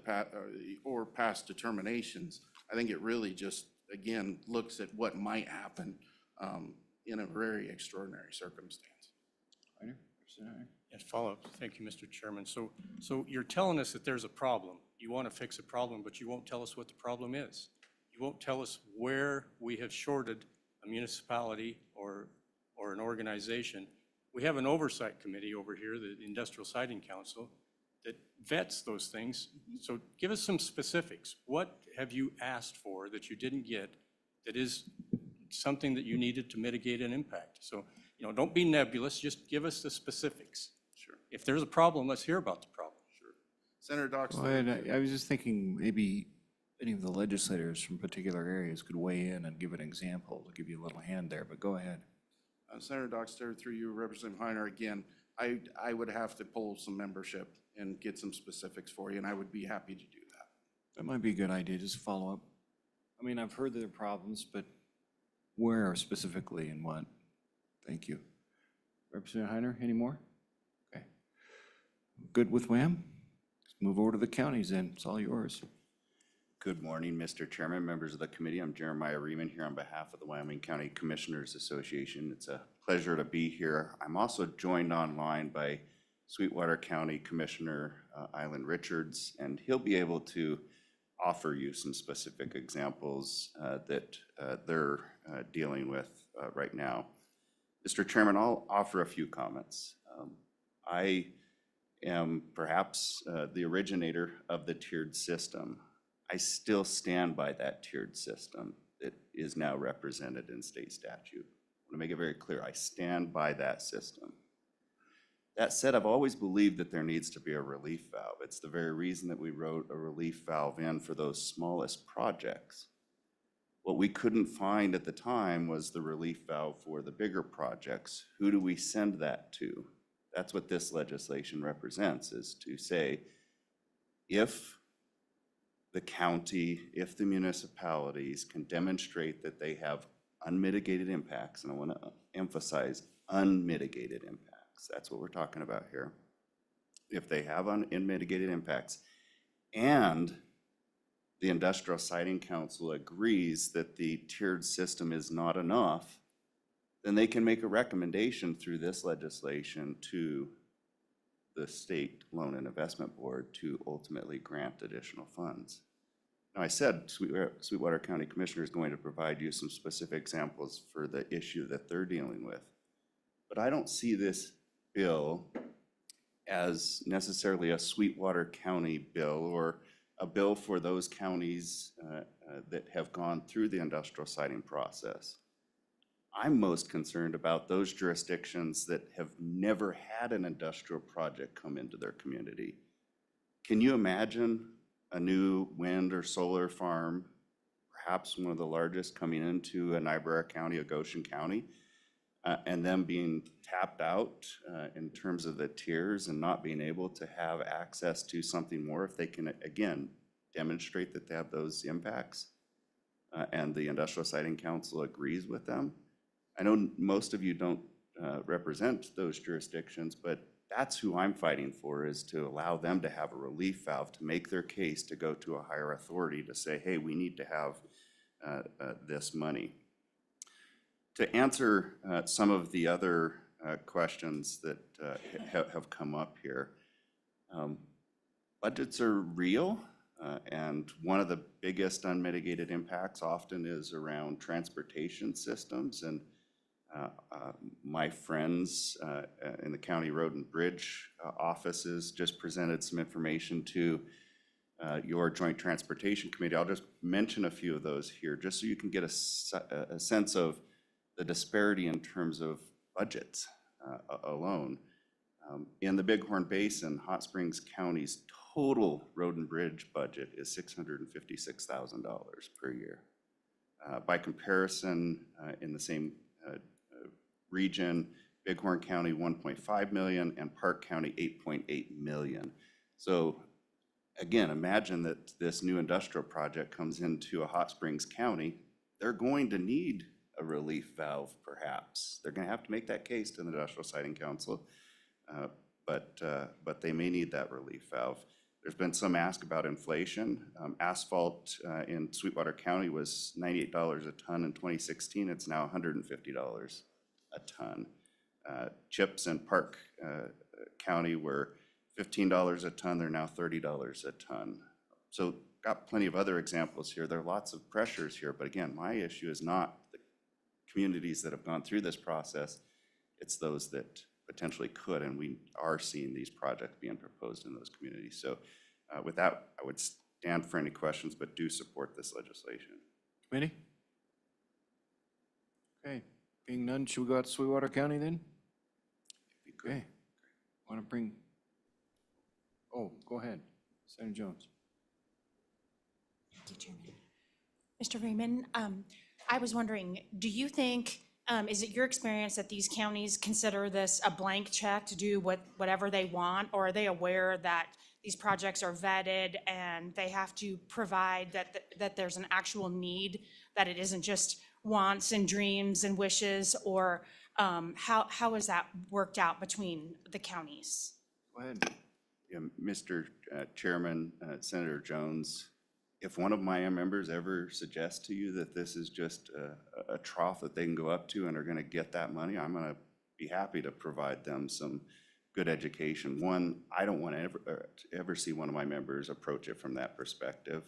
or past determinations. I think it really just, again, looks at what might happen in a very extraordinary circumstance. Yes, follow-up. Thank you, Mr. Chairman. So you're telling us that there's a problem. You want to fix a problem, but you won't tell us what the problem is. You won't tell us where we have shorted a municipality or an organization. We have an oversight committee over here, the Industrial Siting Council, that vets those things. So give us some specifics. What have you asked for that you didn't get that is something that you needed to mitigate an impact? So, don't be nebulous, just give us the specifics. Sure. If there's a problem, let's hear about the problem. Sure. Senator Dockstader. Well, and I was just thinking maybe any of the legislators from particular areas could weigh in and give an example to give you a little hand there, but go ahead. Senator Dockstader, through you, Representative Heiner, again, I would have to pull some membership and get some specifics for you, and I would be happy to do that. That might be a good idea, just follow up. I mean, I've heard there are problems, but where specifically and what? Thank you. Representative Heiner, any more? Okay. Good with WHAM? Let's move over to the counties then. It's all yours. Good morning, Mr. Chairman, members of the committee. I'm Jeremiah Riemann here on behalf of the Wyoming County Commissioners Association. It's a pleasure to be here. I'm also joined online by Sweetwater County Commissioner Island Richards, and he'll be able to offer you some specific examples that they're dealing with right now. Mr. Chairman, I'll offer a few comments. I am perhaps the originator of the tiered system. I still stand by that tiered system that is now represented in state statute. I want to make it very clear, I stand by that system. That said, I've always believed that there needs to be a relief valve. It's the very reason that we wrote a relief valve in for those smallest projects. What we couldn't find at the time was the relief valve for the bigger projects. Who do we send that to? That's what this legislation represents, is to say, if the county, if the municipalities can demonstrate that they have unmitigated impacts, and I want to emphasize unmitigated impacts, that's what we're talking about here. If they have unmitigated impacts and the Industrial Siting Council agrees that the tiered system is not enough, then they can make a recommendation through this legislation to the State Loan and Investment Board to ultimately grant additional funds. Now, I said Sweetwater County Commissioner is going to provide you some specific examples for the issue that they're dealing with. But I don't see this bill as necessarily a Sweetwater County bill or a bill for those counties that have gone through the industrial siting process. I'm most concerned about those jurisdictions that have never had an industrial project come into their community. Can you imagine a new wind or solar farm, perhaps one of the largest coming into a Niobrara County, a Goshen County, and them being tapped out in terms of the tiers and not being able to have access to something more if they can, again, demonstrate that they have those impacts, and the Industrial Siting Council agrees with them. I know most of you don't represent those jurisdictions, but that's who I'm fighting for, is to allow them to have a relief valve to make their case to go to a higher authority to say, hey, we need to have this money. To answer some of the other questions that have come up here, budgets are real, and one of the biggest unmitigated impacts often is around transportation systems. And my friends in the County Road and Bridge offices just presented some information to your Joint Transportation Committee. I'll just mention a few of those here, just so you can get a sense of the disparity in terms of budgets alone. In the Bighorn Basin, Hot Springs County's total road and bridge budget is $656,000 per year. By comparison, in the same region, Bighorn County 1.5 million and Park County 8.8 million. So again, imagine that this new industrial project comes into a Hot Springs County. They're going to need a relief valve, perhaps. They're going to have to make that case to the Industrial Siting Council, but they may need that relief valve. There's been some ask about inflation. Asphalt in Sweetwater County was $98 a ton in 2016. It's now $150 a ton. Chips in Park County were $15 a ton. They're now $30 a ton. So got plenty of other examples here. There are lots of pressures here, but again, my issue is not the communities that have gone through this process. It's those that potentially could, and we are seeing these projects being proposed in those communities. So with that, I would stand for any questions, but do support this legislation. Committee? Okay, being none, should we go out to Sweetwater County then? Okay. Want to bring, oh, go ahead, Senator Jones. Thank you, Chairman. Mr. Freeman, I was wondering, do you think, is it your experience that these counties consider this a blank check to do whatever they want? Or are they aware that these projects are vetted and they have to provide that there's an actual need, that it isn't just wants and dreams and wishes? Or how is that worked out between the counties? Go ahead. Yeah, Mr. Chairman, Senator Jones, if one of my members ever suggests to you that this is just a trough that they can go up to and are going to get that money, I'm going to be happy to provide them some good education. One, I don't want to ever see one of my members approach it from that perspective.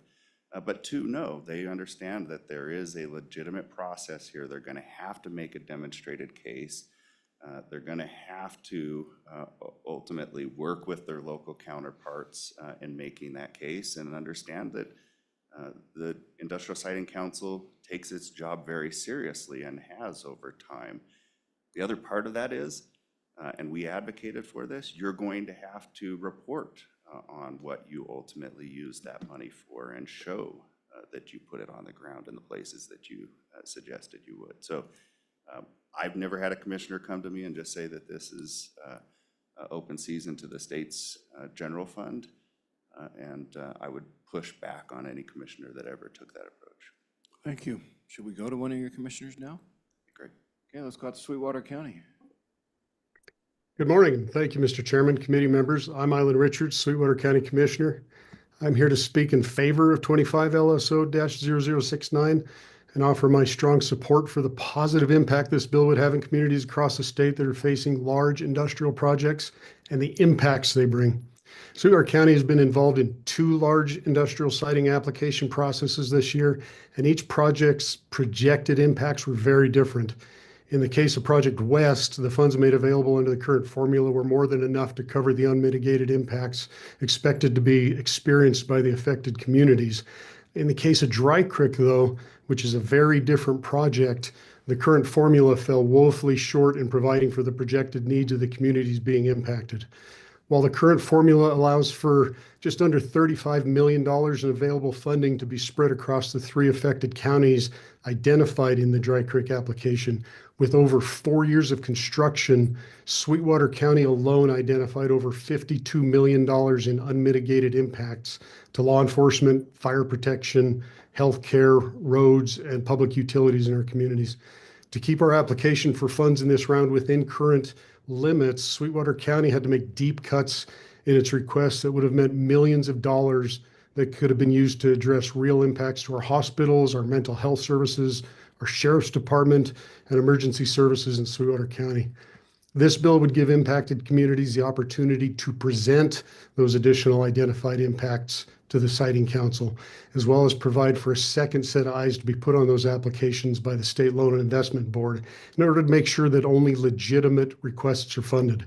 But two, no, they understand that there is a legitimate process here. They're going to have to make a demonstrated case. They're going to have to ultimately work with their local counterparts in making that case, and understand that the Industrial Siting Council takes its job very seriously and has over time. The other part of that is, and we advocated for this, you're going to have to report on what you ultimately use that money for, and show that you put it on the ground in the places that you suggested you would. So I've never had a commissioner come to me and just say that this is open season to the state's general fund. And I would push back on any commissioner that ever took that approach. Thank you. Should we go to one of your commissioners now? Great. Okay, let's go out to Sweetwater County. Good morning. Thank you, Mr. Chairman, committee members. I'm Island Richards, Sweetwater County Commissioner. I'm here to speak in favor of 25 LSO-0069 and offer my strong support for the positive impact this bill would have in communities across the state that are facing large industrial projects and the impacts they bring. Sweetwater County has been involved in 2 large industrial siting application processes this year, and each project's projected impacts were very different. In the case of Project West, the funds made available under the current formula were more than enough to cover the unmitigated impacts expected to be experienced by the affected communities. In the case of Dry Creek, though, which is a very different project, the current formula fell woefully short in providing for the projected needs of the communities being impacted. While the current formula allows for just under $35 million in available funding to be spread across the 3 affected counties identified in the Dry Creek application, with over 4 years of construction, Sweetwater County alone identified over $52 million in unmitigated impacts to law enforcement, fire protection, healthcare, roads, and public utilities in our communities. To keep our application for funds in this round within current limits, Sweetwater County had to make deep cuts in its requests that would have meant millions of dollars that could have been used to address real impacts to our hospitals, our mental health services, our sheriff's department, and emergency services in Sweetwater County. This bill would give impacted communities the opportunity to present those additional identified impacts to the Siting Council, as well as provide for a second set of eyes to be put on those applications by the State Loan and Investment Board in order to make sure that only legitimate requests are funded.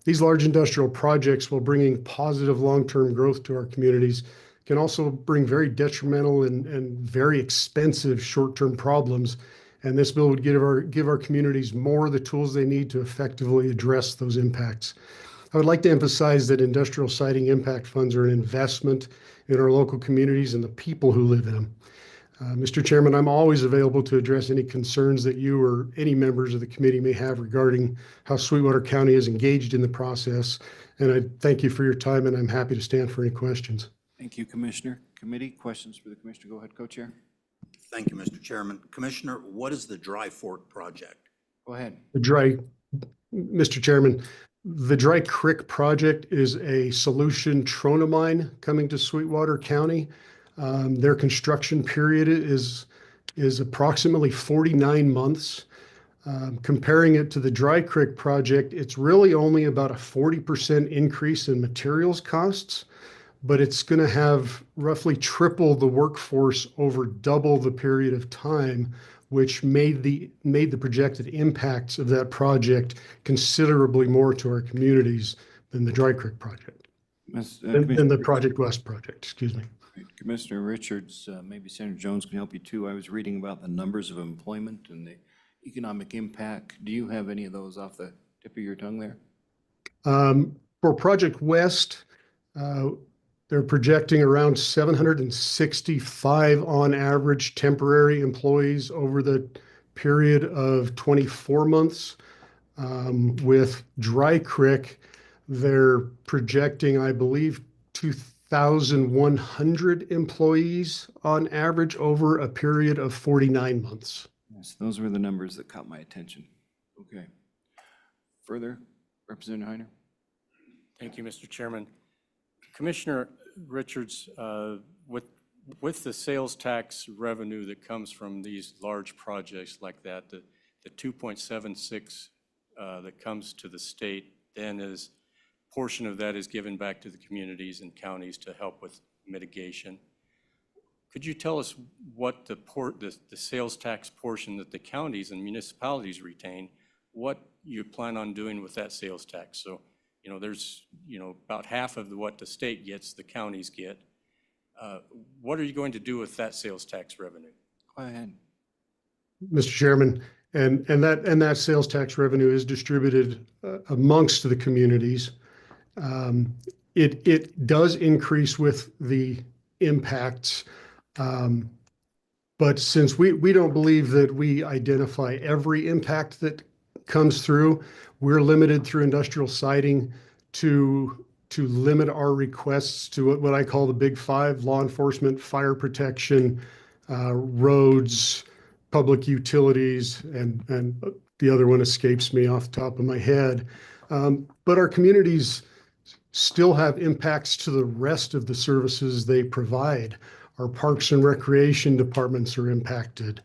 These large industrial projects, while bringing positive long-term growth to our communities, can also bring very detrimental and very expensive short-term problems. And this bill would give our communities more of the tools they need to effectively address those impacts. I would like to emphasize that industrial siting impact funds are an investment in our local communities and the people who live in them. Mr. Chairman, I'm always available to address any concerns that you or any members of the committee may have regarding how Sweetwater County is engaged in the process. And I thank you for your time, and I'm happy to stand for any questions. Thank you, Commissioner. Committee, questions for the Commissioner? Go ahead, Co-Chair. Thank you, Mr. Chairman. Commissioner, what is the Dry Fork project? Go ahead. Mr. Chairman, the Dry Creek project is a solution trona mine coming to Sweetwater County. Their construction period is approximately 49 months. Comparing it to the Dry Creek project, it's really only about a 40% increase in materials costs, but it's going to have roughly triple the workforce over double the period of time, which made the projected impacts of that project considerably more to our communities than the Dry Creek project, than the Project West project, excuse me. Commissioner Richards, maybe Senator Jones can help you too. I was reading about the numbers of employment and the economic impact. Do you have any of those off the tip of your tongue there? For Project West, they're projecting around 765 on average temporary employees over the period of 24 months. With Dry Creek, they're projecting, I believe, 2,100 employees on average over a period of 49 months. Yes, those were the numbers that caught my attention. Okay. Further, Representative Heiner? Thank you, Mr. Chairman. Commissioner Richards, with the sales tax revenue that comes from these large projects like that, the 2.76 that comes to the state, then is portion of that is given back to the communities and counties to help with mitigation. Could you tell us what the sales tax portion that the counties and municipalities retain, what you plan on doing with that sales tax? So, there's, about half of what the state gets, the counties get. What are you going to do with that sales tax revenue? Go ahead. Mr. Chairman, and that sales tax revenue is distributed amongst the communities. It does increase with the impacts, but since we don't believe that we identify every impact that comes through, we're limited through industrial siting to limit our requests to what I call the big five: law enforcement, fire protection, roads, public utilities, and the other one escapes me off the top of my head. But our communities still have impacts to the rest of the services they provide. Our parks and recreation departments are impacted.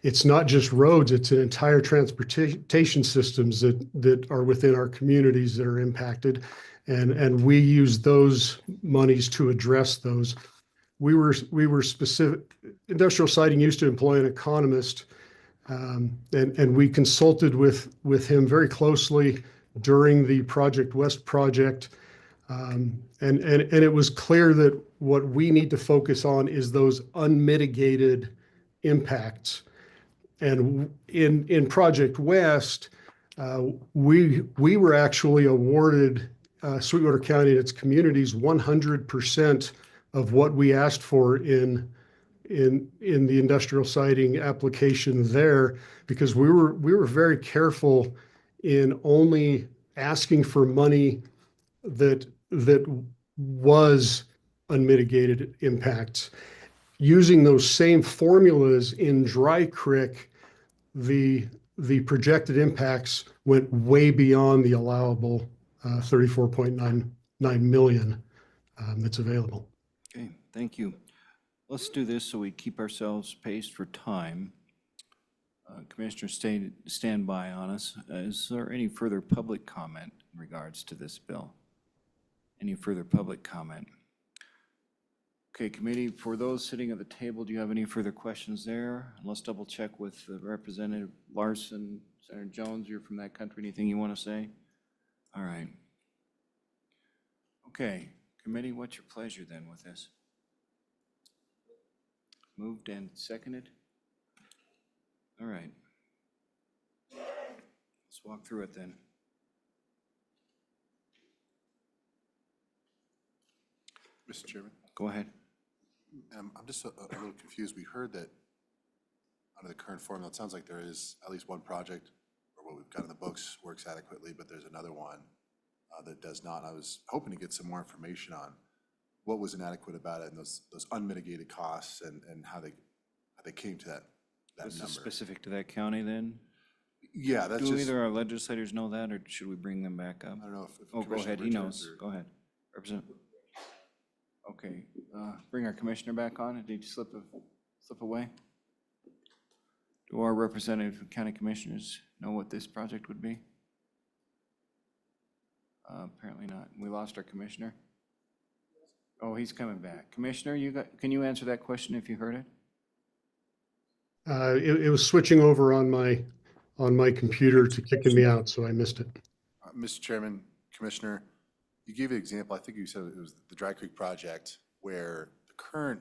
It's not just roads, it's an entire transportation systems that are within our communities that are impacted. And we use those monies to address those. We were specific. Industrial siting used to employ an economist, and we consulted with him very closely during the Project West project. And it was clear that what we need to focus on is those unmitigated impacts. And in Project West, we were actually awarded Sweetwater County and its communities 100% of what we asked for in the industrial siding application there, because we were very careful in only asking for money that was unmitigated impacts. Using those same formulas in Dry Creek, the projected impacts went way beyond the allowable 34.99 million that's available. Okay, thank you. Let's do this so we keep ourselves paced for time. Commissioners, stand by on us. Is there any further public comment in regards to this bill? Any further public comment? Okay, committee, for those sitting at the table, do you have any further questions there? Let's double check with Representative Larson, Senator Jones, you're from that country. Anything you want to say? All right. Okay, committee, what's your pleasure then with this? Moved and seconded? All right. Let's walk through it then. Mr. Chairman? Go ahead. I'm just a little confused. We heard that under the current formula, it sounds like there is at least one project, or what we've got in the books works adequately, but there's another one that does not. I was hoping to get some more information on what was inadequate about it and those unmitigated costs and how they came to that This number. is specific to that county then? Yeah, that's Do just. either our legislators know that, or should we bring them back up? I don't know if. Oh, go Commissioner ahead, he Richards knows. or- Go ahead. Representative. Okay, bring our commissioner back on. Did you slip away? Do our representative and county commissioners know what this project would be? Apparently not. We lost our commissioner. Oh, he's coming back. Commissioner, can you answer that question if you heard it? It was switching over on my computer to kicking me out, so I missed it. Mr. Chairman, Commissioner, you gave an example, I think you said it was the Dry Creek project, where the current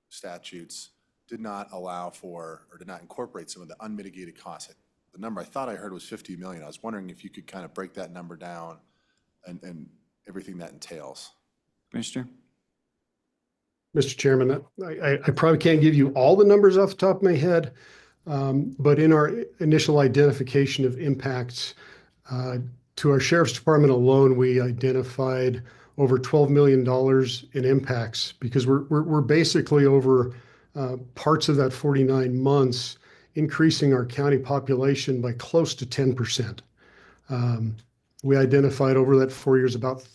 statutes did not allow for, or did not incorporate some of the unmitigated costs. The number I thought I heard was 50 million. I was wondering if you could kind of break that number down and everything that entails. Commissioner? Mr. Chairman, I probably can't give you all the numbers off the top of my head, but in our initial identification of impacts, to our sheriff's department alone, we identified over $12 million in impacts, because we're basically over parts of that 49 months increasing our county population by close to 10%. We identified over that 4 years about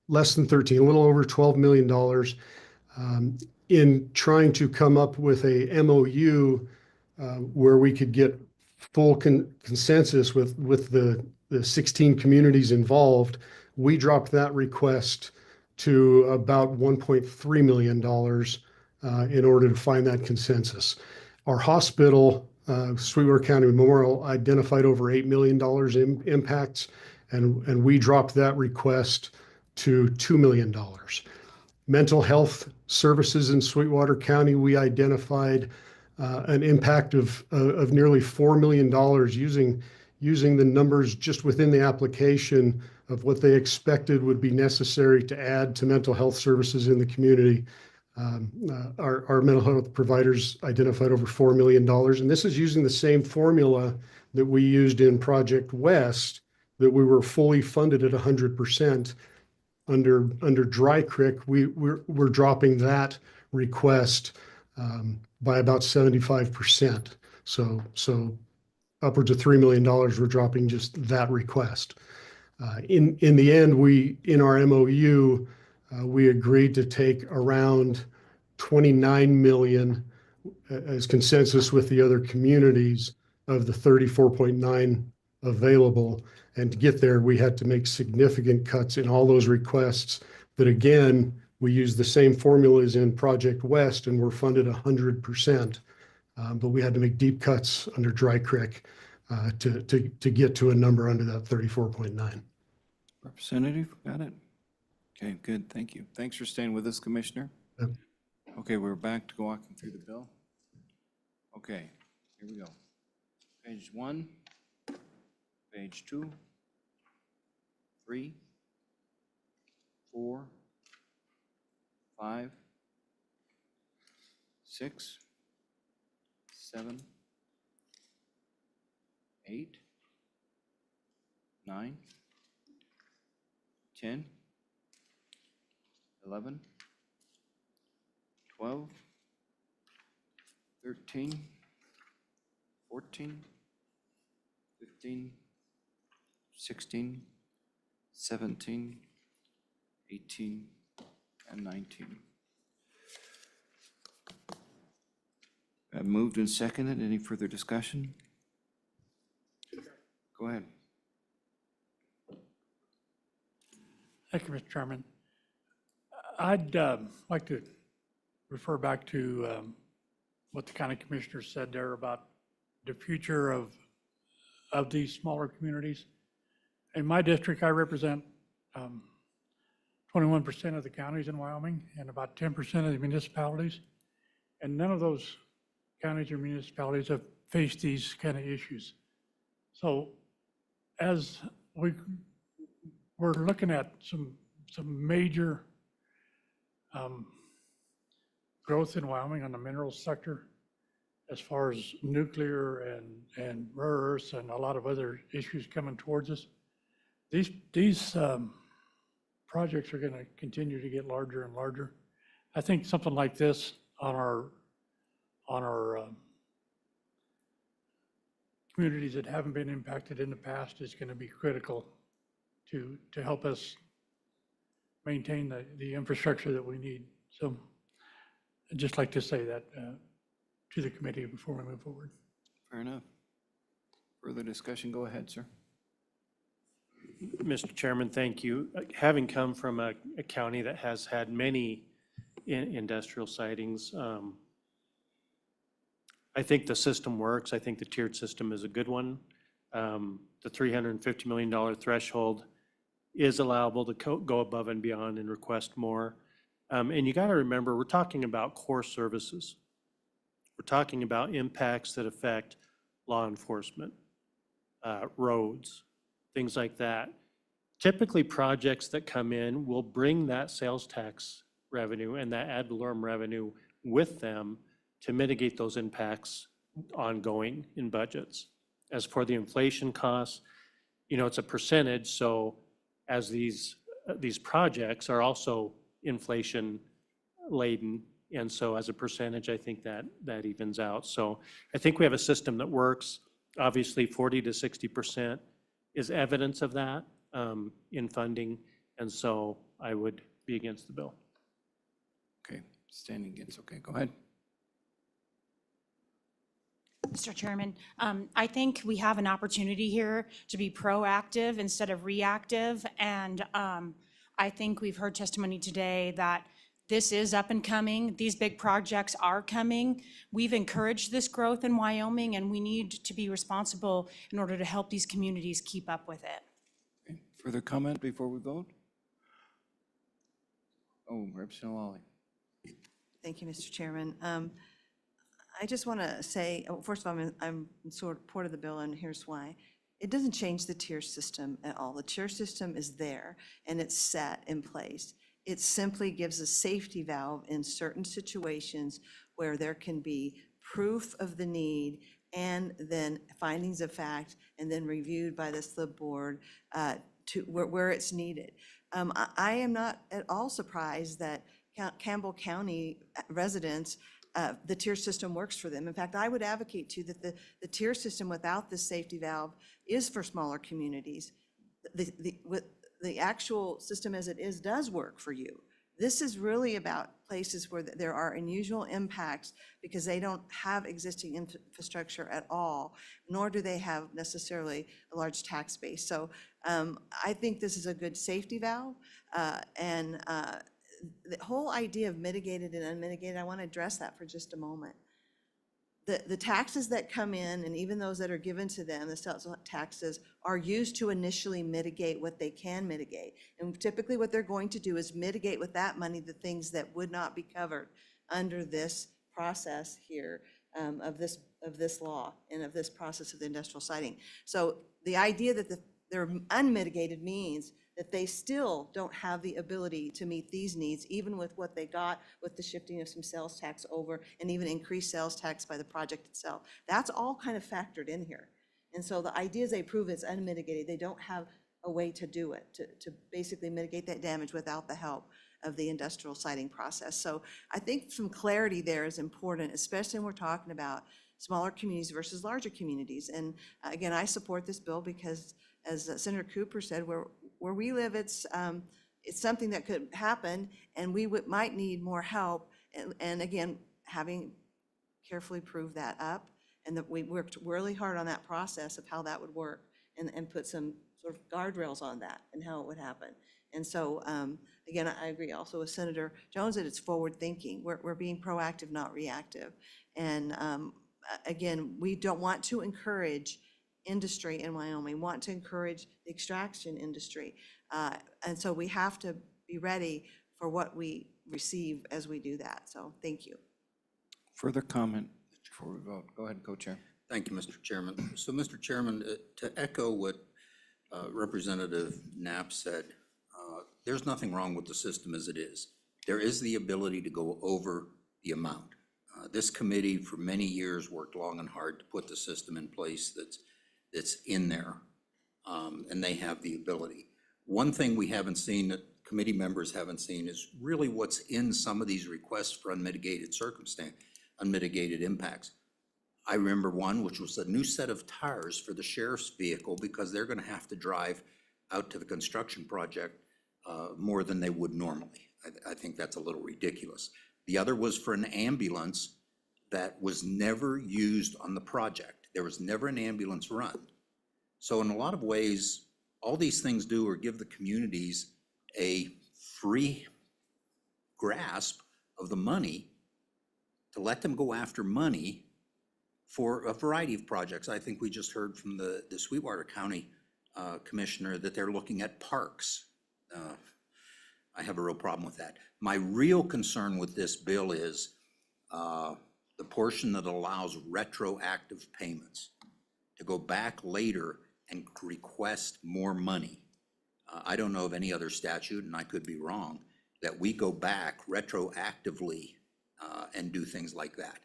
less than 13, a little over $12 million in trying to come up with a MOU where we could get full consensus with the 16 communities involved. We dropped that request to about $1.3 million in order to find that consensus. Our hospital, Sweetwater County Memorial, identified over $8 million in impacts, and we dropped that request to $2 million. Mental health services in Sweetwater County, we identified an impact of nearly $4 million using the numbers just within the application of what they expected would be necessary to add to mental health services in the community. Our mental health providers identified over $4 million, and this is using the same formula that we used in Project West, that we were fully funded at 100%. Under Dry Creek, we're dropping that request by about 75%. So upwards of $3 million, we're dropping just that request. In the end, in our MOU, we agreed to take around 29 million as consensus with the other communities of the 34.9 available. And to get there, we had to make significant cuts in all those requests that, again, we used the same formulas in Project West and were funded 100%. But we had to make deep cuts under Dry Creek to get to a number under that 34.9. Representative, got it? Okay, good, thank you. Thanks for staying with us, Commissioner. Yep. Okay, we're back to walking through the bill. Okay, here we go. Page 1, page 2, 3, 4, 5, 6, 7, 8, 9, 10, 11, 12, 13, 14, 15, 16, 17, 18, and 19. Moved and seconded. Any further discussion? Go ahead. Thank you, Mr. Chairman. I'd like to refer back to what the county commissioner said there about the future of these smaller communities. In my district, I represent 21% of the counties in Wyoming and about 10% of the municipalities. And none of those counties or municipalities have faced these kind of issues. So as we're looking at some major growth in Wyoming on the minerals sector, as far as nuclear and rare earths and a lot of other issues coming towards us. These projects are going to continue to get larger and larger. I think something like this on our communities that haven't been impacted in the past is going to be critical to help us maintain the infrastructure that we need. So I'd just like to say that to the committee before we move forward. Fair enough. Further discussion? Go ahead, sir. Mr. Chairman, thank you. Having come from a county that has had many industrial sightings, I think the system works. I think the tiered system is a good one. The $350 million threshold is allowable to go above and beyond and request more. And you got to remember, we're talking about core services. We're talking about impacts that affect law enforcement, roads, things like that. Typically, projects that come in will bring that sales tax revenue and that ad valorem revenue with them to mitigate those impacts ongoing in budgets. As for the inflation costs, it's a percentage, so as these projects are also inflation laden, and so as a percentage, I think that evens out. So I think we have a system that works. Obviously, 40 to 60% is evidence of that in funding, and so I would be against the bill. Okay, standing against, okay, go ahead. Mr. Chairman, I think we have an opportunity here to be proactive instead of reactive. And I think we've heard testimony today that this is up and coming. These big projects are coming. We've encouraged this growth in Wyoming, and we need to be responsible in order to help these communities keep up with it. Okay. Further comment before we vote? Oh, Representative Lawley. Thank you, Mr. Chairman. I just want to say, first of all, I'm in support of the bill, and here's why. It doesn't change the tier system at all. The tier system is there, and it's set in place. It simply gives a safety valve in certain situations where there can be proof of the need and then findings of fact, and then reviewed by the SLIB board to where it's needed. I am not at all surprised that Campbell County residents, the tier system works for them. In fact, I would advocate too that the tier system without this safety valve is for smaller communities. The actual system as it is does work for you. This is really about places where there are unusual impacts because they don't have existing infrastructure at all, nor do they have necessarily a large tax base. So I think this is a good safety valve. And the whole idea of mitigated and unmitigated, I want to address that for just a moment. The taxes that come in, and even those that are given to them, the sales taxes, are used to initially mitigate what they can mitigate. And typically what they're going to do is mitigate with that money the things that would not be covered under this process here of this law and of this process of the industrial siting. So the idea that they're unmitigated means that they still don't have the ability to meet these needs, even with what they got with the shifting of some sales tax over and even increased sales tax by the project itself. That's all kind of factored in here. And so the ideas they prove is unmitigated. They don't have a way to do it, to basically mitigate that damage without the help of the industrial siting process. So I think some clarity there is important, especially when we're talking about smaller communities versus larger communities. And again, I support this bill because, as Senator Cooper said, where we live, it's something that could happen, and we might need more help. And again, having carefully proved that up, and that we worked really hard on that process of how that would work, and put some sort of guardrails on that and how it would happen. And so, again, I agree also with Senator Jones that it's forward thinking. We're being proactive, not reactive. And again, we don't want to encourage industry in Wyoming, want to encourage the extraction industry. And so we have to be ready for what we receive as we do that. So thank you. Further comment before we vote? Go ahead, Co-Chair. Thank you, Mr. Chairman. So, Mr. Chairman, to echo what Representative Knapp said, there's nothing wrong with the system as it is. There is the ability to go over the amount. This committee for many years worked long and hard to put the system in place that's in there, and they have the ability. One thing we haven't seen, that committee members haven't seen, is really what's in some of these requests for unmitigated unmitigated impacts. I remember one, which was a new set of tires for the sheriff's vehicle, because they're gonna have to drive out to the construction project more than they would normally. I think that's a little ridiculous. The other was for an ambulance that was never used on the project. There was never an ambulance run. So in a lot of ways, all these things do are give the communities a free grasp of the money to let them go after money for a variety of projects. I think we just heard from the Sweetwater County Commissioner that they're looking at parks. I have a real problem with that. My real concern with this bill is the portion that allows retroactive payments to go back later and request more money. I don't know of any other statute, and I could be wrong, that we go back retroactively and do things like that.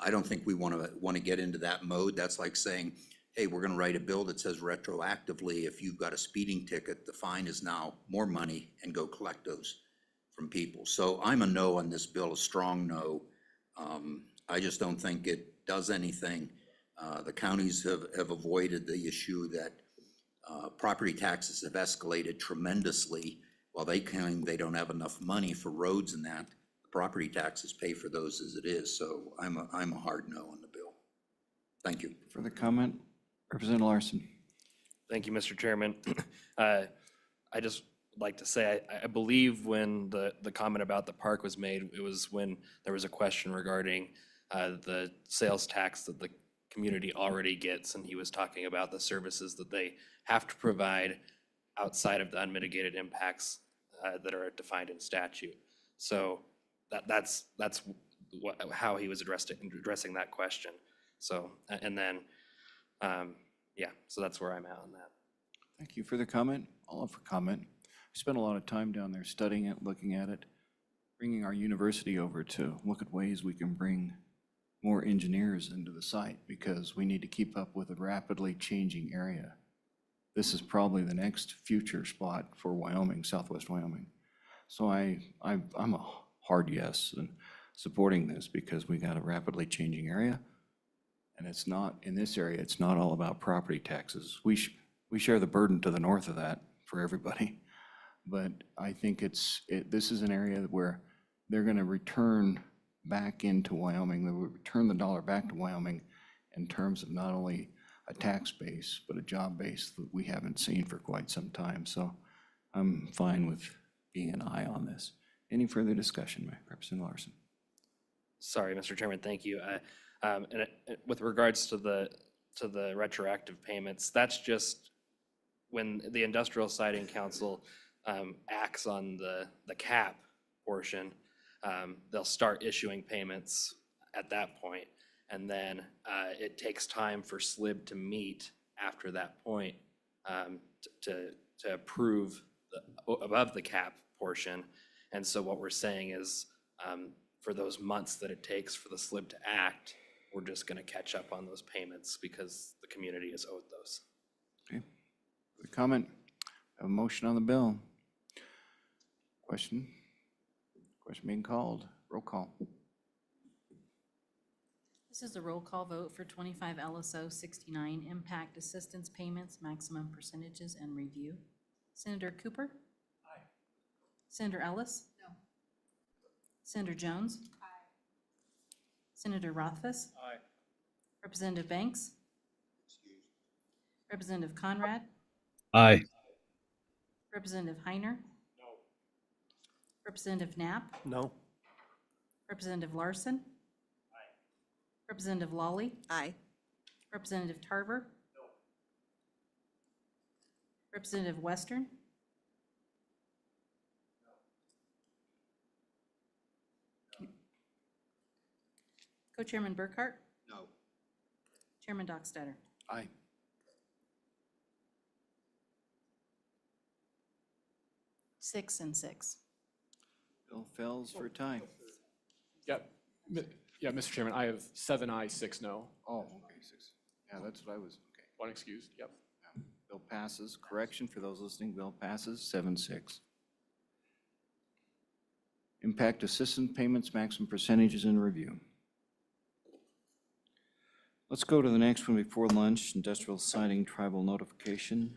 I don't think we want to get into that mode. That's like saying, hey, we're going to write a bill that says retroactively, if you've got a speeding ticket, the fine is now more money, and go collect those from people. So I'm a no on this bill, a strong no. I just don't think it does anything. The counties have avoided the issue that property taxes have escalated tremendously. While they claim they don't have enough money for roads and that, the property taxes pay for those as it is. So I'm a hard no on the bill. Thank you. Further comment? Representative Larson. Thank you, Mr. Chairman. I just like to say, I believe when the comment about the park was made, it was when there was a question regarding the sales tax that the community already gets, and he was talking about the services that they have to provide outside of the unmitigated impacts that are defined in statute. So that's how he was addressing that question. So, and then, yeah, so that's where I'm at on that. Thank you. Further comment? I'll offer comment. We spent a lot of time down there studying it, looking at it, bringing our university over to look at ways we can bring more engineers into the site, because we need to keep up with a rapidly changing area. This is probably the next future spot for Wyoming, Southwest Wyoming. So I'm a hard yes in supporting this, because we got a rapidly changing area. And it's not, in this area, it's not all about property taxes. We share the burden to the north of that for everybody. But I think this is an area where they're gonna return back into Wyoming, they will return the dollar back to Wyoming in terms of not only a tax base, but a job base that we haven't seen for quite some time. So I'm fine with being an aye on this. Any further discussion, Representative Larson? Sorry, Mr. Chairman, thank you. And with regards to the retroactive payments, that's just when the Industrial Siting Council acts on the cap portion. They'll start issuing payments at that point, and then it takes time for SLIB to meet after that point to to approve above the cap portion. And so what we're saying is, for those months that it takes for the SLIB to act, we're just going to catch up on those payments because the community is owed those. Okay. Good comment. A motion on the bill. Question? Question being called. Roll call. This is a roll call vote for 25 LSO 69, impact assistance payments, maximum percentages, and review. Senator Cooper? Aye. Senator Ellis? No. Senator Jones? Aye. Senator Rothfuss? Aye. Representative Banks? Representative Conrad? Aye. Representative Heiner? No. Representative Knapp? No. Representative Larson? Aye. Representative Lawley? Aye. Representative Tarver? No. Representative Western? No. Co-Chairman Burkhart? No. Chairman Dockstader? Aye. Six and six. Bill fails for a tie. Yep. Yeah, Mr. Chairman, I have 7 ayes, 6 no. Oh, okay, 6. Yeah, that's what I was, okay. One excused, yep. Bill passes. Correction for those listening, bill passes 7-6. Impact assistance payments, maximum percentages in review. Let's go to the next one before lunch, industrial siding tribal notification.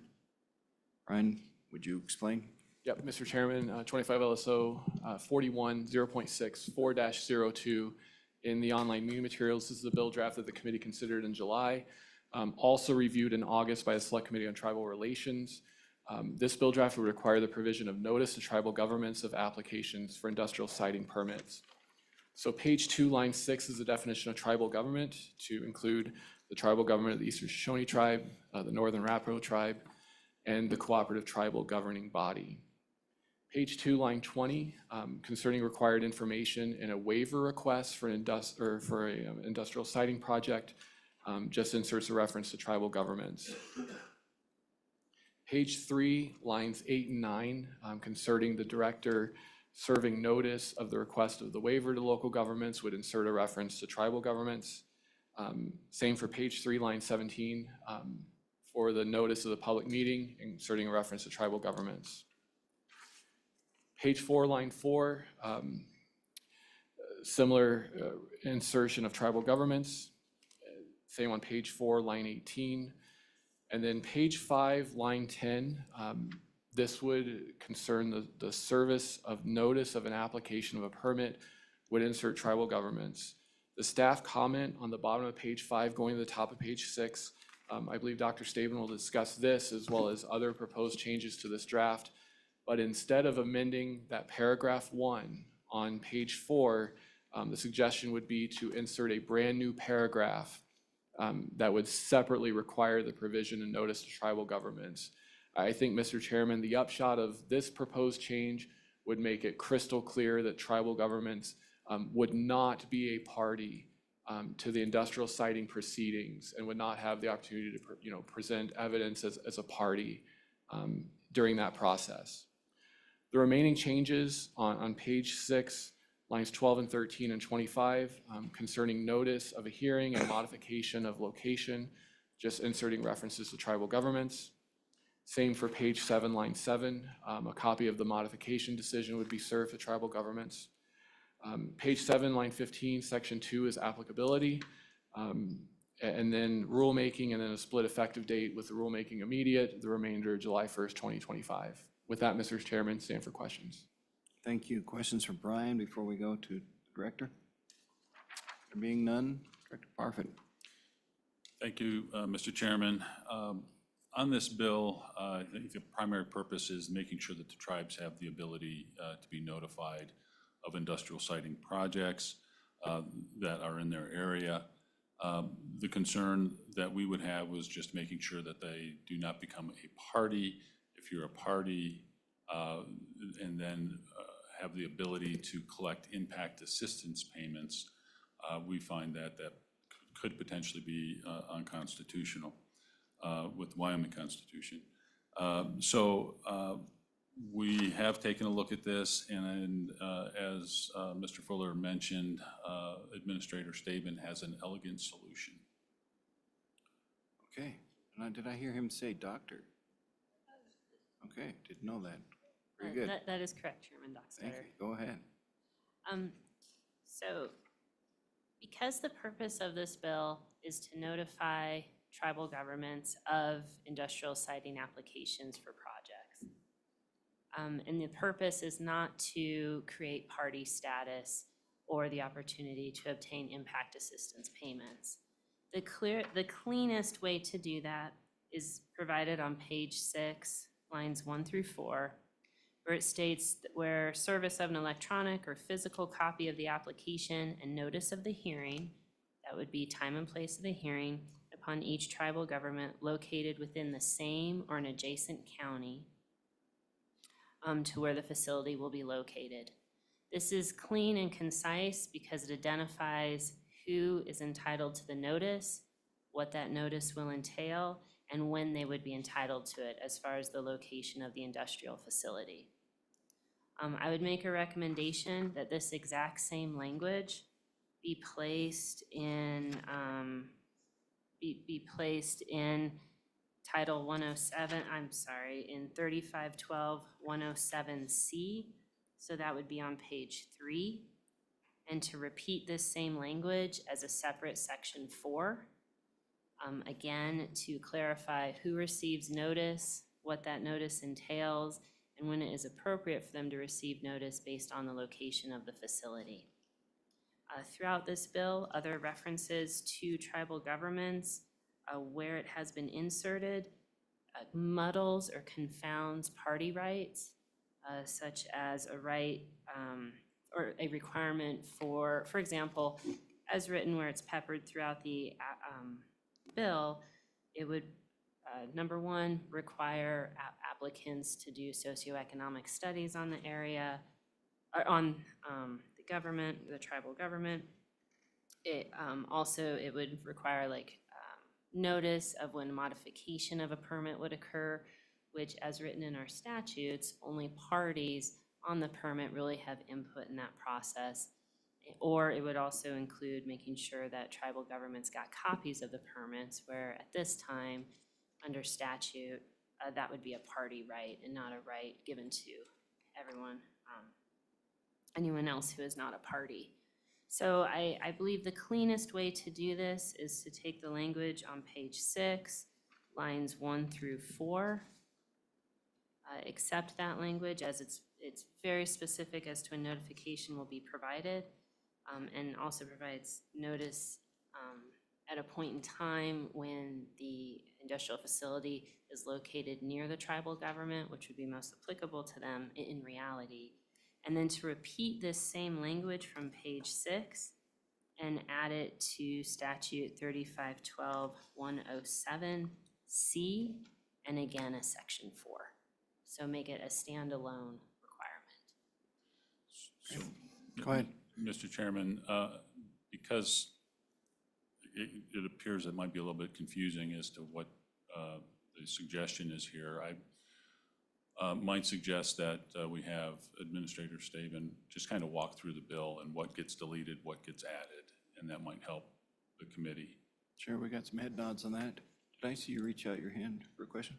Ryan, would you explain? Yep, Mr. Chairman, 25 LSO 41 0.64-02 in the online meeting materials. This is a bill draft that the committee considered in July, also reviewed in August by the Select Committee on Tribal Relations. This bill draft would require the provision of notice to tribal governments of applications for industrial siding permits. So page 2, line 6 is the definition of tribal government to include the tribal government of the Eastern Shoshone Tribe, the Northern Arapaho Tribe, and the cooperative tribal governing body. Page 2, line 20, concerning required information in a waiver request for an industrial siding project, just inserts a reference to tribal governments. Page 3, lines 8 and 9, concerning the director serving notice of the request of the waiver to local governments would insert a reference to tribal governments. Same for page 3, line 17, for the notice of the public meeting, inserting a reference to tribal governments. Page 4, line 4, similar insertion of tribal governments. Same on page 4, line 18. And then page 5, line 10, this would concern the service of notice of an application of a permit would insert tribal governments. The staff comment on the bottom of page 5 going to the top of page 6, I believe Dr. Staben will discuss this as well as other proposed changes to this draft. But instead of amending that paragraph 1 on page 4, the suggestion would be to insert a brand new paragraph that would separately require the provision and notice to tribal governments. I think, Mr. Chairman, the upshot of this proposed change would make it crystal clear that tribal governments would not be a party to the industrial siding proceedings and would not have the opportunity to present evidence as a party during that process. The remaining changes on page 6, lines 12 and 13 and 25, concerning notice of a hearing and modification of location, just inserting references to tribal governments. Same for page 7, line 7, a copy of the modification decision would be served to tribal governments. Page 7, line 15, section 2 is applicability, and then rulemaking, and then a split effective date with the rulemaking immediate, the remainder July 1st, 2025. With that, Mr. Chairman, stand for questions. Thank you. Questions for Brian before we go to the director? There being none, Director Parfit. Thank you, Mr. Chairman. On this bill, I think the primary purpose is making sure that the tribes have the ability to be notified of industrial siding projects that are in their area. The concern that we would have was just making sure that they do not become a party. If you're a party and then have the ability to collect impact assistance payments, we find that that could potentially be unconstitutional with the Wyoming Constitution. We have taken a look at this, and as Mr. Fuller mentioned, Administrator Staben has an elegant solution. Okay, did I hear him say doctor? Okay, didn't know that. Very good. That is correct, Chairman Thank Dockstader. you. Go ahead. So because the purpose of this bill is to notify tribal governments of industrial siting applications for projects, and the purpose is not to create party status or the opportunity to obtain impact assistance payments. The cleanest way to do that is provided on page 6, lines 1 through 4, where it states that where service of an electronic or physical copy of the application and notice of the hearing, that would be time and place of the hearing, upon each tribal government located within the same or an adjacent county to where the facility will be located. This is clean and concise because it identifies who is entitled to the notice, what that notice will entail, and when they would be entitled to it as far as the location of the industrial facility. I would make a recommendation that this exact same language be placed in Title 107, in 3512-107C. So that would be on page 3. And to repeat this same language as a separate section 4. Again, to clarify who receives notice, what that notice entails, and when it is appropriate for them to receive notice based on the location of the facility. Throughout this bill, other references to tribal governments, where it has been inserted, muddles or confounds party rights, such as a right or a requirement for example, as written where it's peppered throughout the bill, it would, number 1, require applicants to do socioeconomic studies on the area, or on the government, the tribal government. It it would require notice of when modification of a permit would occur, which as written in our statutes, only parties on the permit really have input in that process. Or it would also include making sure that tribal governments got copies of the permits, where at this time, under statute, that would be a party right and not a right given to everyone, anyone else who is not a party. So I believe the cleanest way to do this is to take the language on page 6, lines 1 through 4, accept that language as it's very specific as to when notification will be provided, and also provides notice at a point in time when the industrial facility is located near the tribal government, which would be most applicable to them in reality. And then to repeat this same language from page 6 and add it to statute 3512-107C, and again, a section 4. So make it a standalone requirement. Go ahead. Mr. Chairman, because it appears it might be a little bit confusing as to what the suggestion is here, I might suggest that we have Administrator Staben just kind of walk through the bill and what gets deleted, what gets added, and that might help the committee. Sure, we got some head nods on that. Did I see you reach out your hand for a question?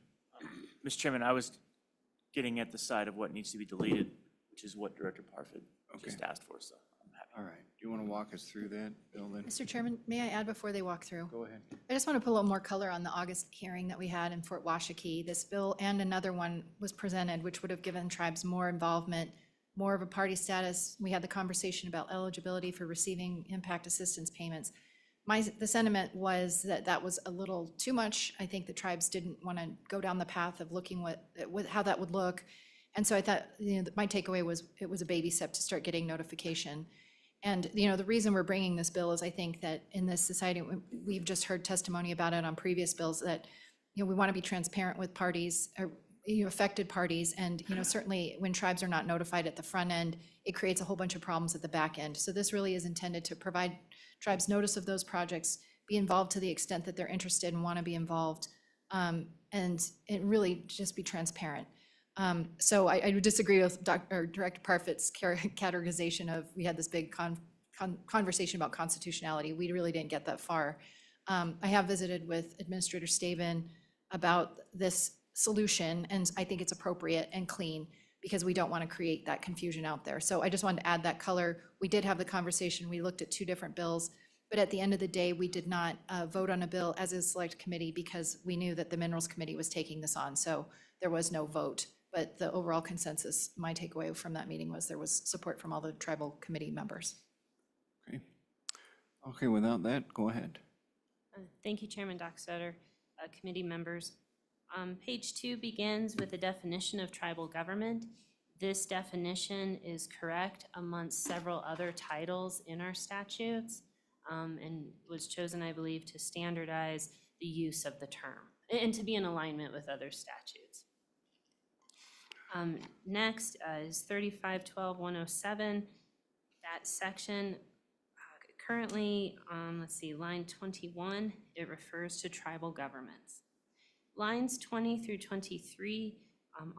Mr. Chairman, I was getting at the side of what needs to be deleted, which is what Director Parfit just asked for, so I'm happy. All right. Do you want to walk us through that, Bill, then? Mr. Chairman, may I add before they walk through? Go ahead. I just want to put a little more color on the August hearing that we had in Fort Washakie. This bill and another one was presented, which would have given tribes more involvement, more of a party status. We had the conversation about eligibility for receiving impact assistance payments. The sentiment was that that was a little too much. I think the tribes didn't want to go down the path of looking how that would look. And so I thought, my takeaway was it was a baby step to start getting notification. And, the reason we're bringing this bill is I think that in this society, we've just heard testimony about it on previous bills that, we want to be transparent with parties or affected parties. And, certainly when tribes are not notified at the front end, it creates a whole bunch of problems at the back end. So this really is intended to provide tribes notice of those projects, be involved to the extent that they're interested and want to be involved, And it really just be transparent. So I would disagree with Director Parfit's categorization of, we had this big conversation about constitutionality. We really didn't get that far. I have visited with Administrator Staben about this solution, and I think it's appropriate and clean because we don't want to create that confusion out there. So I just wanted to add that color. We did have the conversation. We looked at two different bills, but at the end of the day, we did not vote on a bill as a select committee because we knew that the Minerals Committee was taking this on. So there was no vote. But the overall consensus, my takeaway from that meeting was there was support from all the tribal committee members. Okay. Okay, without that, go ahead. Thank you, Chairman Dockstader, committee members. Page 2 begins with a definition of tribal government. This definition is correct amongst several other titles in our statutes, and was chosen, I believe, to standardize the use of the term and to be in alignment with other statutes. Next is 3512-107. That section currently, let's see, line 21, it refers to tribal governments. Lines 20 through 23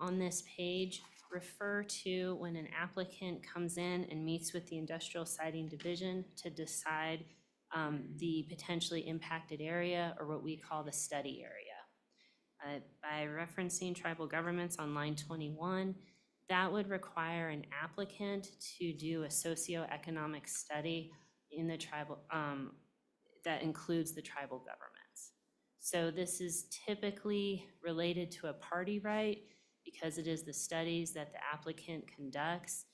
on this page refer to when an applicant comes in and meets with the Industrial Siting Division to decide the potentially impacted area, or what we call the study area. By referencing tribal governments on line 21, that would require an applicant to do a socioeconomic study in the tribal, that includes the tribal governments. So this is typically related to a party right because it is the studies that the applicant conducts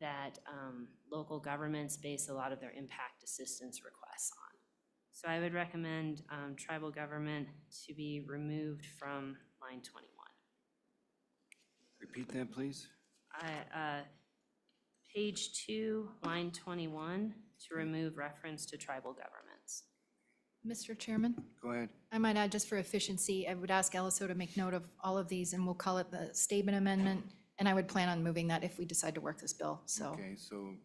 that local governments base a lot of their impact assistance requests on. So I would recommend tribal government to be removed from line 21. Repeat that, please. Page 2, line 21, to remove reference to tribal governments. Mr. Chairman, Go ahead. I might add, just for efficiency, I would ask LSO to make note of all of these, and we'll call it the statement amendment, and I would plan on moving that if we decide to work this bill, so. Okay, so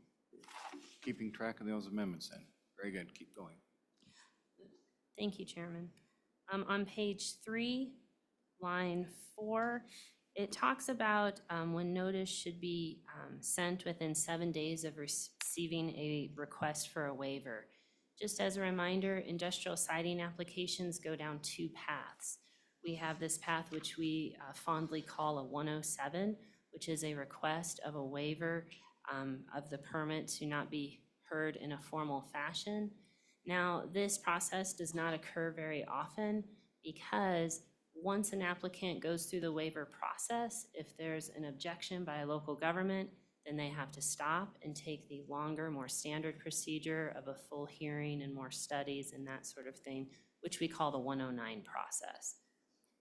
keeping track of those amendments then. Very good, keep going. Thank you, Chairman. On page 3, line 4, it talks about when notice should be sent within 7 days of receiving a request for a waiver. Just as a reminder, industrial siting applications go down 2 paths. We have this path which we fondly call a 107, which is a request of a waiver of the permit to not be heard in a formal fashion. Now, this process does not occur very often because once an applicant goes through the waiver process, if there's an objection by a local government, then they have to stop and take the longer, more standard procedure of a full hearing and more studies and that sort of thing, which we call the 109 process.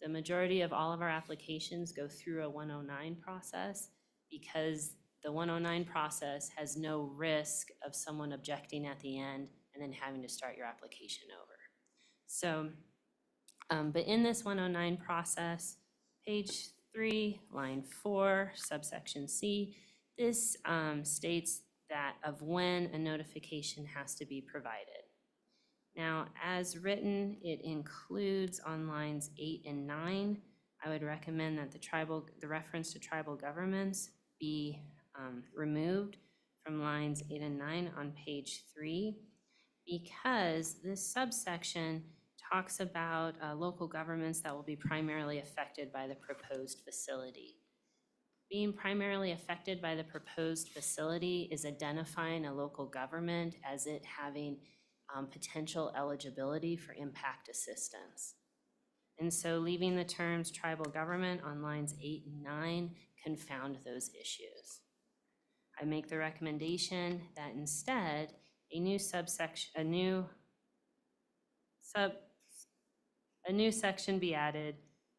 The majority of all of our applications go through a 109 process because the 109 process has no risk of someone objecting at the end and then having to start your application over. So, but in this 109 process, page 3, line 4, subsection C, this states that of when a notification has to be provided. Now, as written, it includes on lines 8 and 9. I would recommend that the reference to tribal governments be removed from lines 8 and 9 on page 3, because this subsection talks about local governments that will be primarily affected by the proposed facility. Being primarily affected by the proposed facility is identifying a local government as it having potential eligibility for impact assistance. And so leaving the terms tribal government on lines 8 and 9 confound those issues. I make the recommendation that instead a new section be added.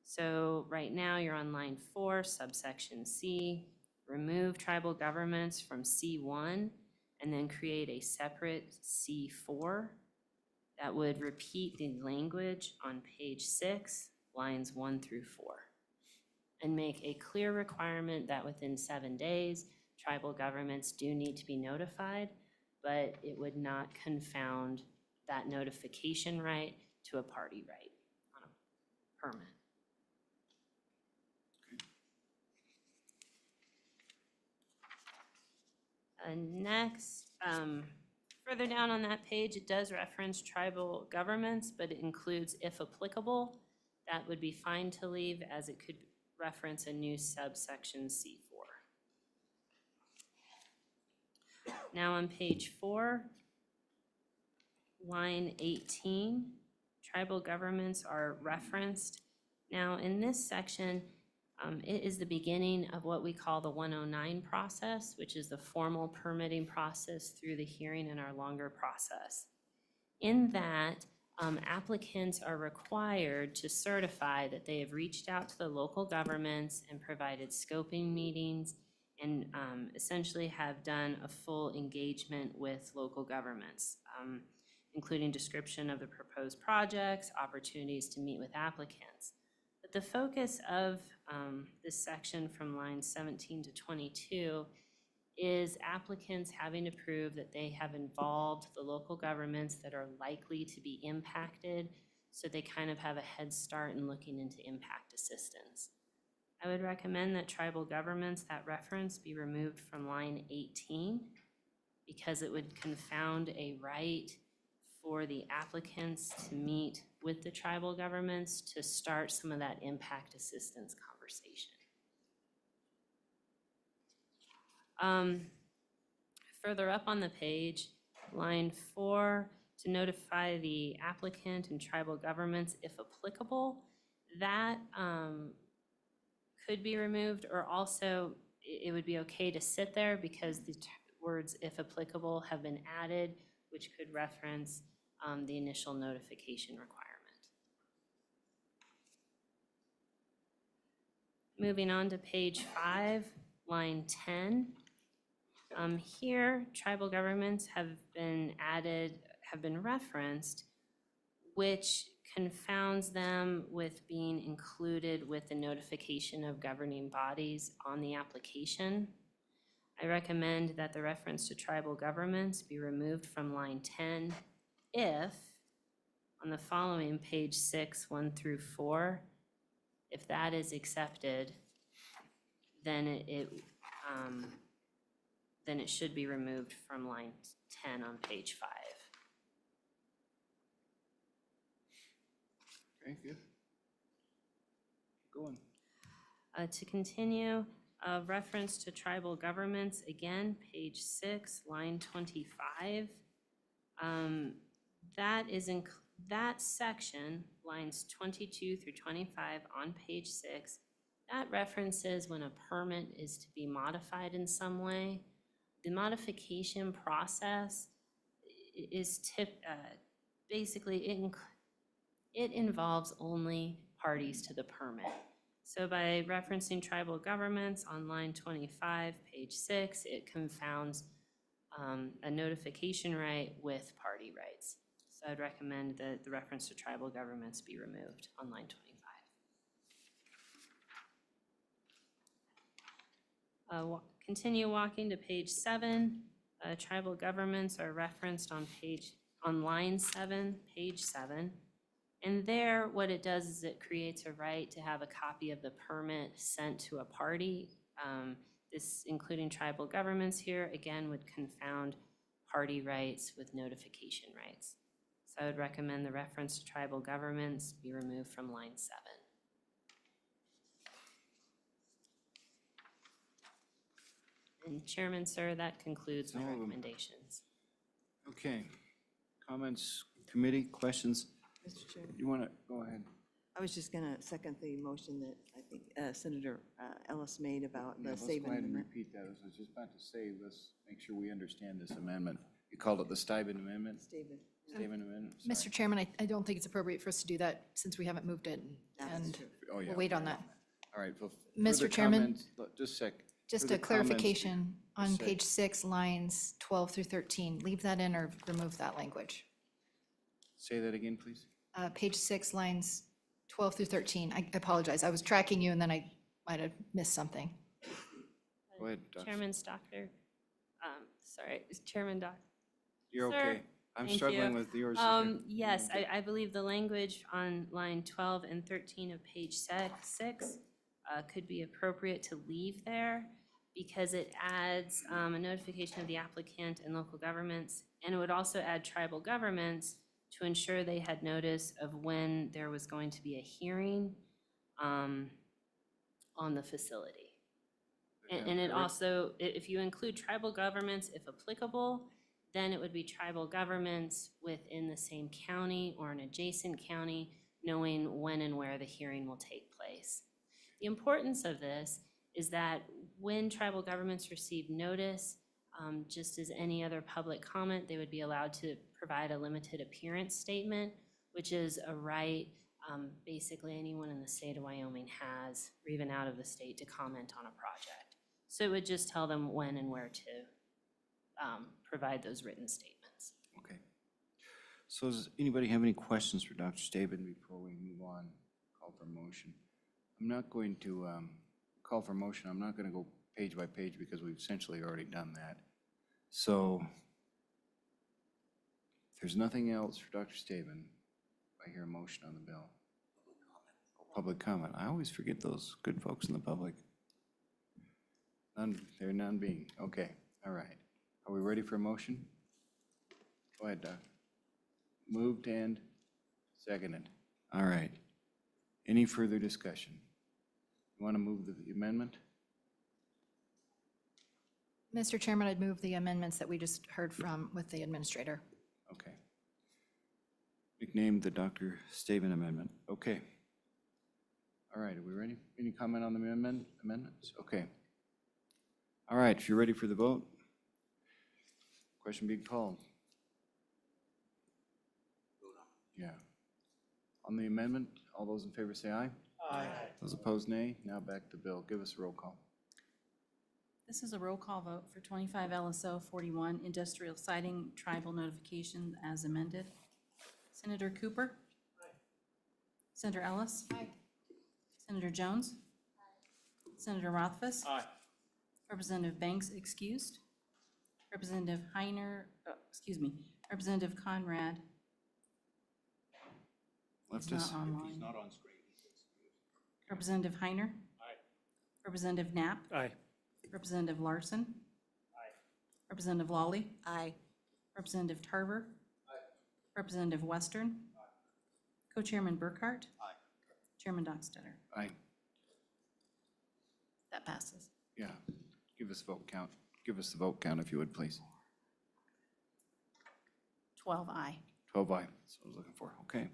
So right now you're on line 4, subsection C, remove tribal governments from C1 and then create a separate C4 that would repeat the language on page 6, lines 1 through 4, and make a clear requirement that within 7 days, tribal governments do need to be notified, but it would not confound that notification right to a party right on a permit. Next, further down on that page, it does reference tribal governments, but it includes if applicable. That would be fine to leave, as it could reference a new subsection C4. Now on page 4, line 18, tribal governments are referenced. Now in this section, it is the beginning of what we call the 109 process, which is the formal permitting process through the hearing in our longer process. In that, applicants are required to certify that they have reached out to the local governments and provided scoping meetings and essentially have done a full engagement with local governments, including description of the proposed projects, opportunities to meet with applicants. But the focus of this section from lines 17 to 22 is applicants having to prove that they have involved the local governments that are likely to be impacted, so they kind of have a head start in looking into impact assistance. I would recommend that tribal governments, that reference, be removed from line 18 because it would confound a right for the applicants to meet with the tribal governments to start some of that impact assistance conversation. Further up on the page, line 4, to notify the applicant and tribal governments if applicable, that could be removed, or also it would be okay to sit there because the words if applicable have been added, which could reference the initial notification requirement. Moving on to page 5, line 10. Here, tribal governments have been added, have been referenced, which confounds them with being included with the notification of governing bodies on the application. I recommend that the reference to tribal governments be removed from line 10 if, on the following page 6, 1 through 4, if that is accepted, then it should be removed from line 10 on page 5. Okay, good. Go on. To continue, reference to tribal governments, again, page 6, line 25. That section, lines 22 through 25 on page 6, that references when a permit is to be modified in some way. The modification process is basically it involves only parties to the permit. So by referencing tribal governments on line 25, page 6, it confounds a notification right with party rights. So I'd recommend that the reference to tribal governments be removed on line 25. Continue walking to page 7. Tribal governments are referenced on line 7, page 7. And there, what it does is it creates a right to have a copy of the permit sent to a party. This, including tribal governments here, again, would confound party rights with notification rights. So I would recommend the reference to tribal governments be removed from line 7. And Chairman, sir, that concludes my All of them. recommendations. Okay. Comments, committee, questions? Mr. Chair, You want to, go ahead. I was just going to second the motion that I think Senator Ellis made about Yeah, the let's save go ahead and amendment. repeat that. I was just about to say, let's make sure we understand this amendment. You called it the Steuben Amendment? Stephen. Steuben Amendment? Mr. Sorry. Chairman, I don't think it's appropriate for us to do that since we haven't moved it, and Oh, yeah. we'll wait on that. All right. well, Mr. further Chairman? comments? Just a sec. Just Further a clarification, comments? on Just a sec. page 6, lines 12 through 13, leave that in or remove that language. Say that again, please. Page 6, lines 12 through 13. I apologize, I was tracking you and then I might have missed something. Go ahead, Doc. Chairman Stockner, sorry, Chairman Doc. You're Sir, okay. I'm Thank struggling you. with yours. Yes, I believe the language on line 12 and 13 of page 6 could be appropriate to leave there because it adds a notification of the applicant and local governments, and it would also add tribal governments to ensure they had notice of when there was going to be a hearing on the facility. And it also, if you include tribal governments, if applicable, then it would be tribal governments within the same county or an adjacent county, knowing when and where the hearing will take place. The importance of this is that when tribal governments receive notice, just as any other public comment, they would be allowed to provide a limited appearance statement, which is a right basically anyone in the state of Wyoming has, or even out of the state, to comment on a project. So it would just tell them when and where to provide those written statements. Okay. So does anybody have any questions for Dr. Staben before we move on? Call for motion. I'm not going to call for motion. I'm not going to go page by page because we've essentially already done that. So if there's nothing else for Dr. Staben, I hear a motion on the bill. Public comment. I always forget those good folks in the public. None, there none being. Okay, all right. Are we ready for a motion? Go ahead, Doc. Moved and seconded. All right. Any further discussion? You want to move the amendment? Mr. Chairman, I'd move the amendments that we just heard from with the administrator. Okay. Nicknamed the Dr. Staben amendment. Okay. All right, are we ready? Any comment on the amendments? Okay. All right, if you're ready for the vote, question being called. Yeah. On the amendment, all those in favor say aye. Aye. Those opposed, nay. Now back to Bill. Give us a roll call. This is a roll call vote for 25 LSO 41, industrial siding tribal notification as amended. Senator Cooper? Aye. Senator Ellis? Aye. Senator Jones? Aye. Senator Rothfuss? Aye. Representative Banks excused. Representative Heiner, Representative Conrad Left is us. not online. Not on screen. Representative Heiner? Aye. Representative Knapp? Aye. Representative Larson? Aye. Representative Lawley? Aye. Representative Tarver? Aye. Representative Western? Aye. Co-Chairman Burkhart? Aye. Chairman Dockstetter? Aye. That passes. Yeah. Give us a vote count. Give us the vote count if you would, please. 12 aye. 12 aye. That's what I was looking for. Okay.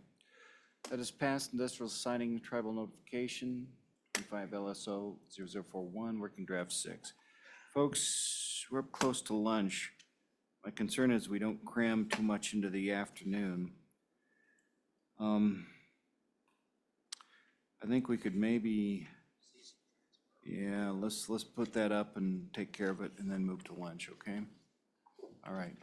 That is passed. Industrial signing tribal notification, 25 LSO 0041, working draft 6. Folks, we're up close to lunch. My concern is we don't cram too much into the afternoon. I think we could maybe, yeah, let's put that up and take care of it and then move to lunch, okay? All right.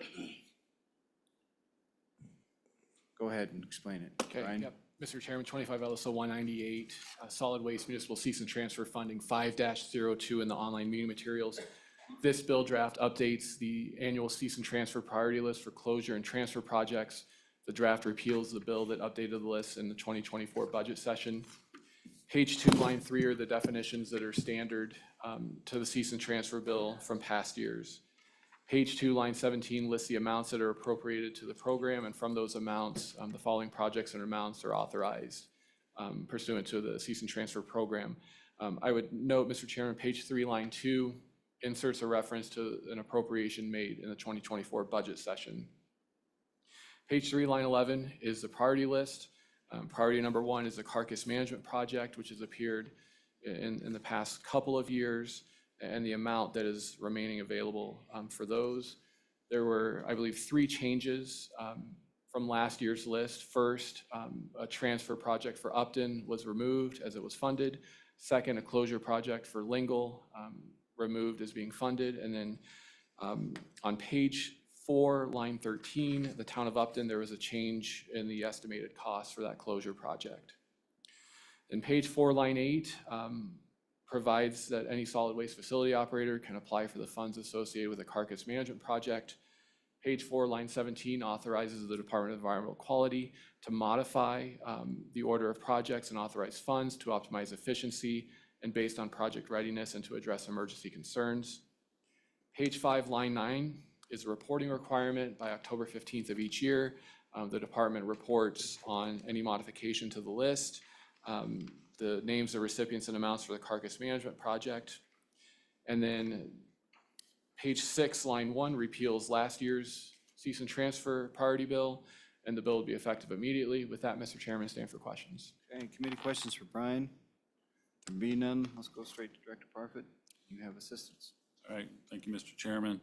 Go ahead and explain it. Okay, Brian? yep. Mr. Chairman, 25 LSO 198, solid waste municipal cease and transfer funding 5-02 in the online meeting materials. This bill draft updates the annual cease and transfer priority list for closure and transfer projects. The draft repeals the bill that updated the list in the 2024 budget session. Page 2, line 3 are the definitions that are standard to the cease and transfer bill from past years. Page 2, line 17 lists the amounts that are appropriated to the program, and from those amounts, the following projects and amounts are authorized pursuant to the cease and transfer program. I would note, Mr. Chairman, page 3, line 2 inserts a reference to an appropriation made in the 2024 budget session. Page 3, line 11 is the priority list. Priority number 1 is the carcass management project, which has appeared in the past couple of years, and the amount that is remaining available for those. There were, I believe, 3 changes from last year's list. First, a transfer project for Upton was removed as it was funded. Second, a closure project for Lingle removed as being funded. And then on page 4, line 13, the town of Upton, there was a change in the estimated cost for that closure project. And page 4, line 8, provides that any solid waste facility operator can apply for the funds associated with a carcass management project. Page 4, line 17 authorizes the Department of Environmental Quality to modify the order of projects and authorize funds to optimize efficiency and based on project readiness and to address emergency concerns. Page 5, line 9 is a reporting requirement by October 15th of each year. The department reports on any modification to the list, the names of recipients and amounts for the carcass management project. And then page 6, line 1 repeals last year's cease and transfer priority bill, and the bill would be effective immediately. With that, Mr. Chairman, stand for questions. Okay, committee questions for Brian? There being none, let's go straight to Director Parfit. You have assistance. All right, thank you, Mr. Chairman.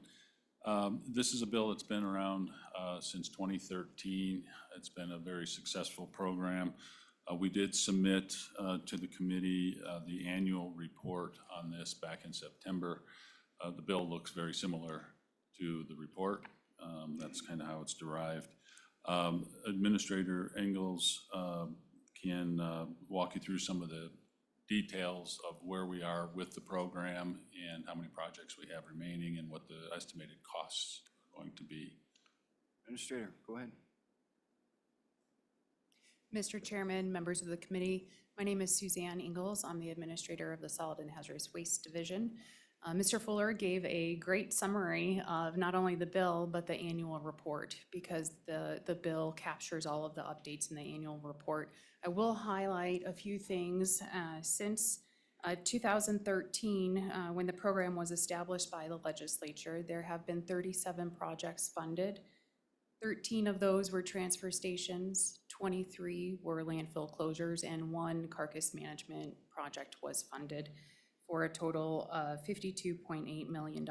This is a bill that's been around since 2013. It's been a very successful program. We did submit to the committee the annual report on this back in September. The bill looks very similar to the report. That's kind of how it's derived. Administrator Engels can walk you through some of the details of where we are with the program and how many projects we have remaining and what the estimated costs are going to be. Administrator, go ahead. Mr. Chairman, members of the committee, my name is Suzanne Ingalls. I'm the administrator of the Solid and Hazardous Waste Division. Mr. Fuller gave a great summary of not only the bill, but the annual report, because the bill captures all of the updates in the annual report. I will highlight a few things. Since 2013, when the program was established by the legislature, there have been 37 projects funded. 13 of those were transfer stations, 23 were landfill closures, and 1 carcass management project was funded for a total of $52.8 million.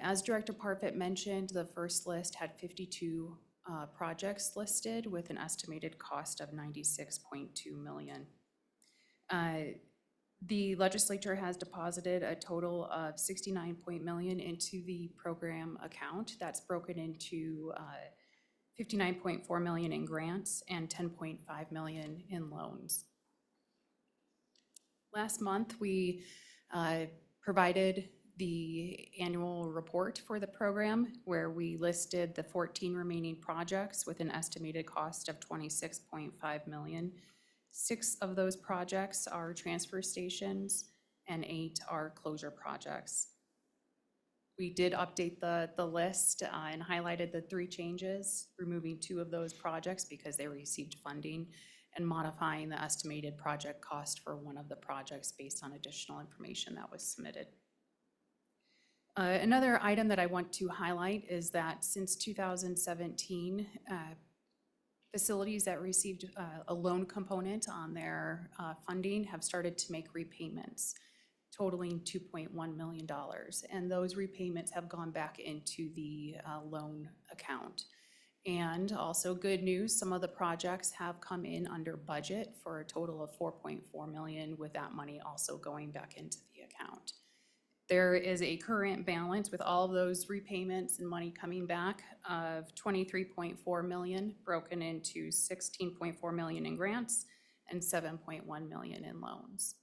As Director Parfit mentioned, the first list had 52 projects listed with an estimated cost of $96.2 million. The legislature has deposited a total of $69 million into the program account. That's broken into $59.4 million in grants and $10.5 million in loans. Last month, we provided the annual report for the program where we listed the 14 remaining projects with an estimated cost of $26.5 million. 6 of those projects are transfer stations and 8 are closure projects. We did update the list and highlighted the 3 changes, removing 2 of those projects because they received funding, and modifying the estimated project cost for 1 of the projects based on additional information that was submitted. Another item that I want to highlight is that since 2017, facilities that received a loan component on their funding have started to make repayments totaling $2.1 million. And those repayments have gone back into the loan account. And also good news, some of the projects have come in under budget for a total of $4.4 million, with that money also going back into the account. There is a current balance with all of those repayments and money coming back of $23.4 million, broken into $16.4 million in grants and $7.1 million in loans.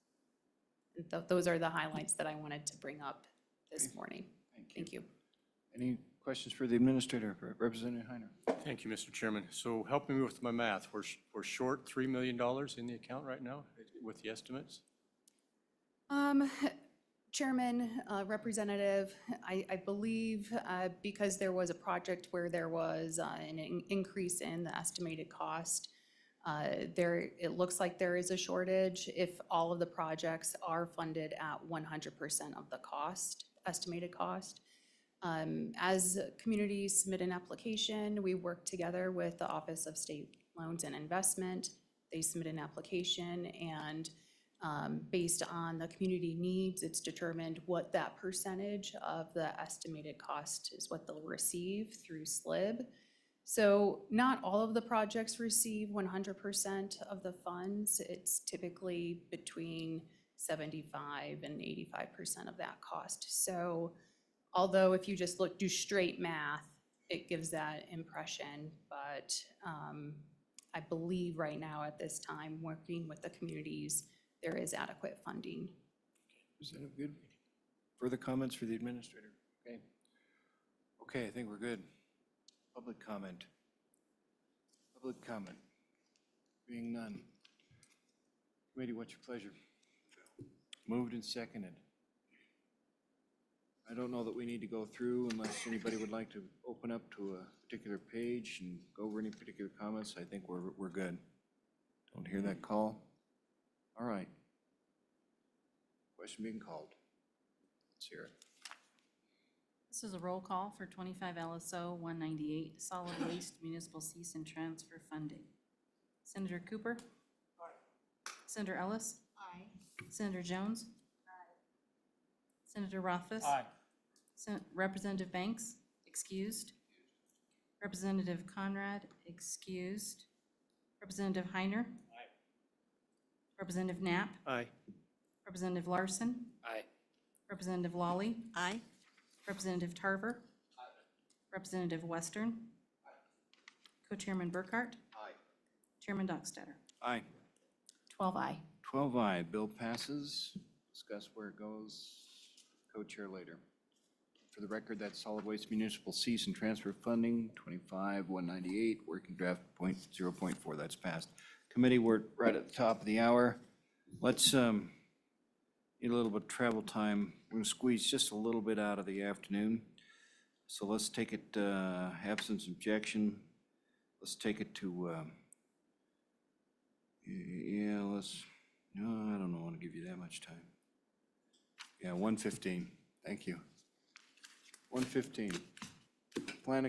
And those are the highlights that I wanted to bring up this morning. Thank you. Any questions for the administrator, Representative Heiner? Thank you, Mr. Chairman. So help me with my math. We're short $3 million in the account right now with the estimates? Chairman, Representative, I believe because there was a project where there was an increase in the estimated cost, it looks like there is a shortage. If all of the projects are funded at 100% of the cost, estimated cost. As communities submit an application, we work together with the Office of State Loans and Investment. They submit an application, and based on the community needs, it's determined what that percentage of the estimated cost is what they'll receive through SLIB. So not all of the projects receive 100% of the funds. It's typically between 75 and 85% of that cost. So although if you just do straight math, it gives that impression, but I believe right now at this time, working with the communities, there is adequate funding. Is that good? Further comments for the administrator? Okay. Okay, I think we're good. Public comment. Public comment. Being none. Committee, what's your pleasure? Moved and seconded. I don't know that we need to go through unless anybody would like to open up to a particular page and go over any particular comments. I think we're good. Don't hear that call? All right. Question being called. Let's hear it. This is a roll call for 25 LSO 198, solid waste municipal cease and transfer funding. Senator Cooper? Aye. Senator Ellis? Aye. Senator Jones? Aye. Senator Rothfuss? Aye. Representative Banks? Excused. Representative Conrad? Excused. Representative Heiner? Aye. Representative Knapp? Aye. Representative Larson? Aye. Representative Lawley? Aye. Representative Tarver? Representative Western? Co-Chairman Burkhart? Aye. Chairman Dockstader? Aye. 12 aye. 12 aye. Bill passes. Discuss where it goes. Co-chair later. For the record, that's solid waste municipal cease and transfer funding, 25-198, working draft 0.4. That's passed. Committee, we're right at the top of the hour. Let's need a little bit of travel time. We're going to squeeze just a little bit out of the afternoon. So let's take it, absence objection. Let's take it to, yeah, no, I don't want to give you that much time. Yeah, 1:15. Thank you. 1:15. Plan